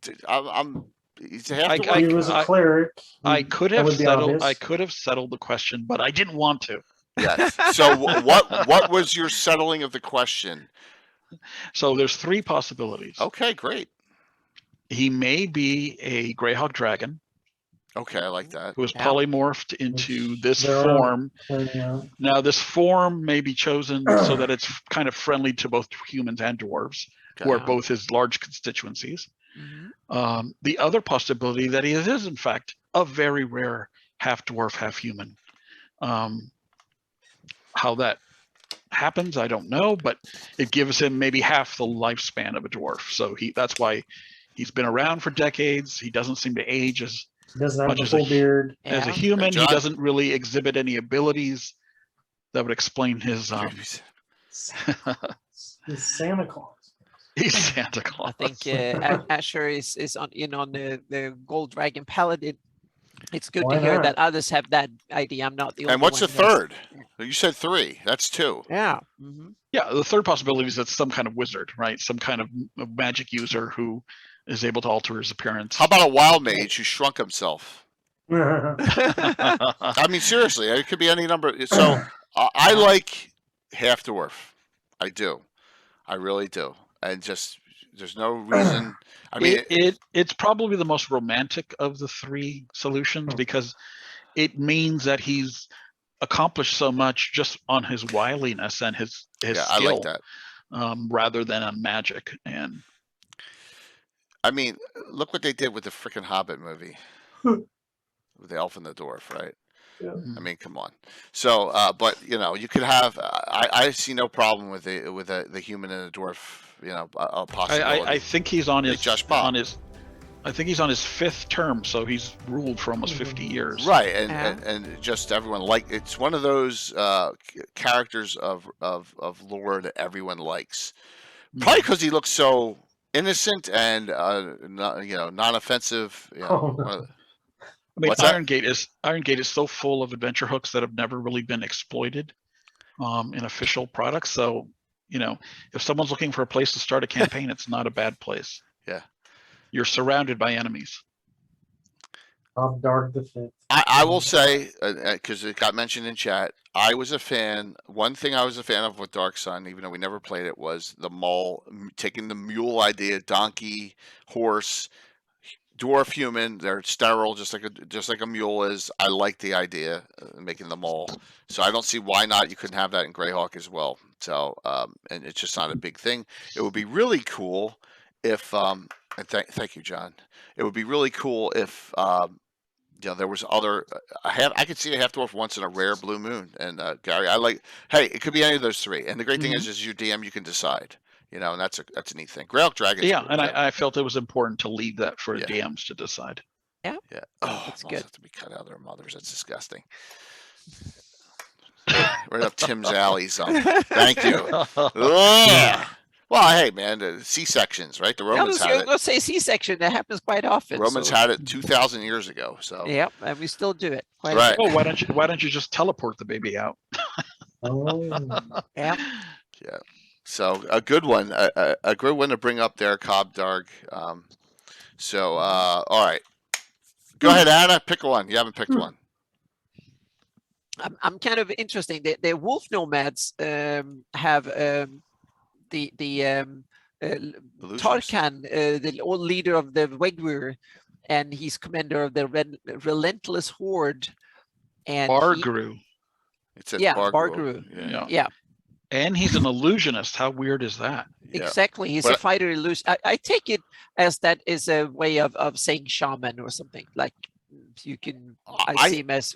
S1: He's half the
S3: He was a cleric.
S4: I could have
S3: would be
S4: settled.
S3: obvious.
S4: I could have settled the question, but I didn't want to.
S1: Yeah. So what was your settling of the question?
S4: So there's 3 possibilities.
S1: Okay, great.
S4: He may be a Greyhawk dragon
S1: Okay, I like that.
S4: who is
S2: Yeah.
S4: polymorphed into this
S3: There are-
S4: form.
S3: Yeah.
S4: Now, this form may be chosen so that it's kind of friendly to both humans and dwarves. who are both his large constituencies.
S2: Mm-hmm.
S4: The other possibility that he is in fact a very rare half dwarf, half human. How that happens, I don't know, but it gives him maybe half the lifespan of a dwarf. So that's why he's been around for decades. He doesn't seem to age as
S3: Doesn't have
S4: much
S3: a full beard.
S4: as a
S2: Yeah.
S4: human.
S1: Hey,
S4: He
S1: John.
S4: doesn't really exhibit any abilities that would explain his.
S3: He's Santa Claus.
S4: He's Santa Claus.
S2: I think Asher is on the Gold Dragon Paladin. It's good
S3: Why
S2: to hear
S3: not?
S2: that others have that idea. I'm not the only
S1: And what's
S2: one
S1: the
S2: who has-
S1: third? You said 3. That's 2.
S2: Yeah. Mm-hmm.
S4: Yeah, the third possibility is that some kind of wizard, right? Some kind of magic user who is able to alter his appearance.
S1: How about a wild mage who shrunk himself?
S3: I
S1: I mean, seriously, it could be any number. So I like half dwarf. I do. I really do. And just there's no reason. I mean,
S4: it's probably the most romantic of the 3 solutions because it means that he's accomplished so much just on his wiliness and his skill,
S1: I like that.
S4: rather than on magic. And
S1: I mean, look what they did with the freaking Hobbit movie, with the elf and the dwarf, right?
S3: Yeah.
S1: I mean, come on. So, but you could have. I see no problem with the human and the dwarf. A possibility.
S4: I think he's on his
S1: Josh Bob.
S4: I think he's on his 5th term, so he's ruled for almost 50 years.
S1: Right, and just everyone it's one of those characters of lore that everyone likes. Probably because he looks so innocent and non-offensive.
S4: I mean, Iron Gate is so full of adventure hooks that have never really been exploited in official products. So, if someone's looking for a place to start a campaign, it's not a bad place.
S1: Yeah.
S4: You're surrounded by enemies.
S3: Dark the Fifth.
S1: I will say, because it got mentioned in chat, I was a fan. One thing I was a fan of with Dark Sun, even though we never played it, was the taking the mule idea, donkey, horse, dwarf, human. They're sterile, just like a mule is. I like the idea of making them all. So I don't see why not. You couldn't have that in Greyhawk as well. So and it's just not a big thing. It would be really cool if. And thank you, John. It would be really cool if there was other. I could see a half dwarf once in a rare blue moon. And Gary, Hey, it could be any of those 3. And the great thing is your DM, you can decide. And that's a neat thing. Greyhawk Dragon.
S4: Yeah, and I felt it was important to leave that for DMs to decide.
S2: Yeah.
S1: Yeah. Oh,
S2: that's
S1: those
S2: good.
S1: have to be cut out of their mothers. That's disgusting. Right up Tim's alley, son. Thank you. Ugh. Well, hey, man, the C-sections, right? The Romans had it.
S2: Let's say C-section. That happens quite often.
S1: Romans had it 2,000 years ago. So.
S2: Yep, and we still do it. Quite
S1: Right.
S4: Oh, why don't you just teleport the baby out?
S2: Yeah.
S1: Yeah. So a good one, a good one to bring up there, Cobb Darg. All right, go ahead, Anna. Pick one. You haven't picked one.
S2: I'm kind of interesting. The wolf nomads have the Tarkan, the old leader of the Wegwir, and he's commander of the relentless horde. And
S4: Bargru.
S2: Bargru. Yeah.
S4: And he's an illusionist. How weird is that?
S2: Yeah. Exactly. He's a fighter illusion. I take it as that is a way of saying shaman or something. Like you can. I see him as.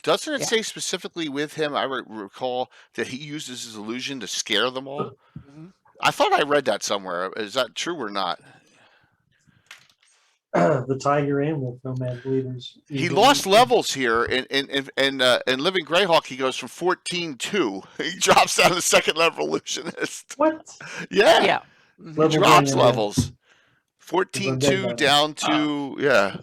S1: Doesn't it say specifically with him? I recall that he uses his illusion to scare them all. Mm-hmm. I thought I read that somewhere. Is that true or not?
S3: The tiger and wolf nomad leaders.
S1: He lost levels here in Living Greyhawk. He goes from 14-2. He drops down to second level illusionist.
S3: What?
S1: Yeah.
S2: Yeah.
S1: He drops levels. 14-2 down to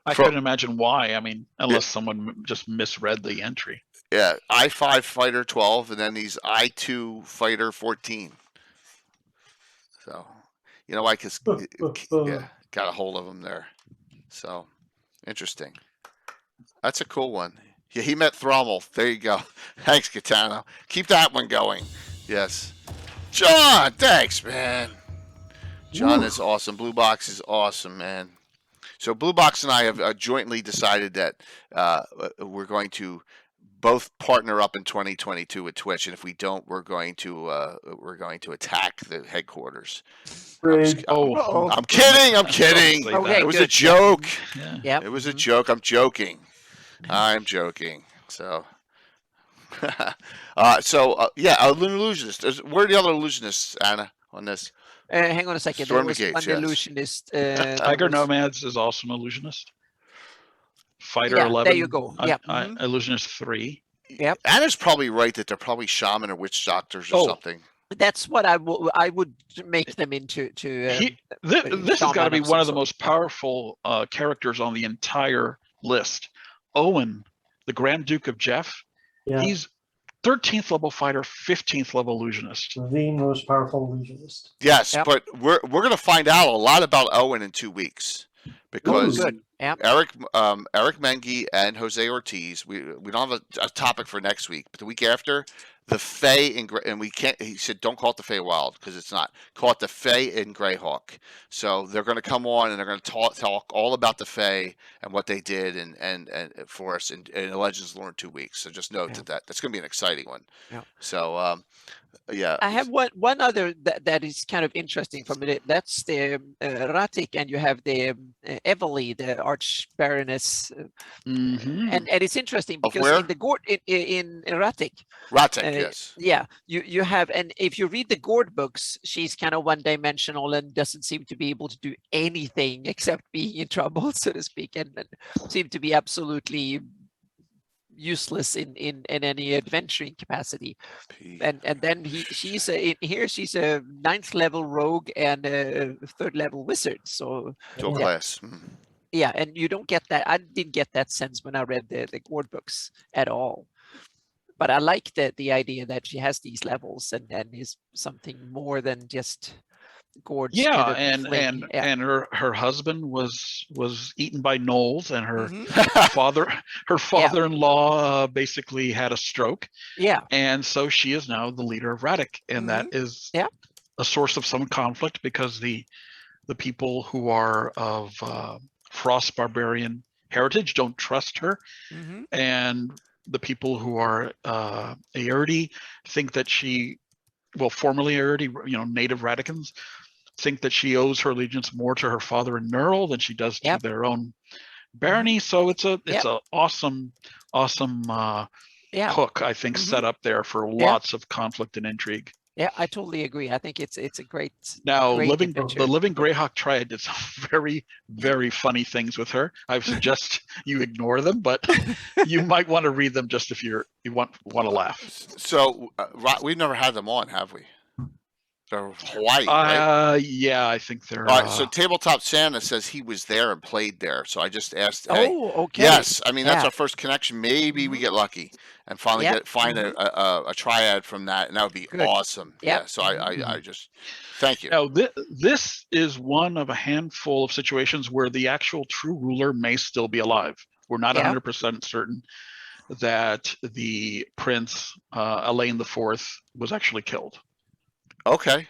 S4: I couldn't imagine why. I mean, unless someone just misread the entry.
S1: Yeah, I5 fighter 12, and then he's I2 fighter 14. So, you know, I just got a hold of him there. So, interesting. That's a cool one. Yeah, he met Thrommel. There you go. Thanks, Katano. Keep that one going. Yes. John, thanks, man. John is awesome. Blue Box is awesome, man. So Blue Box and I have jointly decided that we're going to both partner up in 2022 with Twitch, and if we don't, we're going to attack the headquarters.
S3: Great.
S1: I'm kidding. I'm kidding.
S2: Okay,
S1: It was a
S2: good.
S1: joke.
S4: Yeah.
S2: Yeah.
S1: It was a joke. I'm joking. I'm joking. So, illusionist. Where are the other illusionists, Anna, on this?
S2: Hang on a second. There
S1: Storm
S2: was
S1: Gates,
S2: one
S1: yes.
S2: illusionist.
S4: Tiger Nomads is also an illusionist. Fighter
S2: Yeah,
S4: 11.
S2: there you go. Yeah.
S4: Illusionist 3.
S2: Yep.
S1: Anna's probably right that they're probably shaman or witch doctors or something.
S2: That's what I would make them into.
S4: This has got to be one of the most powerful characters on the entire list. Owen, the Grand Duke of Jeff.
S3: Yeah.
S4: He's 13th level fighter, 15th level illusionist.
S3: The most powerful illusionist.
S1: Yes, but we're going to find out a lot about Owen in 2 weeks because Eric Mengi and Jose Ortiz. We don't have a topic for next week, but the week after, the Fae and we can't. He said, "Don't call it the Fae Wild because it's not. Call it the Fae in Greyhawk." So they're going to come on and they're going to talk all about the Fae and what they did and for us in Legends Lore in 2 weeks. So just note that's going to be an exciting one.
S2: Yeah.
S1: So I
S2: have one other that is kind of interesting from it. That's the Ratik, and you have the Evely, the Arch Baroness, and it's interesting because in the Gord in Ratik,
S1: yes,
S2: you have, and if you read the Gord books, she's kind of one-dimensional and doesn't seem to be able to do anything except being in trouble, so to speak, and seem to be absolutely useless in any adventuring capacity. And then she's a 9th level rogue and a 3rd level wizard. So
S1: dual class.
S2: Yeah, and you don't get that. I didn't get that sense when I read the Gord books at all. But I like the idea that she has these levels and is something more than just Gord.
S4: Yeah, and her husband was eaten by gnolls, and her father-in-law basically had a stroke.
S2: Yeah, and
S4: so she is now the leader of Ratik, and that is a source of some conflict because the people who are of Frost barbarian heritage don't trust her, and the people who are Aerdi think that she, formerly Aerdi, native Radicans, think that she owes her allegiance more to her father in Neural than she does to their own barony. So it's a awesome hook, I think, set up there for lots of conflict and intrigue.
S2: Yeah, I totally agree. I think it's a great.
S4: Now, the Living Greyhawk Triad did some very, very funny things with her. I suggest you ignore them, but you might want to read them just if you want to laugh.
S1: So we've never had them on, have we? They're Hawaii, right?
S4: Yeah, I think they're.
S1: All right, so Tabletop Santa says he was there and played there. So I just asked.
S2: Okay.
S1: Yes, I mean that's our first connection. Maybe we get lucky and finally find a triad from that, and that would be awesome. Yep. Yeah. So I just thank you.
S4: Now this is one of a handful of situations where the actual true ruler may still be alive. We're not 100% certain that the prince Elaine IV was actually killed.
S1: Okay,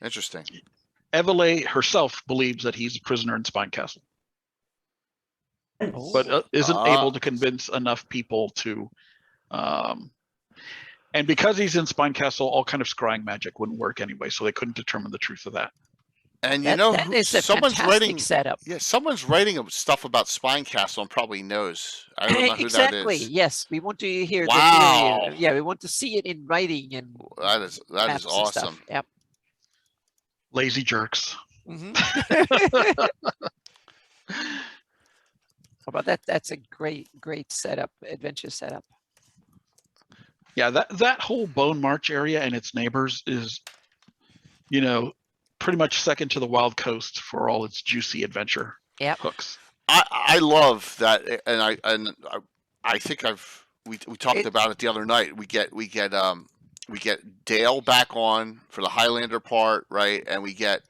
S1: interesting.
S4: Evely herself believes that he's a prisoner in Spine Castle, but isn't able to convince enough people to. And because he's in Spine Castle, all kind of scrying magic wouldn't work anyway, so they couldn't determine the truth of that.
S1: And someone's writing setup. Yeah, someone's writing stuff about Spine Castle and probably knows. I don't know who that is.
S2: Yes, we want to hear.
S1: Wow.
S2: We want to see it in writing and.
S1: That is awesome.
S2: Yep.
S4: Lazy jerks.
S2: How about that? That's a great setup, adventure setup.
S4: Yeah, that whole Bone March area and its neighbors is, pretty much second to the Wild Coast for all its juicy adventure hooks.
S1: I love that, and I think we talked about it the other night. We get Dale back on for the Highlander part, right? And we get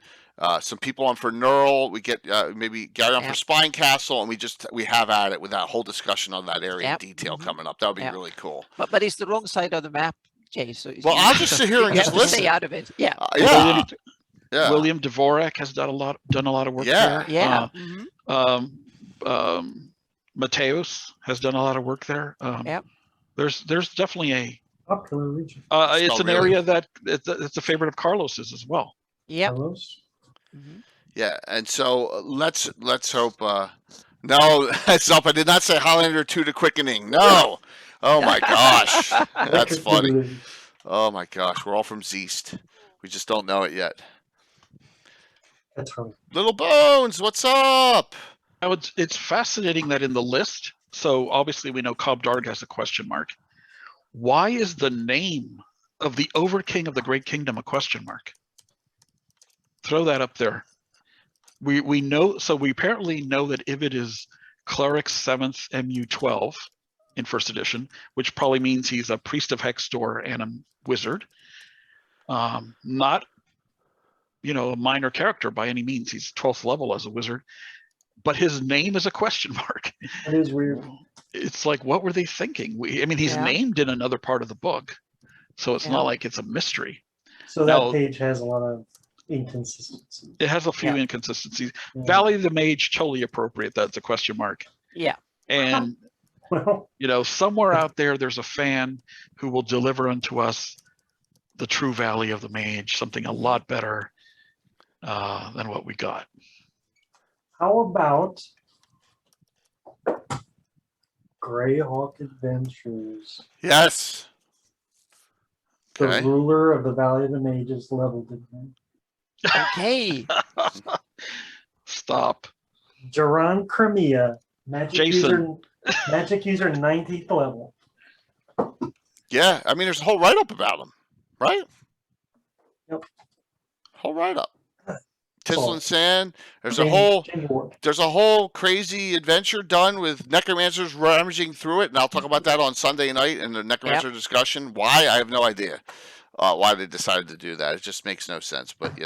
S1: some people on for Neural. We get maybe Gary on for Spine Castle, and we have at it with that whole discussion on that area in detail coming up. That would be really cool.
S2: But it's the wrong side of the map, Jay. So
S1: I'll just sit here and just listen.
S2: Stay out of it. Yeah.
S4: William Dvorak has done a lot of work there.
S2: Yeah.
S4: Mateus has done a lot of work there. There's definitely a
S3: Popular region.
S4: it's an
S1: really.
S4: area that it's a favorite of Carlos's as well.
S2: Yep.
S3: Carlos?
S2: Mhm.
S1: Yeah, and so let's hope. No, heads up. I did not say Highlander 2 to Quickening. No. Oh my gosh, that's
S3: Electric
S1: funny.
S3: Boogaloo.
S1: Oh my gosh, we're all from Zeist. We just don't know it yet.
S3: That's funny.
S1: Little Bones, what's up?
S4: It's fascinating that in the list, so obviously we know Cobb Darg has a question mark. Why is the name of the Overking of the Great Kingdom a question mark? Throw that up there. We know, so we apparently know that Ivid is Cleric 7th MU12 in first edition, which probably means he's a priest of Hextor and a wizard. Not, a minor character by any means. He's 12th level as a wizard, but his name is a question mark.
S3: That is weird.
S4: It's like, what were they thinking? He's named in another part of the book, so it's not like it's a mystery.
S3: So that page has a lot of inconsistencies.
S4: It has a few inconsistencies.
S3: Yeah.
S4: Valley of the Mage, totally appropriate. That's a question mark.
S2: Yeah.
S4: And,
S3: Well,
S4: somewhere out there, there's a fan who will deliver unto us the true Valley of the Mage, something a lot better than what we got.
S3: how about Greyhawk Adventures?
S1: Yes.
S3: The
S1: Okay.
S3: ruler of the Valley of the Mages leveled in.
S2: Okay.
S4: Stop.
S3: Duran Crimea, magic
S4: Jason.
S3: user 19th level.
S1: Yeah, I mean, there's a whole write-up about him, right?
S3: Yep.
S1: Whole write-up. Tisle
S3: So-
S1: and Sand. There's
S3: Change word.
S1: a whole crazy adventure done with necromancers rummaging through it, and I'll talk about that on Sunday night in the necromancer discussion. Why? I have no idea. Why they decided to do that. It just makes no sense, but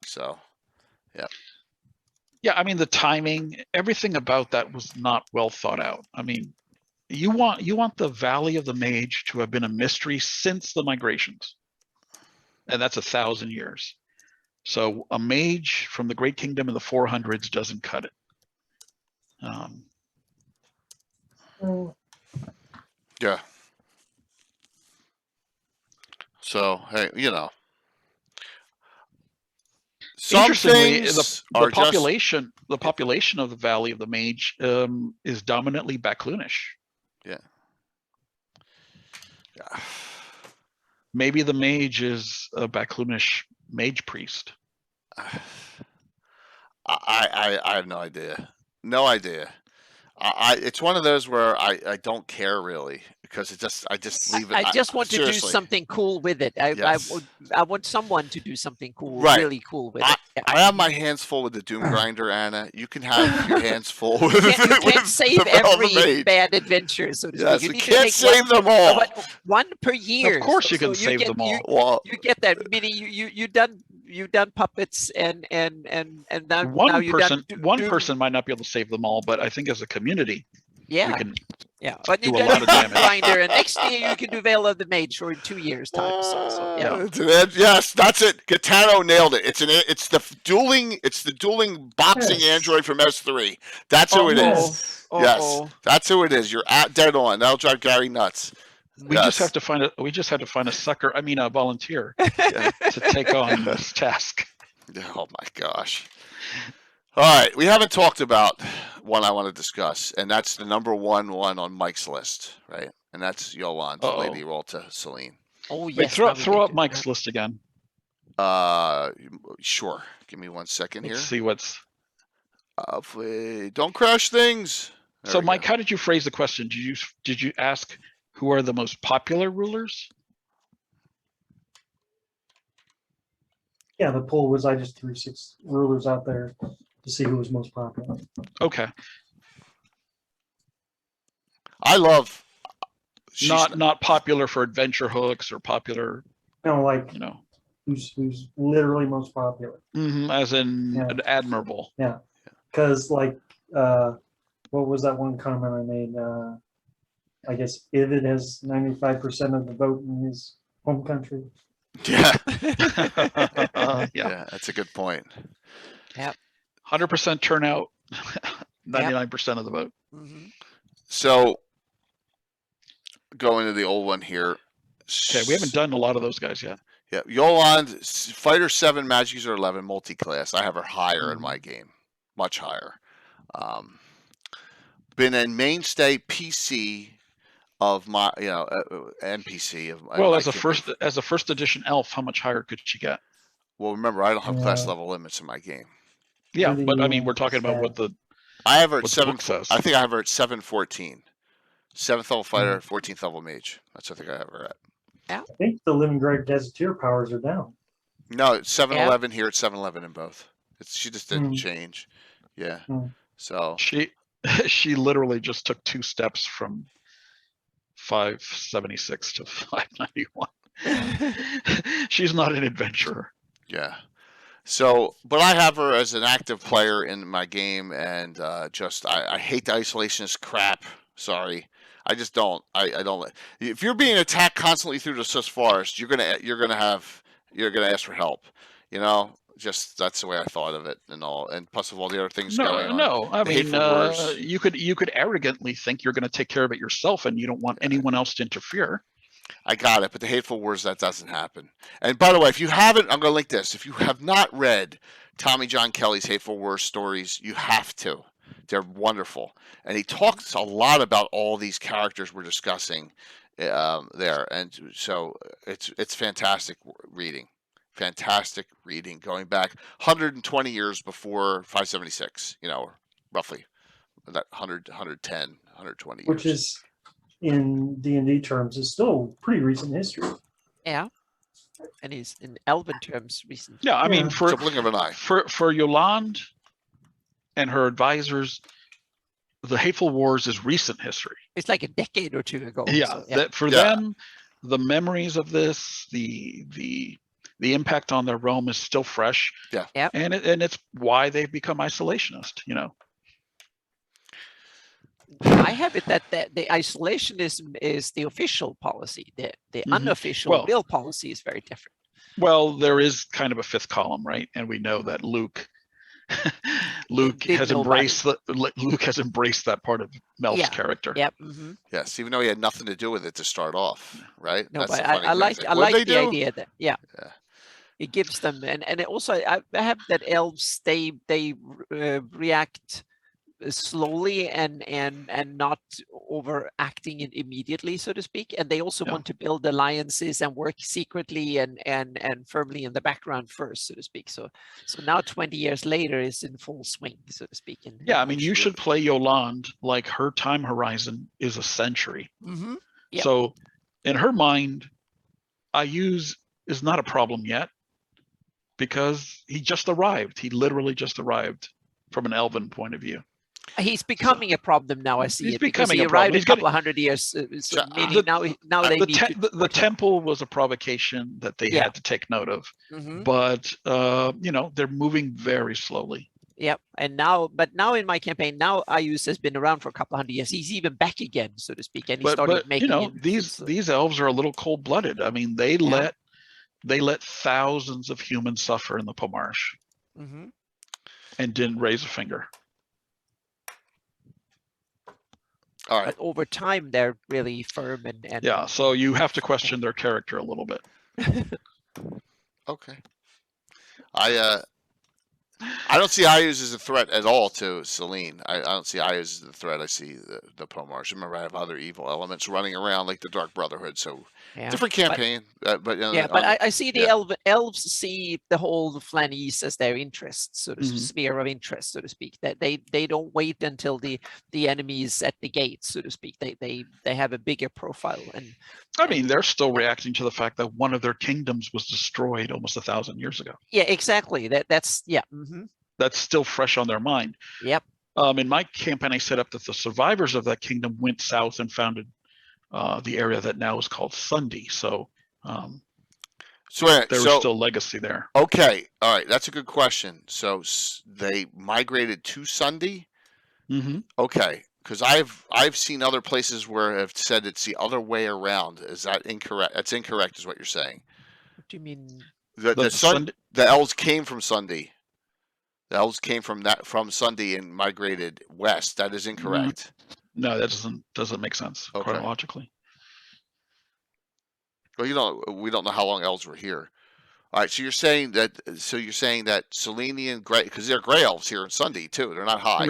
S1: so yeah.
S4: Yeah, I mean, the timing, everything about that was not well thought out. I mean, you want the Valley of the Mage to have been a mystery since the migrations, and that's 1,000 years. So a mage from the Great Kingdom in the 400s doesn't cut it.
S1: Yeah. So hey, some
S4: Interestingly,
S1: things
S4: the
S1: are
S4: population of the Valley of the Mage is dominantly Bacloonish.
S1: Yeah.
S4: Maybe the mage is a Bacloonish mage priest.
S1: I have no idea. No idea. It's one of those where I don't care really because I just leave it.
S2: I just want to do
S1: seriously.
S2: something cool with it. I
S1: Yes.
S2: want someone to do something cool,
S1: Right.
S2: really cool with it. Yeah.
S1: I have my hands full with the Doom Grinder, Anna. You can have your hands full with
S2: You can't save
S1: the Veil of the
S2: every
S1: Mage.
S2: bad adventure, so to speak.
S1: Yes,
S2: You
S1: we
S2: need to
S1: can't
S2: take
S1: save them all.
S2: one per year.
S4: Of course, you
S2: So
S4: can save
S2: get,
S4: them all.
S1: Well,
S2: You get that mini. You done puppets and now
S4: One
S2: you
S4: person
S2: done
S4: one
S2: Doom.
S4: person might not be able to save them all, but I think as a community, we
S2: Yeah,
S4: can.
S2: yeah. But
S4: do
S2: you
S4: a
S2: done
S4: lot of damage.
S2: Grinder, and next year you can do Veil of the Mage for 2 years time. So yeah.
S1: Yes, that's it. Gitano nailed it. It's the dueling boxing
S3: Yes.
S1: android from S3. That's who it is.
S2: Uh-oh.
S1: Yes,
S2: Uh-oh.
S1: that's who it is. You're dead on. That'll drive Gary nuts.
S4: We just have to find a sucker. I mean, a volunteer to take on this task.
S1: Oh my gosh. All right, we haven't talked about one I want to discuss, and that's the number one on Mike's list, right? And that's Yolan's Lady Ralta Celine.
S2: Oh yes.
S4: Wait,
S2: now we
S4: throw
S2: get
S4: up
S2: to
S4: Mike's
S2: that.
S4: list again.
S1: Sure. Give me 1 second here.
S4: Let's see what's.
S1: Don't crash things. There
S4: So,
S1: we
S4: Mike,
S1: go.
S4: how did you phrase the question? Did you ask who are the most popular rulers?
S3: Yeah, the poll was I just threw 6 rulers out there to see who was most popular.
S4: Okay,
S1: I love.
S4: not popular for adventure hooks or popular,
S3: Like who's literally most popular.
S4: as in
S3: Yeah.
S4: an admirable.
S3: Because what was that one comment I made? I guess Ivid has 95% of the vote in his home country.
S1: Yeah.
S4: Yeah,
S1: Yeah, that's a good point.
S4: 100% turnout, 99% of the vote.
S2: Mhm.
S1: So go into the old one here.
S4: Okay, we haven't done a lot of those guys yet.
S1: Yeah, Yolande, Fighter 7, Magic User 11, multi-class. I have her higher in my game, much higher. Been a mainstay PC of my, NPC of my.
S4: Well, as a first edition elf, how much higher could she get?
S1: Well, remember, I don't have class level limits in my game.
S4: Yeah, but I mean, we're talking about what the.
S1: I have her at 7.
S4: Says.
S1: I think I have her at 714. 7th level fighter, 14th level mage. That's what I think I have her at.
S3: I think the Living Great Gazetteer powers are down.
S1: No, it's 711 here. It's 711 in both. She just didn't change. Yeah. So
S4: she literally just took 2 steps from 576 to 591. She's not an adventurer.
S1: Yeah. So, but I have her as an active player in my game, and I hate the isolationist crap. Sorry, I just don't. I don't. If you're being attacked constantly through the Sus Forest, you're gonna ask for help. Just that's the way I thought of it, and all. And plus of all the other things going on.
S4: No, I mean, you could arrogantly think you're going to take care of it yourself, and you don't want anyone else to interfere.
S1: I got it, but the Hateful Wars, that doesn't happen. And by the way, if you haven't, I'm going to link this. If you have not read Tommy John Kelly's Hateful Wars stories, you have to. They're wonderful. And he talks a lot about all these characters we're discussing there. And so it's fantastic reading. Fantastic reading going back 120 years before 576, roughly that 100, 110, 120 years.
S3: Which is, in D&D terms, is still pretty recent history.
S2: Yeah. And he's in Elven terms recent.
S4: Yeah, I mean, for
S1: blink of an eye.
S4: For Yolande and her advisors, the Hateful Wars is recent history.
S2: It's like a decade or two ago.
S4: Yeah,
S2: so,
S4: that for them, the memories of this, the impact on their realm is still fresh.
S1: Yeah.
S4: And it's why they've become isolationist,
S2: I have it that the isolationism is the official policy. The unofficial real policy is very different.
S4: Well, there is kind of a fifth column, right? And we know that Luke has embraced that part of Melf's character.
S2: Yep.
S1: Yes, even though he had nothing to do with it to start off, right?
S2: No, but I like the idea that it gives them, and it also I have that elves they react slowly and not overacting it immediately, so to speak, and they also want to build alliances and work secretly and firmly in the background first, so to speak. So now 20 years later is in full swing, so to speak.
S4: I mean, you should play Yolande like her time horizon is a century. So in her mind, Ayuz is not a problem yet because he just arrived. He literally just arrived from an elven point of view.
S2: He's becoming a problem now. I see
S4: he's
S2: it because he arrived a couple of hundred years. Meaning now they need
S4: the temple was a provocation that they had to take note of, but they're moving very slowly.
S2: Yep, and now in my campaign, now Ayuz has been around for a couple of hundred years. He's even back again, so to speak, and he started making.
S4: These elves are a little cold-blooded. I mean, they let thousands of humans suffer in the Pomarsh, and didn't raise a finger.
S1: All right.
S2: But over time, they're really firm and
S4: yeah. So you have to question their character a little bit.
S1: Okay. I don't see Ayuz as a threat at all to Celine. I don't see Ayuz as a threat. I see the Pomarsh. Remember, I have other evil elements running around like the Dark Brotherhood. So different campaign. But
S2: I see the elves see the whole Flanese as their interest, so to sphere of interest, so to speak. That they don't wait until the enemy is at the gate, so to speak. They have a bigger profile. And
S4: I mean, they're still reacting to the fact that one of their kingdoms was destroyed almost 1,000 years ago.
S2: Yeah, exactly. That's.
S4: That's still fresh on their mind.
S2: Yep.
S4: In my campaign, I set up that the survivors of that kingdom went south and founded the area that now is called Sunday. So there was still legacy there.
S1: Okay. All right. That's a good question. So they migrated to Sunday? Okay. Because I've seen other places where have said it's the other way around. Is that incorrect? That's incorrect, is what you're saying.
S2: What do you mean?
S1: The elves came from Sunday. The elves came from Sunday and migrated west. That is incorrect.
S4: No, that doesn't make sense chronologically.
S1: Well, we don't know how long elves were here. All right, so you're saying that Selenian gray, because they're gray elves here in Sunday too. They're not high.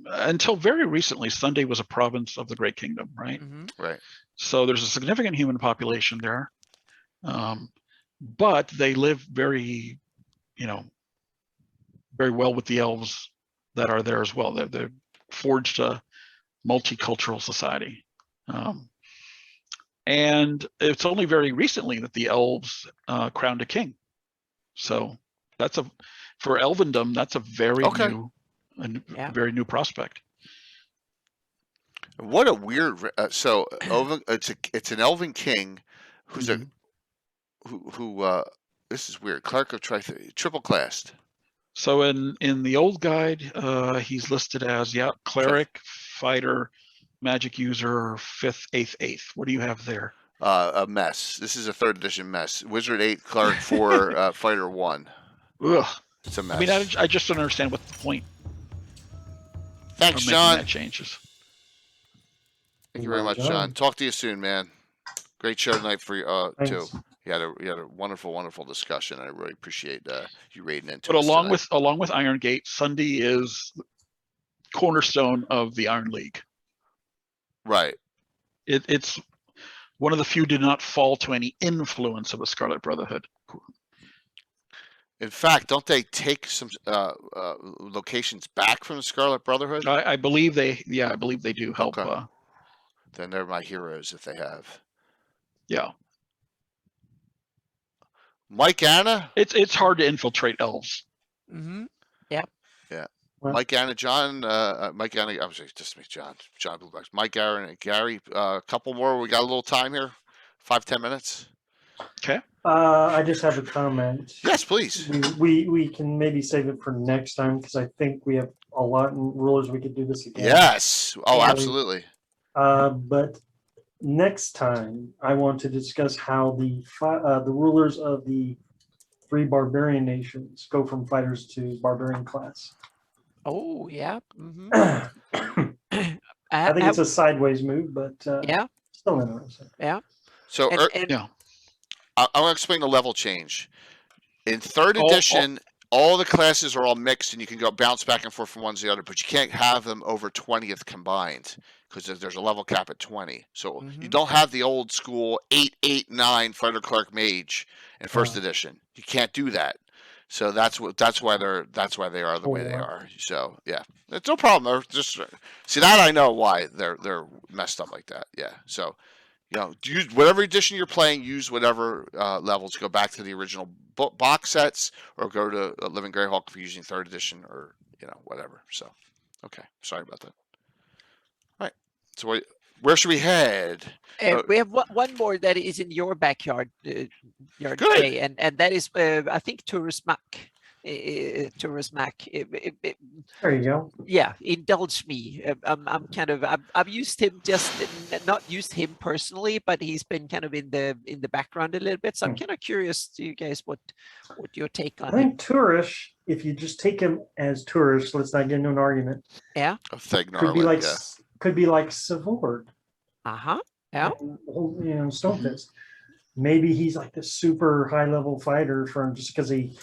S4: Until very recently, Sunday was a province of the Great Kingdom, right?
S1: Right.
S4: So there's a significant human population there, but they live very well with the elves that are there as well. They're forged a multicultural society. And it's only very recently that the elves crowned a king. So for elvendom, that's a very new, very new prospect.
S1: What a weird. So it's an elven king, who's who. This is weird. Clerk of triple classed.
S4: So in the old guide, he's listed as cleric, fighter, magic user, 5th, 8th. What do you have there?
S1: A mess. This is a 3rd edition mess. Wizard 8, cleric 4, fighter 1.
S4: Ugh.
S1: It's a mess.
S4: I mean, I just don't understand what the point.
S1: Thanks,
S4: of
S1: John.
S4: That changes.
S1: Thank you very much, John. Talk to you soon, man. Great show tonight for you too. You had a wonderful, wonderful discussion. I really appreciate you raiding into.
S4: But along with Iron Gate, Sunday is cornerstone of the Iron League.
S1: Right.
S4: It's one of the few did not fall to any influence of the Scarlet Brotherhood.
S1: In fact, don't they take some locations back from the Scarlet Brotherhood?
S4: I believe they do help.
S1: Okay. Then they're my heroes if they have.
S4: Yeah.
S1: Mike Anna?
S4: It's hard to infiltrate elves.
S2: Yeah.
S1: Yeah. Mike Anna, John, Mike Anna, I'm sorry, just me, John Bluebacks. Mike Aaron and Gary, a couple more. We got a little time here. 5-10 minutes.
S4: Okay.
S3: I just have a comment.
S1: Yes, please.
S3: We can maybe save it for next time because I think we have a lot in rulers. We could do this again.
S1: Yes. Oh, absolutely.
S3: But next time, I want to discuss how the rulers of the 3 barbarian nations go from fighters to barbarian class.
S2: Oh, yeah.
S3: I think it's a sideways move, but still interesting.
S2: Yeah.
S1: So, I want to explain the level change. In 3rd edition, all the classes are all mixed, and you can go bounce back and forth from one to the other, but you can't have them over 20th combined because there's a level cap at 20. So you don't have the old school 8, 8, 9 fighter clerk mage in 1st edition. You can't do that. So that's why they are the way they are. So yeah, it's no problem. They're just see that I know why they're messed up like that. Yeah. So use whatever edition you're playing. Use whatever levels. Go back to the original box sets, or go to Living Greyhawk if you're using 3rd edition, or whatever. So okay, sorry about that. All right. So where should we head?
S2: We have one more that is in your backyard,
S1: Good.
S2: Jay, and that is, I think, Tourist Mac.
S3: There you go.
S2: Yeah, indulge me. I'm kind of I've used him, just not used him personally, but he's been kind of in the background a little bit. So I'm kind of curious to you guys what your take on
S3: I think tourist. If you just take him as tourist, let's not get into an argument.
S2: Yeah.
S3: Could be like Savord.
S2: Yeah.
S3: Stonefist. Maybe he's like the super high level fighter just because he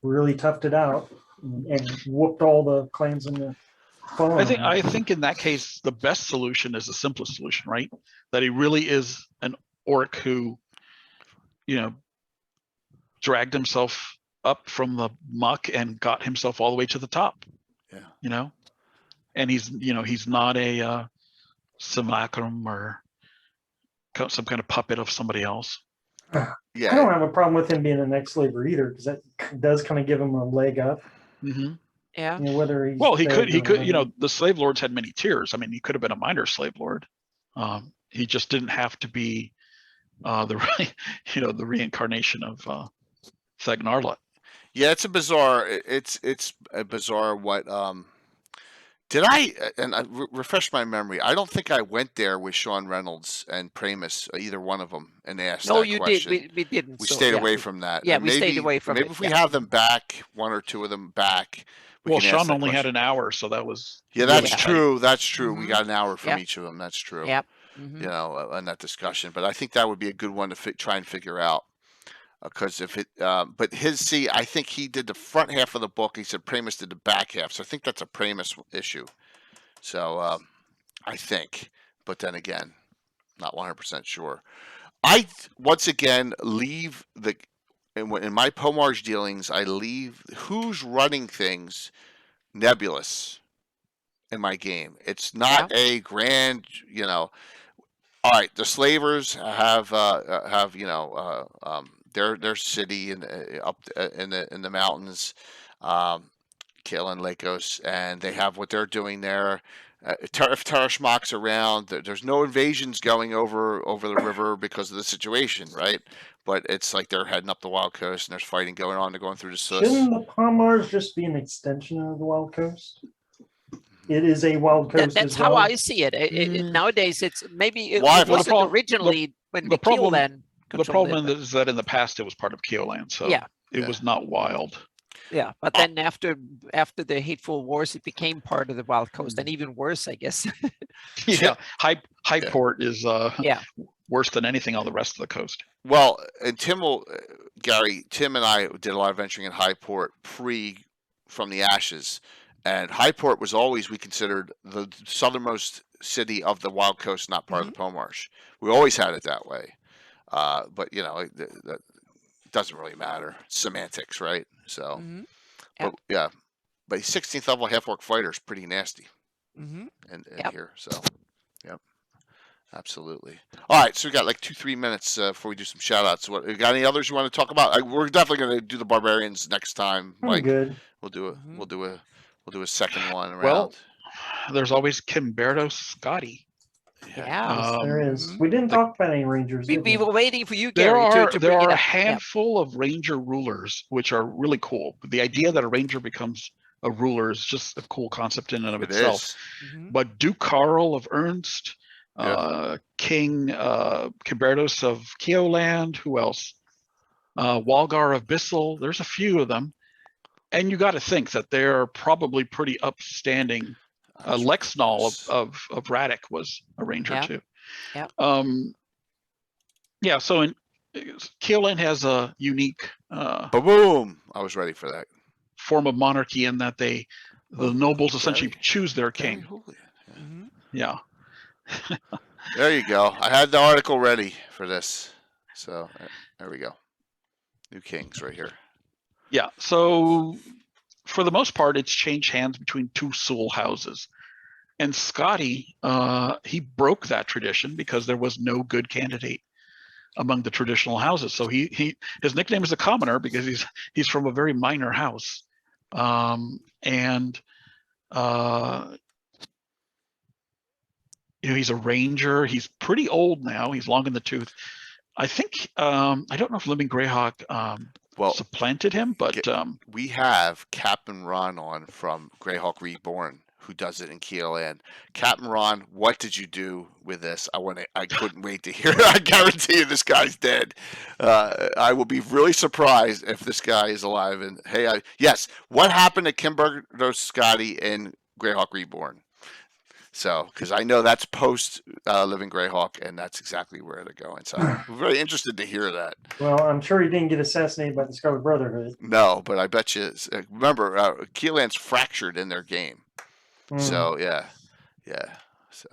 S3: really toughed it out and whooped all the clans in the phone.
S4: I think in that case the best solution is the simplest solution, right? That he really is an orc who, dragged himself up from the muck and got himself all the way to the top.
S1: Yeah.
S4: And he's not a simulacrum or some kind of puppet of somebody else.
S3: Yeah, I don't have a problem with him being an ex-slaver either, because that does kind of give him a leg up.
S2: Yeah.
S3: Whether he's
S4: he could. The slave lords had many tiers. I mean, he could have been a minor slave lord. He just didn't have to be the reincarnation of Thegnarla.
S1: Yeah, it's a bizarre. It's a bizarre what. Did I refresh my memory? I don't think I went there with Sean Reynolds and Pramus, either one of them, and asked that question.
S2: No, you did. We didn't.
S1: We stayed away from that.
S2: Yeah, we stayed away from it.
S1: Maybe if we have them back, 1 or 2 of them back.
S4: Sean only had an hour, so that was.
S1: Yeah, that's true. That's true. We got an hour from each of them. That's true.
S2: Yep.
S1: you know, in that discussion. But I think that would be a good one to try and figure out. Because if it, but I think he did the front half of the book. He said Pramus did the back half. So I think that's a Pramus issue. So I think, but then again, not 100% sure. I once again leave in my Pomarge dealings. I leave who's running things nebulous in my game. It's not a grand, you know. All right, the slavers have their city up in the mountains, killing Lakos, and they have what they're doing there. If Tarashmak's around, there's no invasions going over the river because of the situation, right? But it's like they're heading up the Wild Coast, and there's fighting going on. They're going through the Sus.
S3: Shouldn't the Palmars just be an extension of the Wild Coast? It is a Wild Coast.
S2: That's
S3: as well.
S2: how I see it. Nowadays, it's maybe it
S1: Why?
S2: wasn't originally when the Keoland.
S4: The problem is that in the past it was part of Keoland, so it was not wild.
S2: Yeah, but then after the Hateful Wars, it became part of the Wild Coast, and even worse, I guess.
S4: Yeah, High Port is worse than anything on the rest of the coast.
S1: Well, and Tim and I did a lot of venturing in High Port from the Ashes, and High Port was always, we considered, the southernmost city of the Wild Coast, not part of the Pomarsh. We always had it that way, but you know that doesn't really matter. Semantics, right? So, but 16th level half-orc fighter is pretty nasty in here. So, yep, absolutely. All right, so we got like 2-3 minutes before we do some shout-outs. What, you got any others you want to talk about? We're definitely going to do the barbarians next time.
S3: I'm good.
S1: We'll do a second one around.
S4: Well, there's always Kimberto Scotty.
S2: Yeah,
S3: there is. We didn't talk about any rangers.
S2: We were waiting for you, Gary, to
S4: there
S2: bring it
S4: are
S2: up.
S4: a handful of ranger rulers, which are really cool. The idea that a ranger becomes a ruler is just a cool concept in and of itself. But Duke Carl of Ernst, King Kimbertos of Keoland, who else? Walgar of Bissell. There's a few of them. And you got to think that they're probably pretty upstanding. Lexnall of Radek was a ranger too. Yeah. So Keoland has a unique
S1: boom. I was ready for that
S4: form of monarchy in that the nobles essentially choose their king. Yeah.
S1: There you go. I had the article ready for this. So there we go. New kings right here.
S4: Yeah. So for the most part, it's changed hands between two Sul houses. And Scotty, he broke that tradition because there was no good candidate among the traditional houses. So his nickname is a commoner because he's from a very minor house. He's a ranger. He's pretty old now. He's long in the tooth. I think I don't know if Living Greyhawk supplanted him, but
S1: we have Captain Ron on from Greyhawk Reborn, who does it in Keoland. Captain Ron, what did you do with this? I couldn't wait to hear it. I guarantee you this guy's dead. I will be really surprised if this guy is alive. And hey, yes, what happened to Kimberto Scotty in Greyhawk Reborn? So, because I know that's post Living Greyhawk, and that's exactly where they're going. So, I'm very interested to hear that.
S3: Well, I'm sure he didn't get assassinated by the Scarlet Brotherhood.
S1: No, but I bet you. Remember, Keoland's fractured in their game. So yeah. So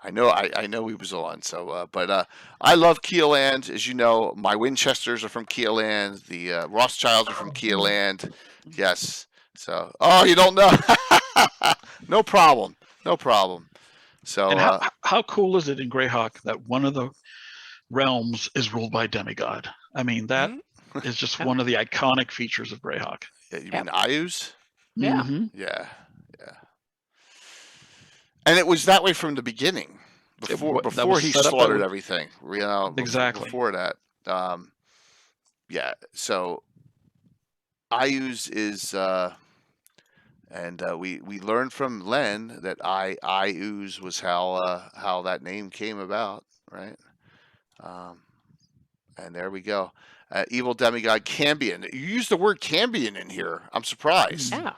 S1: I know he was on. So, but I love Keoland, as you know. My Winchesters are from Keoland. The Rothschilds are from Keoland. Yes. So, you don't know? No problem. So,
S4: and how cool is it in Greyhawk that one of the realms is ruled by a demigod? I mean, that is just one of the iconic features of Greyhawk.
S1: You mean Ayus?
S2: Yeah.
S1: Yeah. And it was that way from the beginning, before he slaughtered everything. You know,
S4: exactly.
S1: Before that, So, Ayus is, and we learned from Len that Ayus was how that name came about, right? And there we go. Evil demigod Cambion. You used the word Cambion in here. I'm surprised.
S2: Yeah.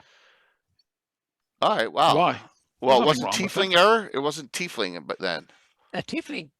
S1: All right. Wow.
S4: Why?
S1: Well, it wasn't Tiefling error. It wasn't Tiefling, but then.
S2: Tiefling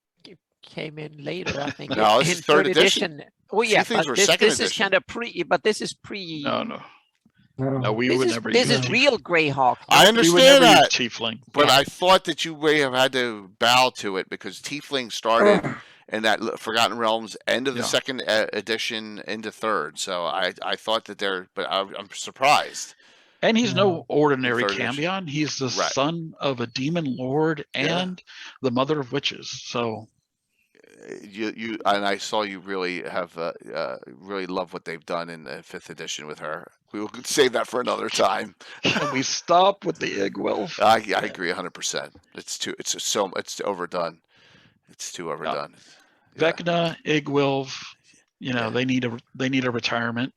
S2: came in later, I think.
S1: No, this is
S2: in
S1: third edition.
S2: Well, yeah,
S1: Tieflings
S2: but
S1: were
S2: this,
S1: second
S2: this is
S1: edition.
S2: kind of pre. But this is pre.
S4: No, we
S2: This
S4: would
S2: is
S4: never
S2: this
S4: use
S2: is
S4: Tiefling.
S2: real Greyhawk.
S1: I
S4: We would
S1: understand
S4: never use
S1: that,
S4: Tiefling.
S1: but
S2: Yeah.
S1: I thought that you may have had to bow to it because Tiefling started in that Forgotten Realms end of the
S4: Yeah.
S1: second edition into third. So I thought that but I'm surprised.
S4: And he's no ordinary
S1: third edition.
S4: Cambion. He's the
S1: Right.
S4: son of a demon lord and the mother of witches. So
S1: you and I saw you really have really love what they've done in the fifth edition with her. We will save that for another time.
S4: and we stop with the egg wolf.
S1: I agree 100%. It's overdone. It's too overdone. Yeah.
S4: Vecna, Igwilv, they need a retirement,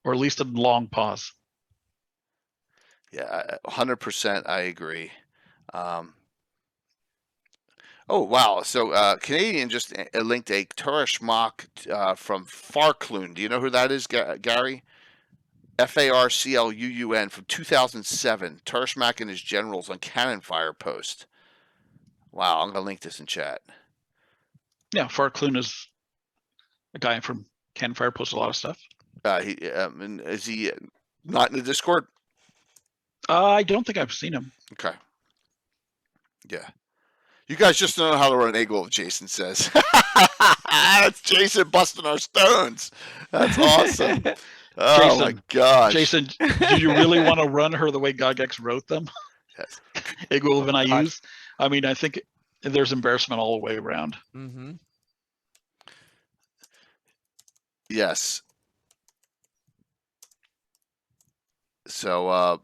S4: or at least a long pause.
S1: Yeah, 100%. I agree. Oh wow! So Canadian just linked a Turish mock from Farclune. Do you know who that is, Gary? Farcluun from 2007. Turshmak and his generals on Cannon Fire post. Wow, I'm gonna link this in chat.
S4: Yeah, Farclune is a guy from Cannon Fire, posts a lot of stuff.
S1: Is he not in the Discord?
S4: I don't think I've seen him.
S1: Okay. Yeah. You guys just don't know how to run an Eagle, Jason says. That's Jason busting our stones. That's awesome. Oh
S4: Jason,
S1: my gosh.
S4: Jason, do you really want to run her the way Gygax wrote them?
S1: Yes.
S4: Igwilv and I use. I mean, I think there's embarrassment all the way around.
S2: Mm-hmm.
S1: Yes. So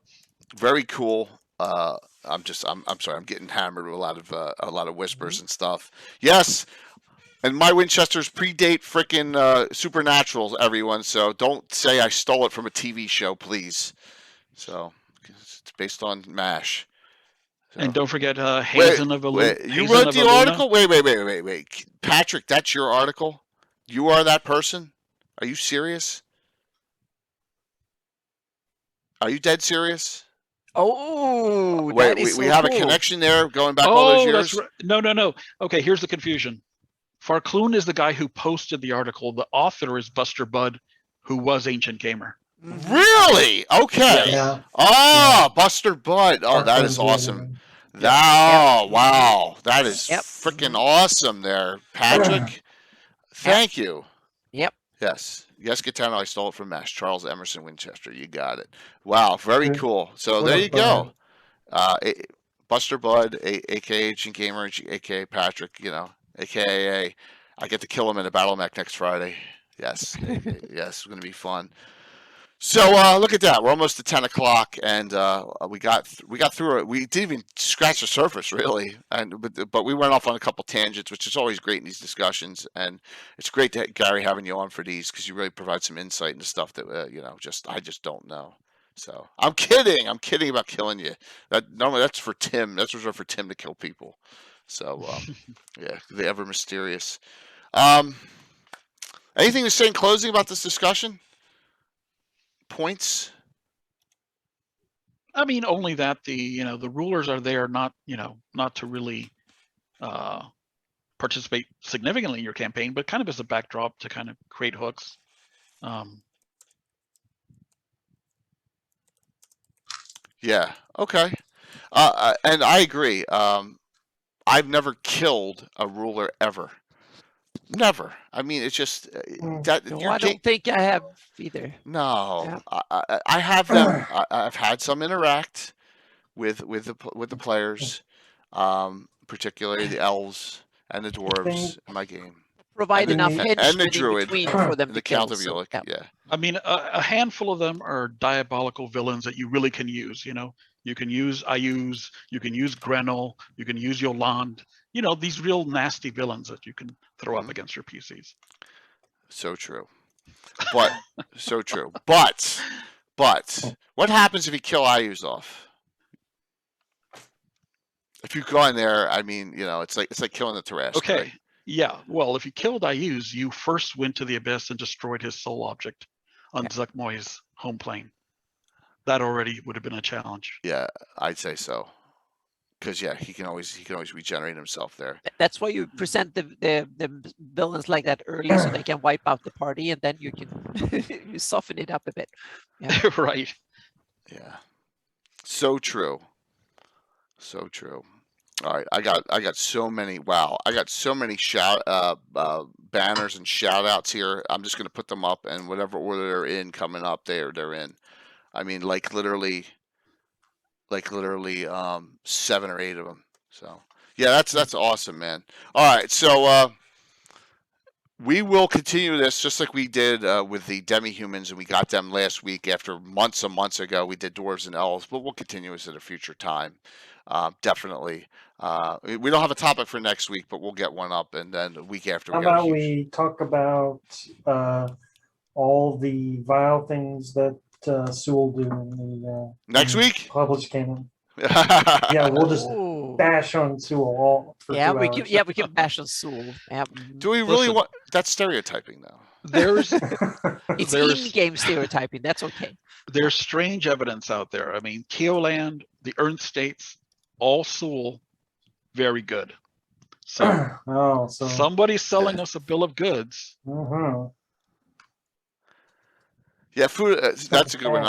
S1: very cool. I'm sorry. I'm getting hammered with a lot of whispers and stuff. Yes, and my Winchesters predate frickin' Supernaturals, everyone. So don't say I stole it from a TV show, please. So it's based on MASH. So.
S4: And don't forget Hazen of
S1: Wait, you wrote the article? Wait. Patrick, that's your article? You are that person? Are you serious? Are you dead serious?
S2: Oh,
S1: wait, we have a connection there going back all those years?
S4: That's right. No. Okay, here's the confusion. Farclune is the guy who posted the article. The author is Buster Budd, who was Ancient Gamer.
S1: Really? Okay.
S3: Yeah.
S1: Oh, Buster Budd. Oh, that is awesome. Wow. That is freaking awesome there, Patrick. Thank you.
S2: Yep.
S1: Yes, Gitano, I stole it from MASH. Charles Emerson Winchester. You got it. Wow, very cool. So there you go. Buster Budd, aka Ancient Gamer, aka Patrick, aka I get to kill him in a battle mech next Friday. Yes. Yes, it's going to be fun. So look at that. We're almost to 10 o'clock, and we got through it. We didn't even scratch the surface, really, but we went off on a couple tangents, which is always great in these discussions. And it's great to Gary having you on for these because you really provide some insight into stuff that I just don't know. So I'm kidding. I'm kidding about killing you. Normally that's for Tim. That's reserved for Tim to kill people. So yeah, the ever mysterious. Anything to say in closing about this discussion? Points?
S4: I mean, only that the rulers are there not to really participate significantly in your campaign, but kind of as a backdrop to kind of create hooks.
S1: Yeah. Okay. And I agree. I've never killed a ruler ever. Never. I mean, it's just that.
S2: No, I don't think I have either.
S1: No,
S2: Yeah.
S1: I have them. I've had some interact with the players, particularly the elves and the dwarves in my game.
S2: Provide enough
S1: and the druid
S2: for them
S1: the
S2: to kill.
S1: Count of Ulick. Yeah.
S4: I mean, a handful of them are diabolical villains that you really can use. You can use Ayuz, you can use Grenel, you can use Yolande. These real nasty villains that you can throw up against your PCs.
S1: So true. But so true. But what happens if you kill Ayuz off? If you go in there, I mean, it's like killing the Tarrasque.
S4: Okay.
S1: Right?
S4: Yeah. Well, if you killed Ayuz, you first went to the abyss and destroyed his soul object on Zuckmoy's home plane. That already would have been a challenge.
S1: Yeah, I'd say so. because yeah, he can always regenerate himself there.
S2: That's why you present the villains like that early, so they can wipe out the party, and then you can you soften it up a bit. Yeah.
S4: Right.
S1: Yeah. So true. So true. All right, I got so many. Wow, I got so many banners and shout outs here. I'm just gonna put them up, and whatever order they're in coming up, they're in. I mean, like literally 7 or 8 of them. So yeah, that's awesome, man. All right, so we will continue this just like we did with the demi-humans, and we got them last week after months and months ago. We did dwarves and elves, but we'll continue this at a future time. Definitely. We don't have a topic for next week, but we'll get one up, and then the week after.
S3: How about we talk about all the vile things that Sewell do in the
S1: next week
S3: published canon? Yeah, we'll just bash on Sewell all for 2 hours.
S2: We can bash on Sewell. Yeah.
S1: Do we really want that's stereotyping though?
S4: There's
S2: in-game stereotyping. That's okay.
S4: There's strange evidence out there. I mean, Keoland, the Earth States, all Sewell, very good. So,
S3: so
S4: somebody's selling us a bill of goods.
S1: Yeah, food. That's a good one.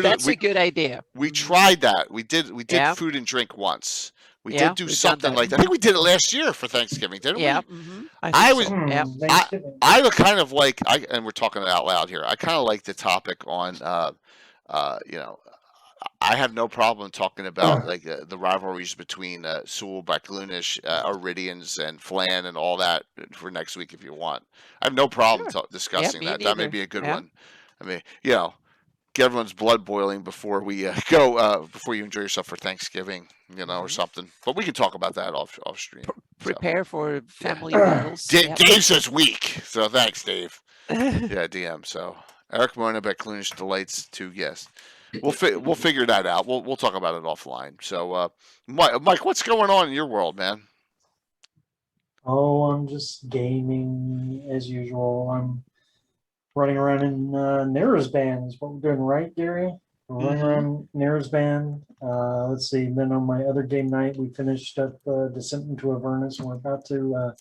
S2: That's a good idea.
S1: We tried that. We did food and drink once. We did do something like that. I think we did it last year for Thanksgiving, didn't we?
S2: Yeah.
S1: I was kind of like and we're talking out loud here. I kind of like the topic on I have no problem talking about like the rivalries between Sewell, Backlunish, Iridians, and Flan, and all that for next week if you want. I have no problem discussing that. That may be a good one. I mean, get everyone's blood boiling before we go before you enjoy yourself for Thanksgiving, or something. But we can talk about that off stream.
S2: Prepare for family battles.
S1: Dave says weak, so thanks, Dave. Yeah, DM. So Eric Mona, Backlunish delights to yes. We'll figure that out. We'll talk about it offline. So, Mike, what's going on in your world, man?
S3: Oh, I'm just gaming as usual. I'm running around in Narrowsband is what we're doing, right, Gary? We're running around Narrowsband. Let's see. Then on my other game night, we finished up Descent into Avernus, and we're about to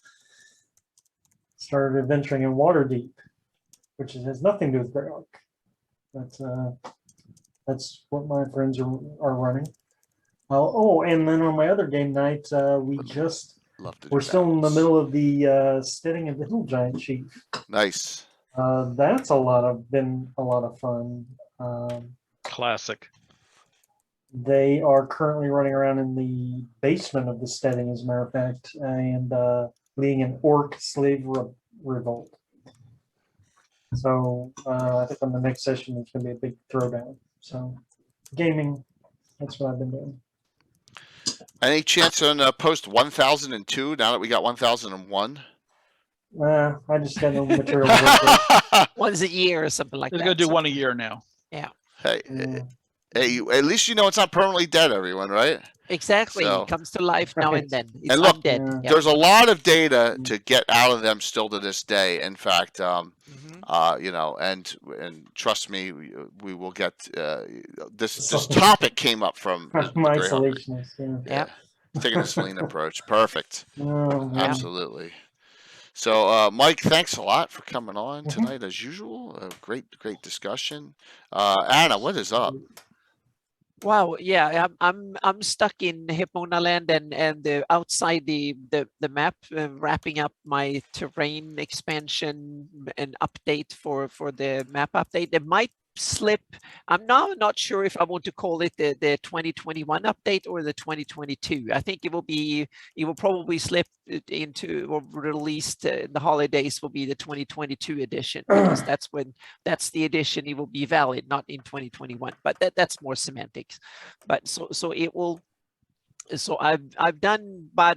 S3: start adventuring in Waterdeep, which has nothing to do with Greyhawk. But that's what my friends are running. And then on my other game night, we're still in the middle of the Steading of the Hill Giant Chief.
S1: Nice.
S3: That's been a lot of fun.
S4: Classic.
S3: They are currently running around in the basement of the Steading, as a matter of fact, and leading an orc slave revolt. So I think on the next session there's going to be a big throwdown. So gaming, that's what I've been doing.
S1: Any chance on post 1002 now that we got 1001?
S3: I just got no material.
S2: Once a year or something like that.
S4: They're going to do one a year now.
S2: Yeah.
S1: Hey, at least it's not permanently dead, everyone, right?
S2: Exactly.
S1: So,
S2: it comes to life now and then. It's
S1: and look,
S2: undead.
S1: There's a lot of data to get out of them still to this day. In fact, and trust me, we will get this topic came up from
S3: my isolationist.
S1: Yeah. Taking a Selene approach. Perfect. Absolutely. So, Mike, thanks a lot for coming on tonight, as usual. Great discussion. Anna, what is up?
S2: Wow, yeah, I'm stuck in Hipmona Land and outside the map, wrapping up my terrain expansion and update for the map update. It might slip. I'm now not sure if I want to call it the 2021 update or the 2022. I think it will probably slip into or released in the holidays will be the 2022 edition, because that's the edition it will be valid, not in 2021. But that's more semantics. But so it will. So I've done about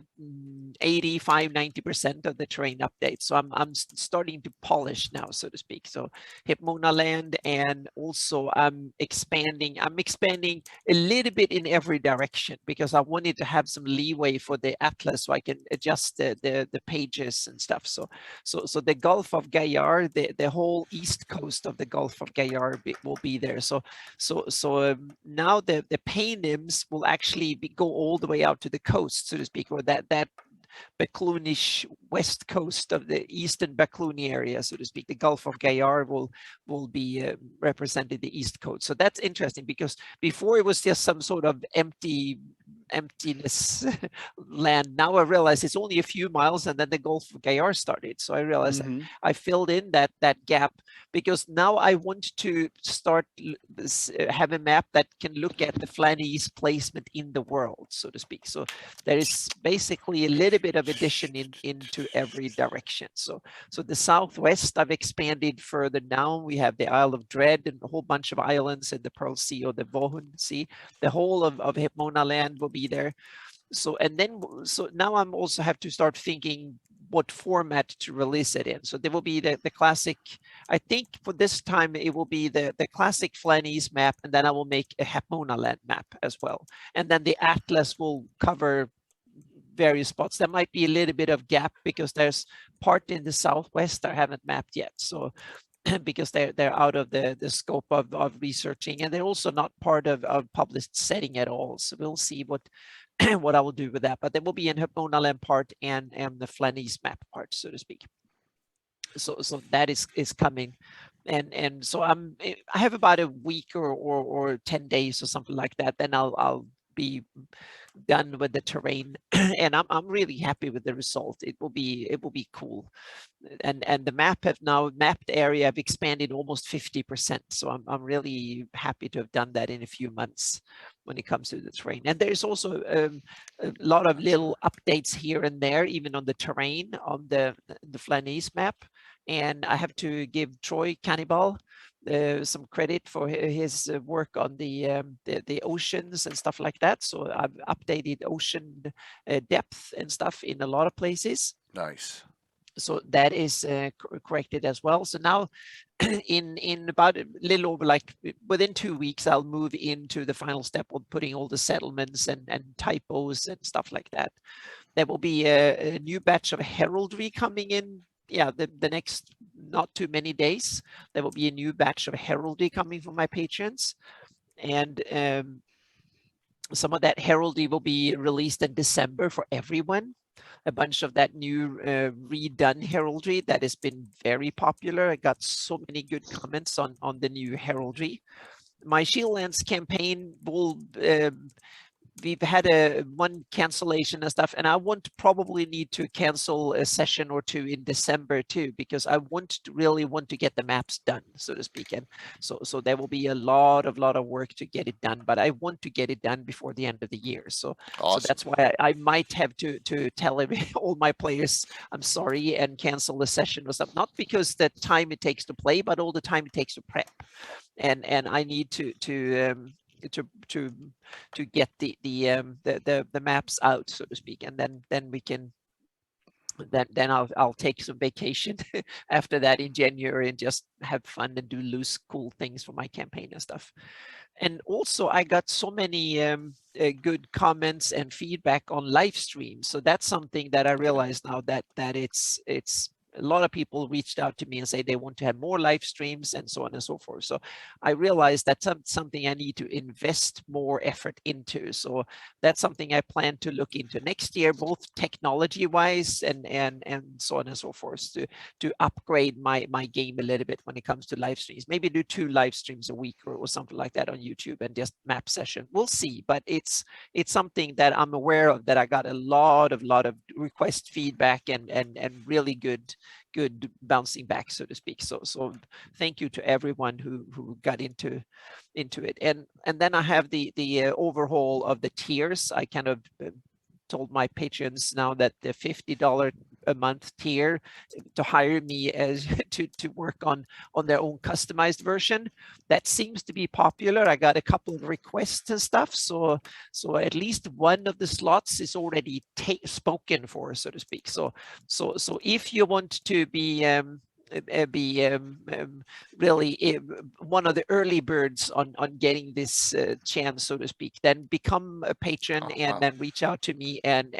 S2: 85-90% of the terrain updates. So I'm starting to polish now, so to speak. So Hipmona Land, and also I'm expanding a little bit in every direction, because I wanted to have some leeway for the atlas so I can adjust the pages and stuff. So the Gulf of Gaillard, the whole east coast of the Gulf of Gaillard will be there. So now the Paynims will actually go all the way out to the coast, so to speak, or that Bacloonish west coast of the eastern Baclooni area, so to speak. The Gulf of Gayar will be representing the east coast. So that's interesting, because before it was just some sort of emptiness land. Now I realize it's only a few miles, and then the Gulf of Gayar started. So I realized I filled in that gap, because now I want to start have a map that can look at the Flani's placement in the world, so to speak. So there is basically a little bit of addition into every direction. So the southwest, I've expanded further down. We have the Isle of Dread and a whole bunch of islands in the Pearl Sea or the Bohun Sea. The whole of Hipmona land will be there. So now I'm also have to start thinking what format to release it in. So there will be the classic, I think for this time it will be the classic Flani's map, and then I will make a Hipmona land map as well. And then the atlas will cover various spots. There might be a little bit of gap because there's part in the southwest I haven't mapped yet. So because they're out of the scope of researching, and they're also not part of published setting at all. So we'll see what what I will do with that. But there will be an Hipmona land part and the Flani's map part, so to speak. So that is coming. And so I have about a week or 10 days or something like that. Then I'll be done with the terrain, and I'm really happy with the result. It will be cool, and the map have now mapped area have expanded almost 50%. So I'm really happy to have done that in a few months when it comes to the terrain. And there's also a lot of little updates here and there, even on the terrain on the Flani's map. And I have to give Troy Cannibal some credit for his work on the oceans and stuff like that. So I've updated ocean depth and stuff in a lot of places.
S1: Nice.
S2: So that is corrected as well. So now in about a little over, like within 2 weeks, I'll move into the final step of putting all the settlements and typos and stuff like that. There will be a new batch of heraldry coming in. Yeah, the next not too many days, there will be a new batch of heraldry coming from my patrons. And some of that heraldry will be released in December for everyone. A bunch of that new redone heraldry that has been very popular. I got so many good comments on the new heraldry. My Shieldlands campaign will we've had one cancellation and stuff, and I won't probably need to cancel a session or two in December too, because I really want to get the maps done, so to speak. And so there will be a lot of work to get it done, but I want to get it done before the end of the year. So,
S1: awesome.
S2: So that's why I might have to tell all my players I'm sorry and cancel the session or something. Not because the time it takes to play, but all the time it takes to prep. And I need to get the maps out, so to speak, and then we can then I'll take some vacation after that in January and just have fun and do loose cool things for my campaign and stuff. And also I got so many good comments and feedback on live streams. So that's something that I realize now that it's a lot of people reached out to me and say they want to have more live streams and so on and so forth. So I realized that's something I need to invest more effort into. So that's something I plan to look into next year, both technology wise and so on and so forth, to upgrade my game a little bit when it comes to live streams. Maybe do 2 live streams a week or something like that on YouTube and just map session. We'll see, but it's something that I'm aware of, that I got a lot of request feedback and really good bouncing back, so to speak. So thank you to everyone who got into it. And then I have the overhaul of the tiers. I kind of told my patrons now that the $50 a month tier to hire me as to work on their own customized version, that seems to be popular. I got a couple of requests and stuff, so at least one of the slots is already spoken for, so to speak. So if you want to be really one of the early birds on getting this chance, so to speak, then become a patron and then reach out to me, and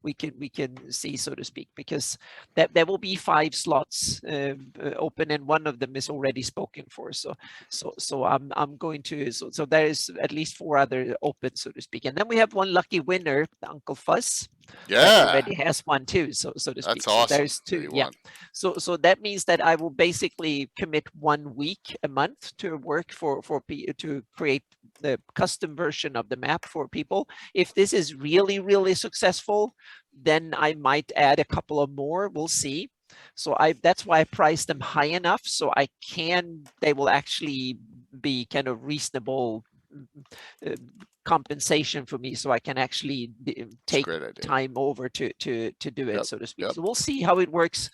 S2: we can see, so to speak, because that there will be 5 slots open, and one of them is already spoken for. So I'm going to so there is at least 4 other open, so to speak, and then we have one lucky winner, Uncle Fuss. That
S1: Yeah,
S2: already has one too, so to speak.
S1: that's
S2: So
S1: awesome.
S2: there's
S1: that
S2: 2.
S1: he
S2: Yeah.
S1: won.
S2: So that means that I will basically commit 1 week a month to work to create the custom version of the map for people. If this is really successful, then I might add a couple of more. We'll see. So that's why I priced them high enough so they will actually be kind of reasonable compensation for me, so I can actually take time over to do it, so to speak. So we'll see how it works.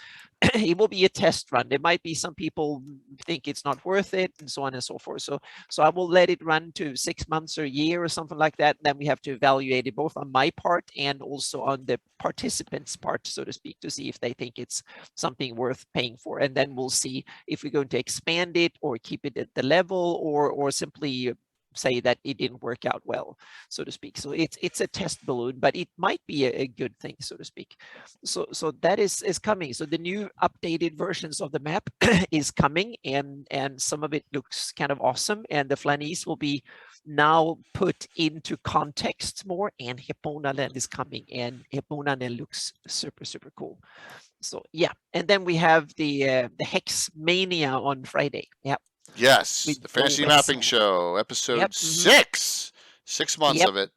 S2: It will be a test run. There might be some people think it's not worth it, and so on and so forth. So I will let it run to 6 months or a year or something like that. Then we have to evaluate it both on my part and also on the participants' part, so to speak, to see if they think it's something worth paying for. And then we'll see if we're going to expand it or keep it at the level, or simply say that it didn't work out well, so to speak. So it's a test balloon, but it might be a good thing, so to speak. So that is coming. So the new updated versions of the map is coming, and some of it looks kind of awesome, and the Flanese will be now put into context more, and Hipponaland is coming, and Hipponaland looks super cool. So yeah, and then we have the Hex Mania on Friday. Yeah.
S1: Yes,
S2: With
S1: the Fantasy
S2: Joe
S1: Mapping
S2: Wetzel.
S1: Show, episode
S2: Yep.
S1: 6. 6 months
S2: Yep.
S1: of it.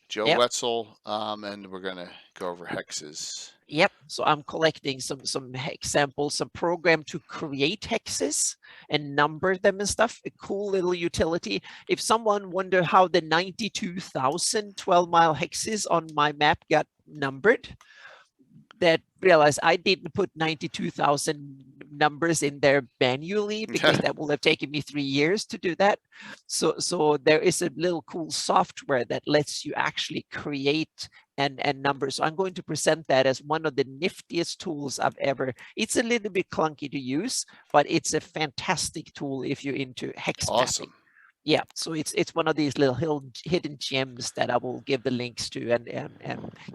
S1: Joe
S2: Yep.
S1: Wetzel, and we're gonna go over hexes.
S2: Yep. So I'm collecting some hex samples, some program to create hexes and number them and stuff. A cool little utility. If someone wonder how the 92,000 12-mile hexes on my map got numbered, that realized I didn't put 92,000 numbers in there manually, because that will have taken me 3 years to do that. So there is a little cool software that lets you actually create and number. So I'm going to present that as one of the niftiest tools I've ever. It's a little bit clunky to use, but it's a fantastic tool if you're into hex
S1: Awesome.
S2: mapping. Yeah, so it's one of these little hidden gems that I will give the links to and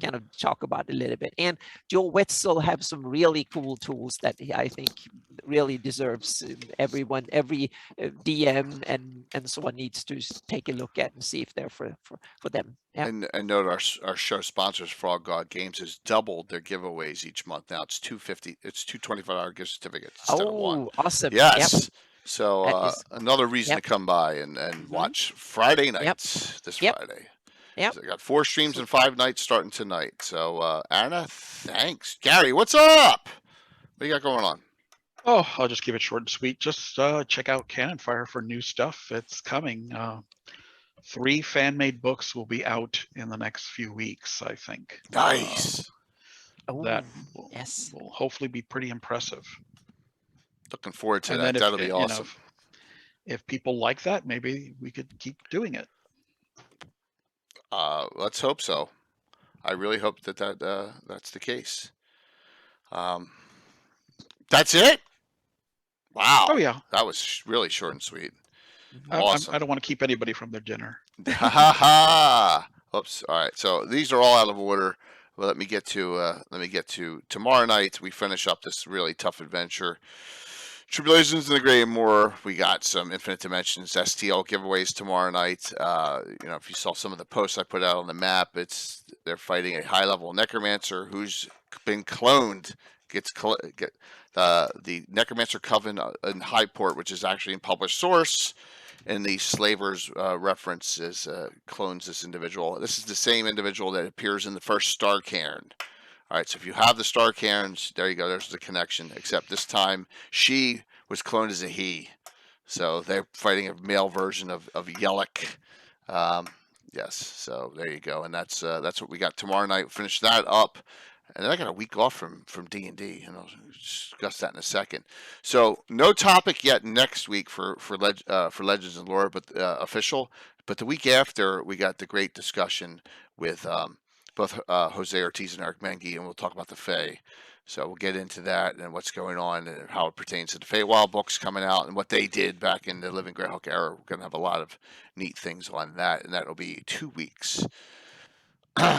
S2: kind of talk about a little bit. And Joe Wetzel have some really cool tools that I think really deserves every DM and so on needs to take a look at and see if they're for them. Yeah.
S1: And note our show sponsors, Frog God Games, has doubled their giveaways each month. Now it's $250. It's $225 gift certificates instead of 1.
S2: Awesome!
S1: Yes.
S2: Yep.
S1: So another reason to come by and watch Friday nights this Friday.
S2: Yeah.
S1: So I got 4 streams and 5 nights starting tonight. So Anna, thanks. Gary, what's up? What do you got going on?
S4: Oh, I'll just keep it short and sweet. Just check out Cannon Fire for new stuff. It's coming. 3 fan-made books will be out in the next few weeks, I think.
S1: Nice.
S4: That will hopefully be pretty impressive.
S1: Looking forward to
S4: and
S1: that.
S4: Then
S1: That'll be awesome.
S4: If people like that, maybe we could keep doing it.
S1: Let's hope so. I really hope that's the case. That's it? Wow.
S4: Oh yeah.
S1: That was really short and sweet.
S4: Awesome. I don't want to keep anybody from their dinner.
S1: Ha ha ha. Oops. All right. So these are all out of order. Well, let me get to tomorrow night. We finish up this really tough adventure. Tribulations in the Grey and More. We got some Infinite Dimensions STL giveaways tomorrow night. If you saw some of the posts I put out on the map, they're fighting a high-level necromancer who's been cloned. The Necromancer Coven in Highport, which is actually in published source, and the Slavers reference clones this individual. This is the same individual that appears in the first Star Cairn. All right, so if you have the Star Cairns, there you go. There's the connection. Except this time, she was cloned as a he. So they're fighting a male version of Yellick. Yes, so there you go. And that's what we got tomorrow night. Finish that up. And then I got a week off from D&D, and I'll discuss that in a second. So no topic yet next week for Legends and Lore, but official. But the week after, we got the great discussion with both Jose Ortiz and Eric Mengi, and we'll talk about the Fae. So we'll get into that and what's going on and how it pertains to the Feywild books coming out and what they did back in the Living Greyhawk era. We're going to have a lot of neat things on that, and that'll be 2 weeks.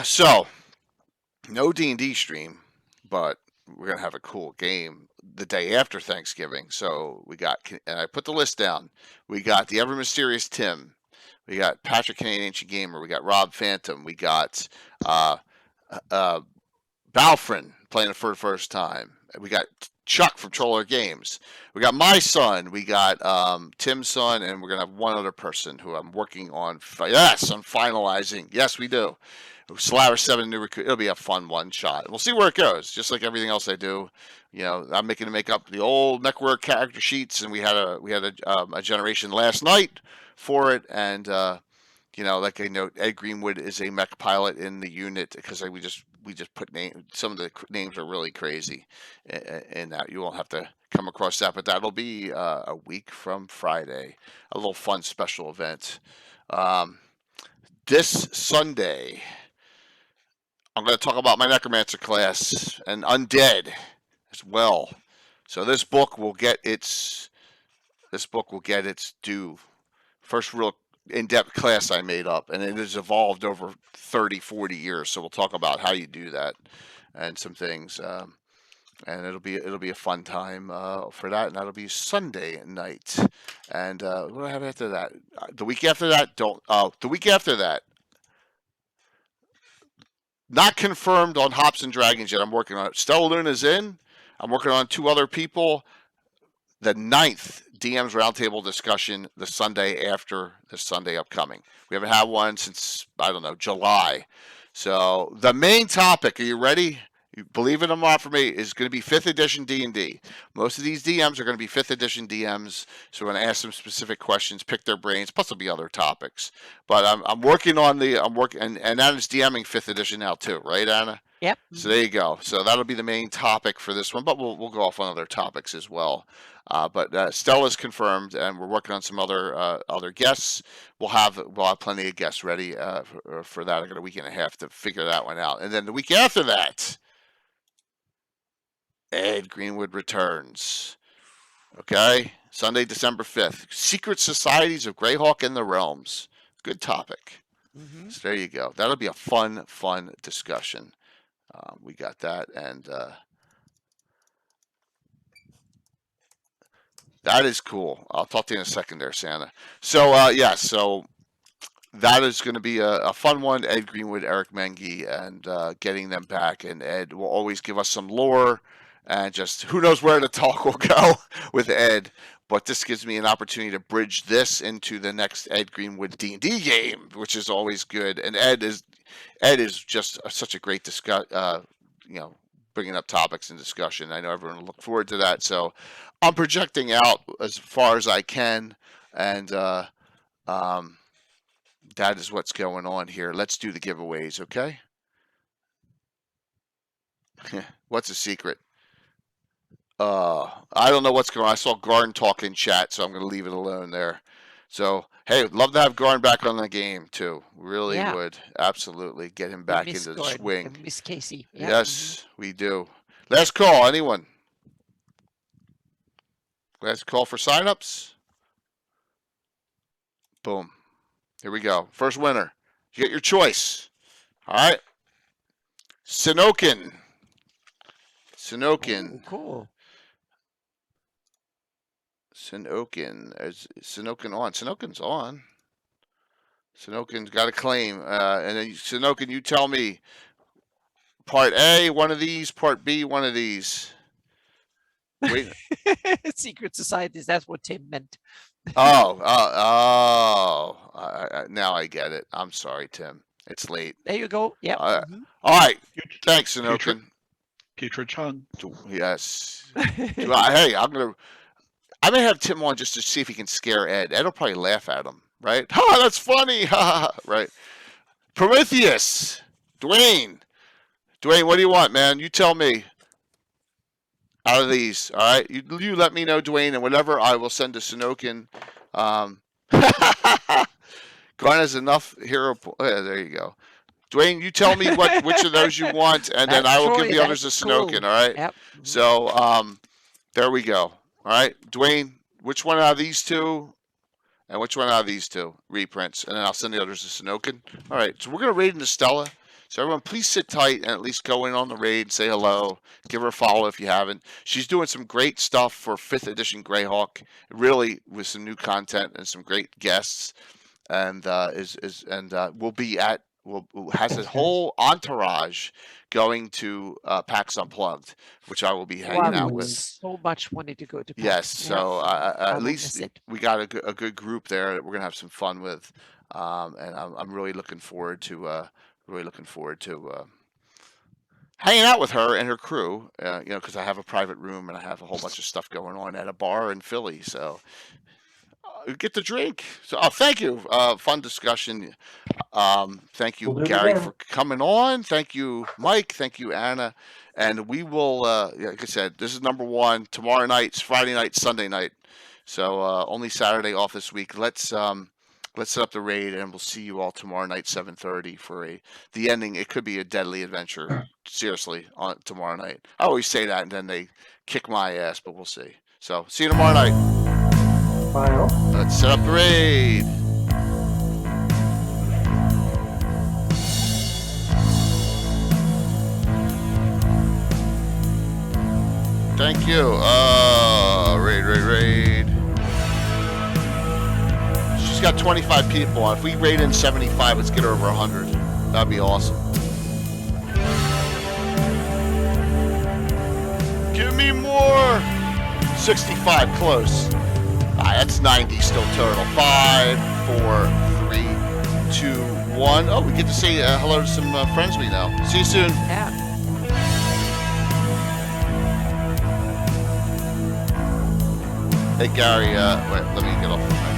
S1: So no D&D stream, but we're gonna have a cool game the day after Thanksgiving. So we got, and I put the list down. We got the ever mysterious Tim. We got Patrick Kane, Ancient Gamer. We got Rob Phantom. We got uh, Balfrin playing it for the first time. We got Chuck from Troller Games. We got my son. We got Tim's son, and we're gonna have one other person who I'm working on. Yes, I'm finalizing. Yes, we do. Slaver 7 new recruit. It'll be a fun one shot. We'll see where it goes. Just like everything else I do, you know, I'm making to make up the old MechWarrior character sheets, and we had a generation last night for it, and you know, like I know, Ed Greenwood is a mech pilot in the unit because we just put name. Some of the names are really crazy, and that you won't have to come across that. But that'll be a week from Friday, a little fun special event. This Sunday, I'm going to talk about my necromancer class and undead as well. So this book will get its due. First real in-depth class I made up, and it has evolved over 30, 40 years. So we'll talk about how you do that and some things. And it'll be a fun time for that, and that'll be Sunday night. And what do I have after that? The week after that, the week after that, not confirmed on Hops and Dragons yet. I'm working on it. Stella Luna's in. I'm working on 2 other people. The 9th DM's roundtable discussion the Sunday after the Sunday upcoming. We haven't had one since, I don't know, July. So the main topic, are you ready? Believe it or not, for me, is going to be 5th edition D&D. Most of these DMs are going to be 5th edition DMs, so we're going to ask them specific questions, pick their brains, plus there'll be other topics. But I'm working on and Anna's DMing 5th edition now too, right, Anna?
S2: Yep.
S1: So there you go. So that'll be the main topic for this one, but we'll go off on other topics as well. But Stella's confirmed, and we're working on some other guests. We'll have plenty of guests ready for that. I got a week and a half to figure that one out, and then the week after that, Ed Greenwood returns. Okay, Sunday, December 5th. Secret Societies of Greyhawk and the Realms. Good topic.
S2: Mm-hmm.
S1: So there you go. That'll be a fun discussion. We got that, and that is cool. I'll talk to you in a second there, Santa. So, so that is going to be a fun one. Ed Greenwood, Eric Mengi, and getting them back. And Ed will always give us some lore, and just who knows where the talk will go with Ed. But this gives me an opportunity to bridge this into the next Ed Greenwood D&D game, which is always good. And Ed is just such a great bringing up topics and discussion. I know everyone will look forward to that. So I'm projecting out as far as I can, and that is what's going on here. Let's do the giveaways, okay? What's the secret? I don't know what's going on. I saw Garn talk in chat, so I'm going to leave it alone there. So, hey, love to have Garn back on the game, too. Really would. Absolutely. Get him back into the swing.
S2: Miss Casey. Yeah.
S1: Yes, we do. Last call. Anyone? Last call for signups. Boom. Here we go. First winner. You get your choice. All right. Sinokin.
S2: Oh, cool.
S1: Sinokin. Is Sinokin on? Sinokin's on. Sinokin's got a claim. And then, Sinokin, you tell me. Part A, one of these. Part B, one of these. Wait.
S2: Secret societies. That's what Tim meant.
S1: Now I get it. I'm sorry, Tim. It's late.
S2: There you go. Yeah.
S1: All right. Thanks, Sinokin.
S4: Putrid Chung.
S1: Yes. Hey, I may have Tim on just to see if he can scare Ed. Ed will probably laugh at him, right? Ha, that's funny. Ha, right. Prometheus. Dwayne, what do you want, man? You tell me. Out of these, all right? You let me know, Dwayne, and whatever I will send to Sinokin. Garn has enough hero. Yeah, there you go. Dwayne, you tell me which of those you want, and then I will give the others to Sinokin, all right?
S2: Yep.
S1: So there we go. All right, Dwayne, which one out of these two, and which one out of these two reprints, and then I'll send the others to Sinokin. All right, so we're gonna raid into Stella. So everyone, please sit tight and at least go in on the raid, say hello, give her a follow if you haven't. She's doing some great stuff for 5th edition Greyhawk, really with some new content and some great guests, and we'll be at has a whole entourage going to PAX Unplugged, which I will be hanging out with.
S2: So much wanted to go to PAX.
S1: Yes, so at least
S2: it.
S1: we got a good group there that we're gonna have some fun with, and I'm really looking forward to hanging out with her and her crew. Because I have a private room and I have a whole bunch of stuff going on at a bar in Philly. So get the drink. So thank you. Fun discussion. Thank you, Gary, for coming on. Thank you, Mike. Thank you, Anna. And we will, like I said, this is number 1. Tomorrow night's Friday night, Sunday night. So only Saturday off this week. Let's set up the raid, and we'll see you all tomorrow night, 7:30 for the ending. It could be a deadly adventure. Seriously, on tomorrow night. I always say that, and then they kick my ass, but we'll see. So see you tomorrow night.
S3: Bye.
S1: Let's set up the raid. Thank you. Raid. She's got 25 people on. If we raid in 75, let's get her over 100. That'd be awesome. Give me more. 65, close. That's 90 still total. 5, 4, 3, 2, 1. Oh, we get to say hello to some friends we know. See you soon.
S2: Yeah.
S1: Hey Gary, wait, let me get off.